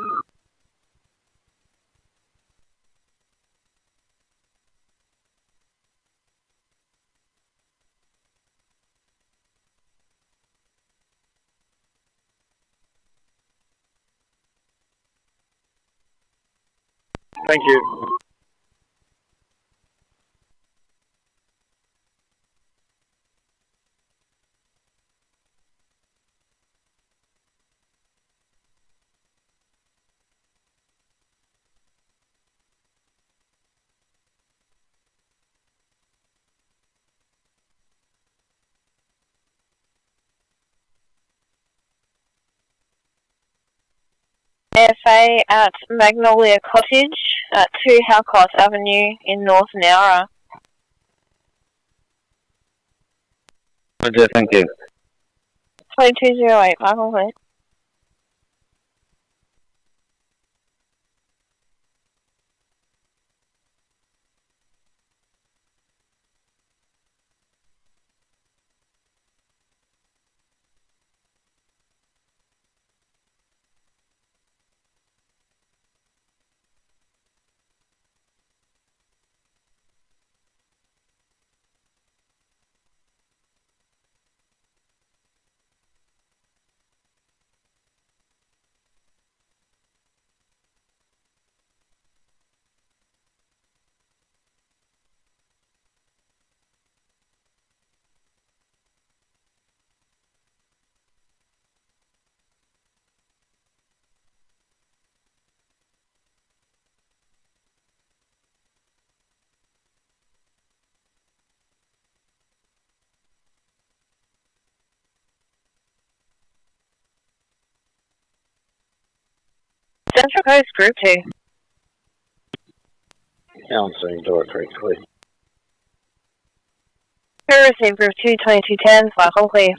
Thank you. AFA at Magnolia Cottage at 2 Halcott Avenue in North Nowra. Roger, thank you. 2208, Michael, please. Central Coast Group 2. Now I'm seeing Dora Creek clear. Crew received Group 2, 2210, Michael, clear.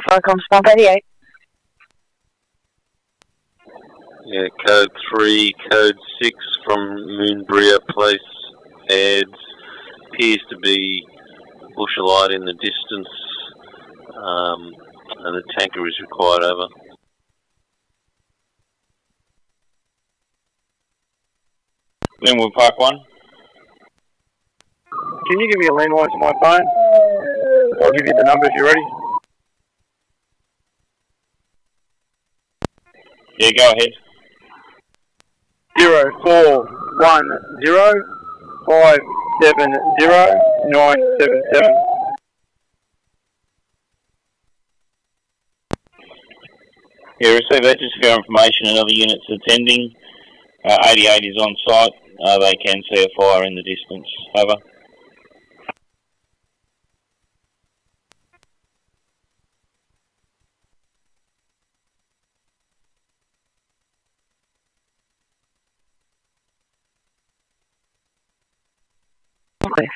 Firecom Spot 88. Yeah, code 3, code 6 from Moonbria Place adds appears to be bush light in the distance, and the tanker is required over. Linwood Park 1. Can you give me a landline to my phone? I'll give you the number if you're ready. Yeah, go ahead. 0410 570 977. Yeah, receive agency for information and other units attending. 88 is on site. They can see a fire in the distance. Over. Okay.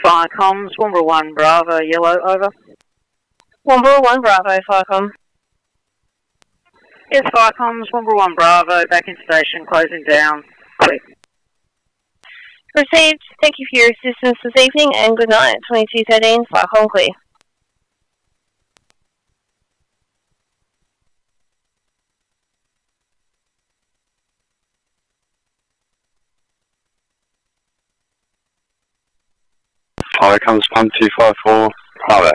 Fire comms, Woomera 1 Bravo, yellow, over. Woomera 1 Bravo, Firecom. Yes, fire comms, Woomera 1 Bravo, back in station, closing down, clear. Received. Thank you for your assistance this evening and good night. 2213, Firecom clear. Fire comes pump 254, Bravo.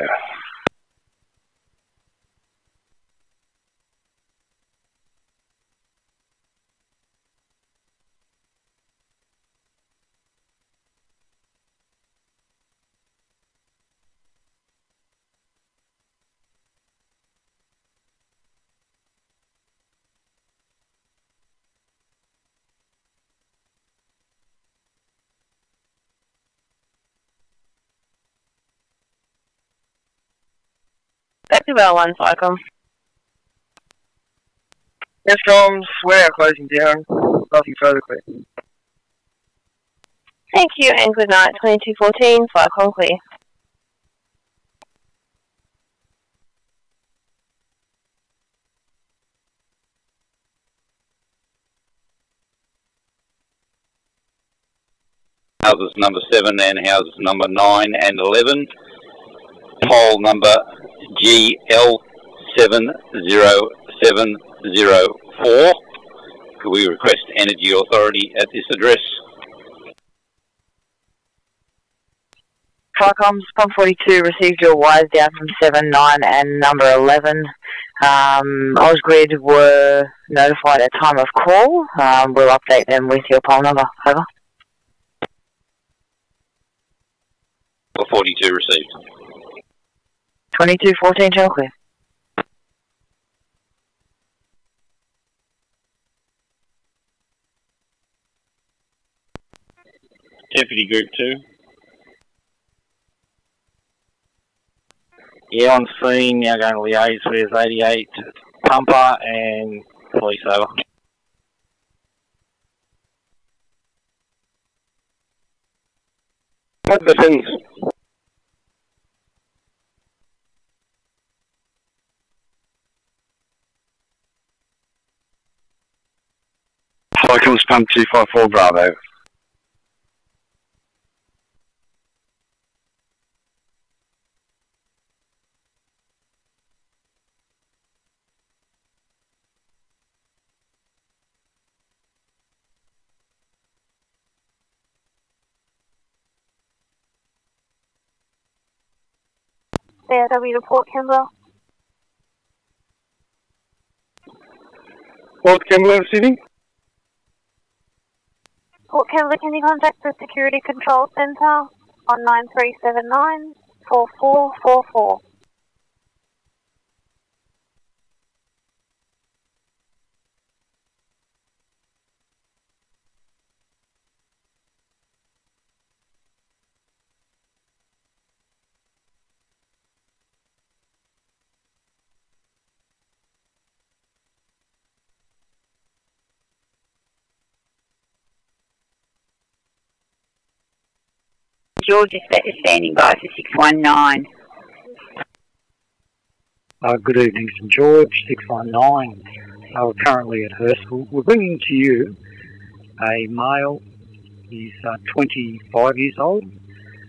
Back to Bell 1, Firecom. Yes, comms, we're closing down. Nothing further clear. Thank you and good night. 2214, Firecom clear. Houses number 7 and houses number 9 and 11. Pole number GL70704. Could we request Energy Authority at this address? Firecoms, pump 42 received your wires down from 7, 9 and number 11. Ausgrid were notified at time of call. We'll update them with your pole number. Over. 42 received. 2214, channel clear. Deputy Group 2. Yeah, on scene, now going to liaise with 88 pumper and police, over. Hudderson's. Fire comes pump 254 Bravo. ARW to Port Kembla. Port Kembla receiving. Port Kembla, can you contact the Security Control Centre on 9379 4444? George is standing by for 619. Good evening, St George, 619. We're currently at Hurstville. We're bringing to you a male. He's 25 years old.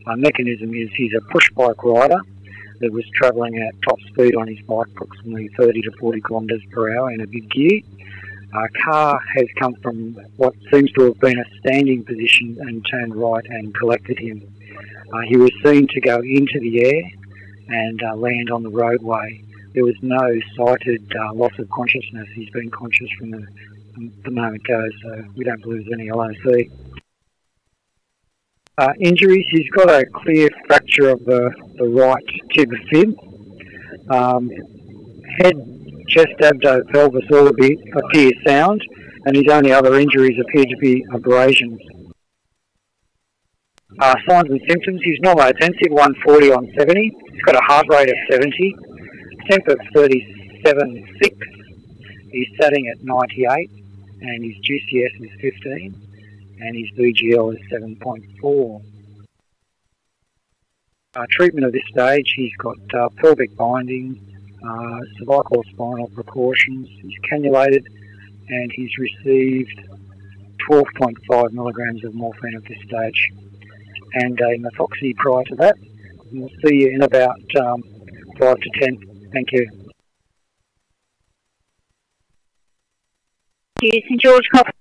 Our mechanism is he's a push bike rider that was travelling at top speed on his bike, approximately 30 to 40 kilometres per hour in a big gear. Our car has come from what seems to have been a standing position and turned right and collected him. He was seen to go into the air and land on the roadway. There was no cited loss of consciousness. He's been conscious from the moment go, so we don't believe there's any LOC. Injuries, he's got a clear fracture of the right tibia fib. Head, chest, abdo, pelvis all appear sound, and his only other injuries appear to be abrasions. Signs and symptoms, he's normotensive, 140 on 70. He's got a heart rate of 70, temp of 37.6. He's sitting at 98, and his GCS is 15, and his VGL is 7.4. Treatment of this stage, he's got pelvic binding, cervical spinal precautions, he's cannulated, and he's received 12.5 milligrams of morphine at this stage, and a methoxy prior to that. And we'll see you in about 5 to 10. Thank you. Thank you, St George, copy.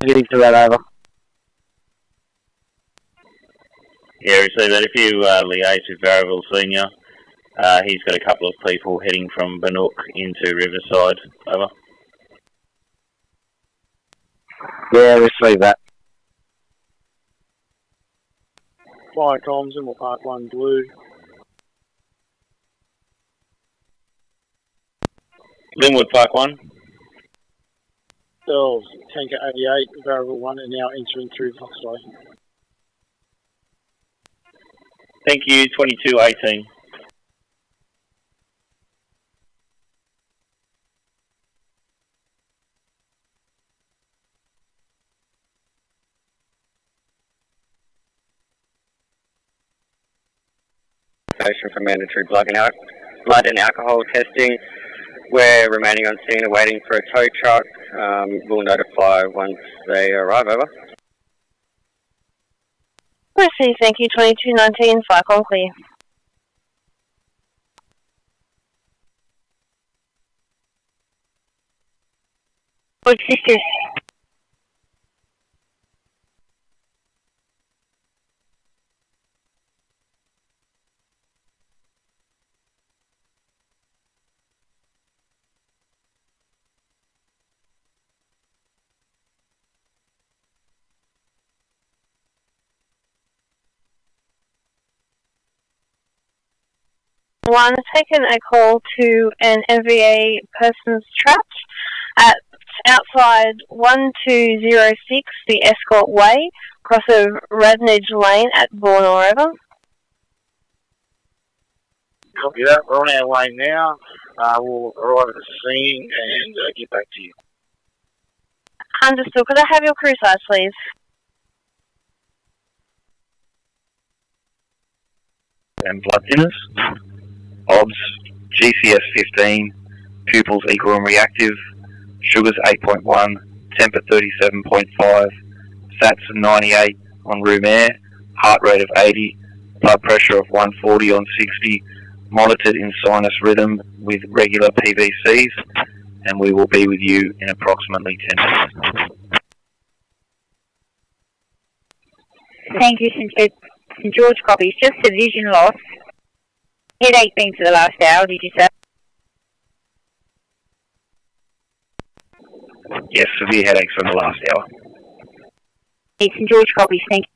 Getting to that over. Yeah, receive that. If you liaise with Variable Senior, he's got a couple of people heading from Banook into Riverside. Over. Yeah, receive that. Fire comms, Enmore Park 1 Blue. Linwood Park 1. Bells, Tanker 88, Variable 1 are now entering through Foxway. Thank you, 2218. For mandatory blood and alcohol testing. We're remaining on scene awaiting for a tow truck. We'll notify once they arrive. Over. Receive, thank you, 2219, fire call clear. Good sisters. One, taken a call to an MVA persons trapped at outside 1206 the Escort Way, across of Radnage Lane at Bournemouth. Over. Copy that. We're on our way now. We'll arrive at the scene and get back to you. Understood. Could I have your crew size, please? And blood thinners. OBS, GCS 15, pupils equal and reactive, sugars 8.1, temp at 37.5, SATs 98 on room air, heart rate of 80, blood pressure of 140 on 60, monitored in sinus rhythm with regular PVCs, and we will be with you in approximately 10 minutes. Thank you, St George, copies. Just a vision loss. Headache been for the last hour, did you say? Yes, severe headaches from the last hour. St George, copies. Thank you.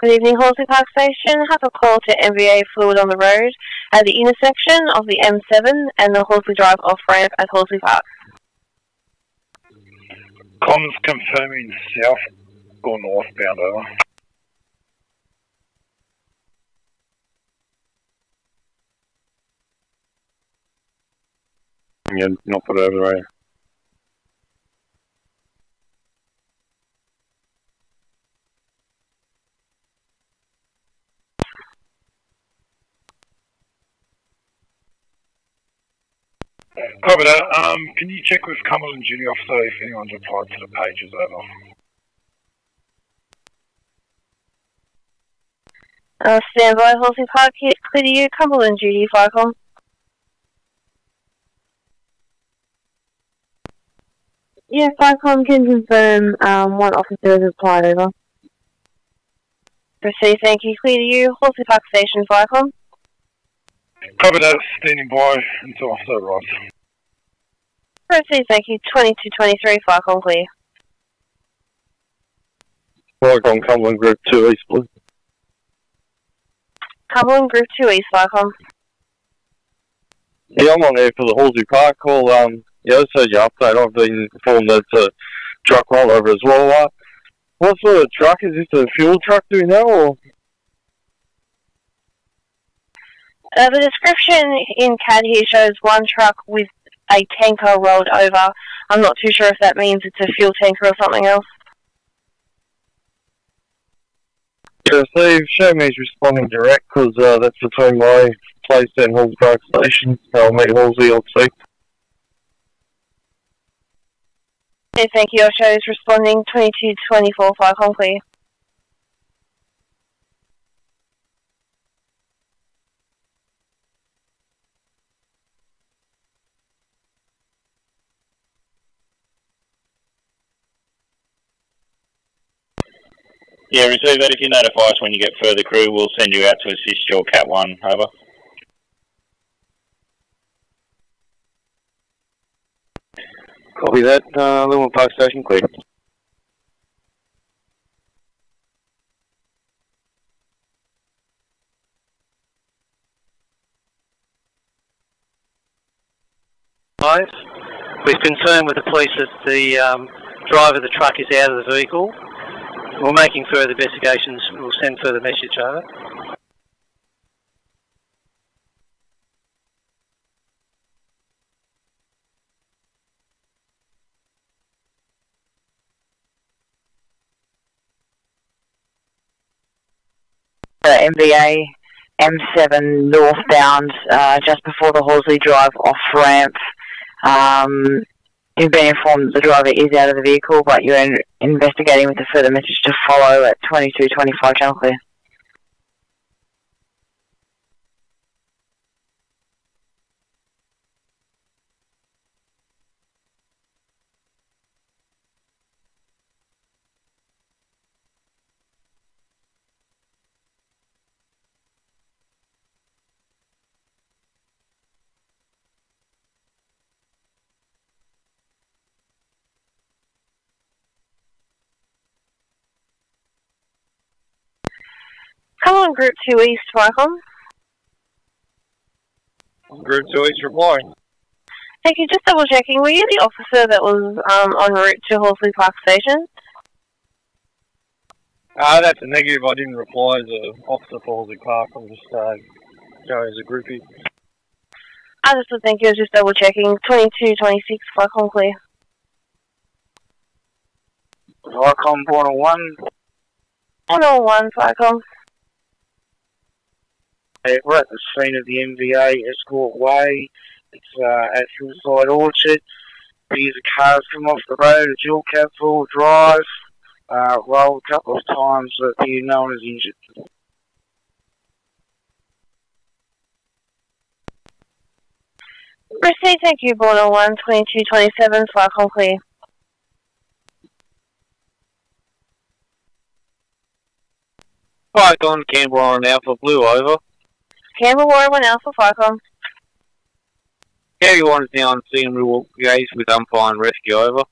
Good evening, Horsley Park Station. Have a call to MVA fluid on the road at the intersection of the M7 and the Horsley Drive off-ramp at Horsley Park. Comms confirming south or northbound, over. Yeah, not put it over the radio. Copy that. Can you check with Cumberland Duty Officer if anyone's replied to the pages, over? Stand by, Horsley Park, clear to you, Cumberland Duty, Firecom. Yeah, Firecom can confirm one officer has replied, over. Proceed, thank you, clear to you, Horsley Park Station, Firecom. Copy that, standing by until officer arrives. Proceed, thank you, 2223, Firecom clear. Firecom, Cumberland Group 2 East, please. Cumberland Group 2 East, Firecom. Yeah, I'm on there for the Horsley Park call. Yeah, I just heard your update. I've been informed that it's a truck rollover as well. What sort of truck? Is this a fuel truck, do we know, or? The description in CAD here shows one truck with a tanker rolled over. I'm not too sure if that means it's a fuel tanker or something else. Yeah, Steve, show me he's responding direct, because that's between my place and Horsley Park Station. I'll meet Horsley, I'll see. Okay, thank you. Our show is responding 2224, Firecom clear. Yeah, receive that. If you notify us when you get further crew, we'll send you out to assist your Cat 1, over. Copy that, Liaison Park Station, clear. We've confirmed with the police that the driver of the truck is out of the vehicle. We're making further investigations. We'll send further message over. MVA M7 northbound, just before the Horsley Drive off-ramp. You've been informed that the driver is out of the vehicle, but you're investigating with a further message to follow at 2225 channel clear. Come on, Group 2 East, Firecom. Group 2 East replying. Thank you, just double checking, were you the officer that was en route to Horsley Park Station? That's a negative. I didn't reply as an officer for Horsley Park. I'm just going as a groupie. Understood, thank you, I was just double checking. 2226, Firecom clear. Firecom, 101. 101, Firecom. We're at the scene of the MVA Escort Way. It's at Hillside Orchard. These cars come off the road, a dual cab full drive, rolled a couple of times, but no one is injured. Proceed, thank you, Border 1, 2227, Firecom clear. Firecom, Canberra on Alpha Blue, over. Canberra Warrior 1 Alpha, Firecom. Carry 1 is now on scene and will engage with umpire and rescue, over.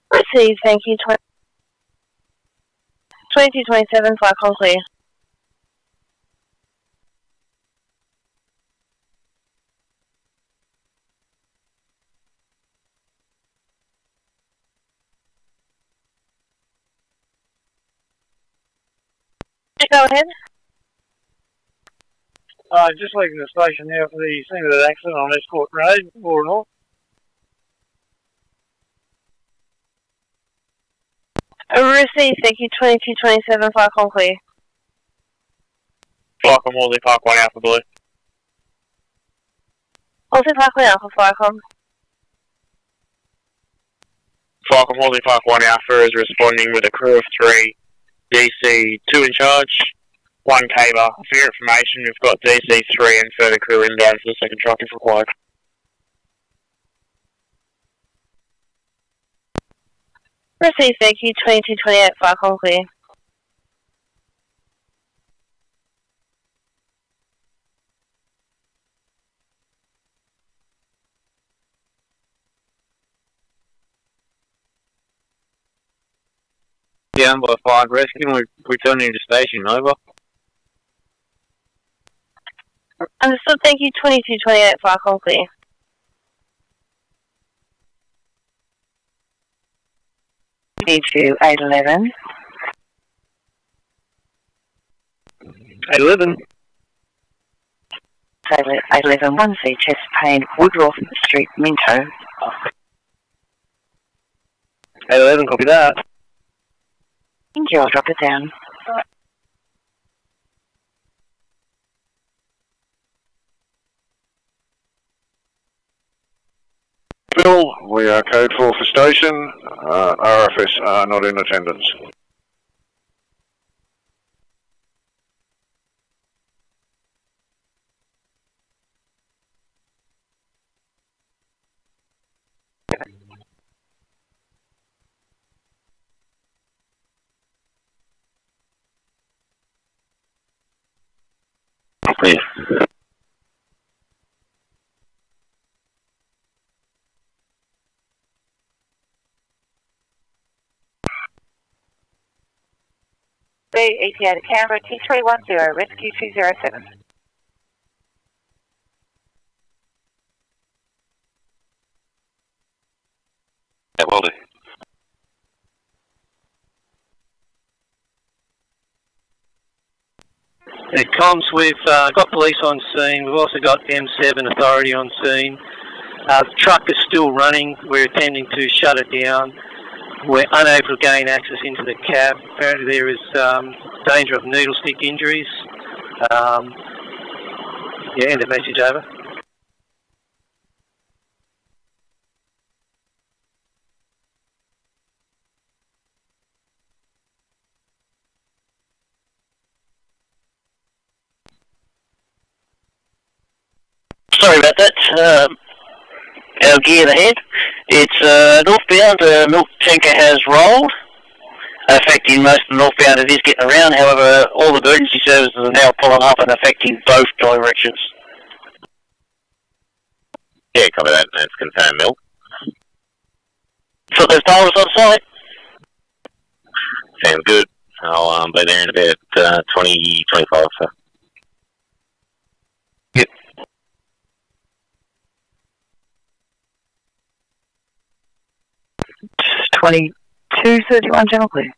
Proceed, thank you, 2227, Cyclone clear. Go ahead. Just leaving the station now for the scene of that accident on Escort Road, or not. Receive, thank you, 2227, Cyclone clear. Cyclone Wolseley Park 1 Alpha Blue. Wolseley Park 1 Alpha, Cyclone. Cyclone Wolseley Park 1 Alpha is responding with a crew of 3. DC 2 in charge, 1 caber. For your information, we've got DC 3 and further crew inbound for the second truck if required. Receive, thank you, 2228, Cyclone clear. Down by 5 rescue and we're returning to station, over. Understood, thank you, 2228, Cyclone clear. B2 811. 811. 811 1C chest pain, Woodruff Street, Minto. 811, copy that. Thank you, I'll drop it down. Bill, we are code 4 for station. RFS are not in attendance. Clear. ETA to Canberra, T310, rescue 207. Yeah, will do. It comms, we've got police on scene, we've also got M7 authority on scene. The truck is still running, we're attempting to shut it down. We're unable to gain access into the cab. Apparently there is danger of needle stick injuries. Yeah, end of message, over. Sorry about that. Our gear ahead. It's northbound. Milk tanker has rolled, affecting most of the northbound. It is getting around. However, all the emergency services are now pulling up and affecting both directions. Yeah, copy that. That's confirmed, Milk. So they've told us on site. Sounds good. I'll be there in about 20-25. So. Yep. 2231, General Clear.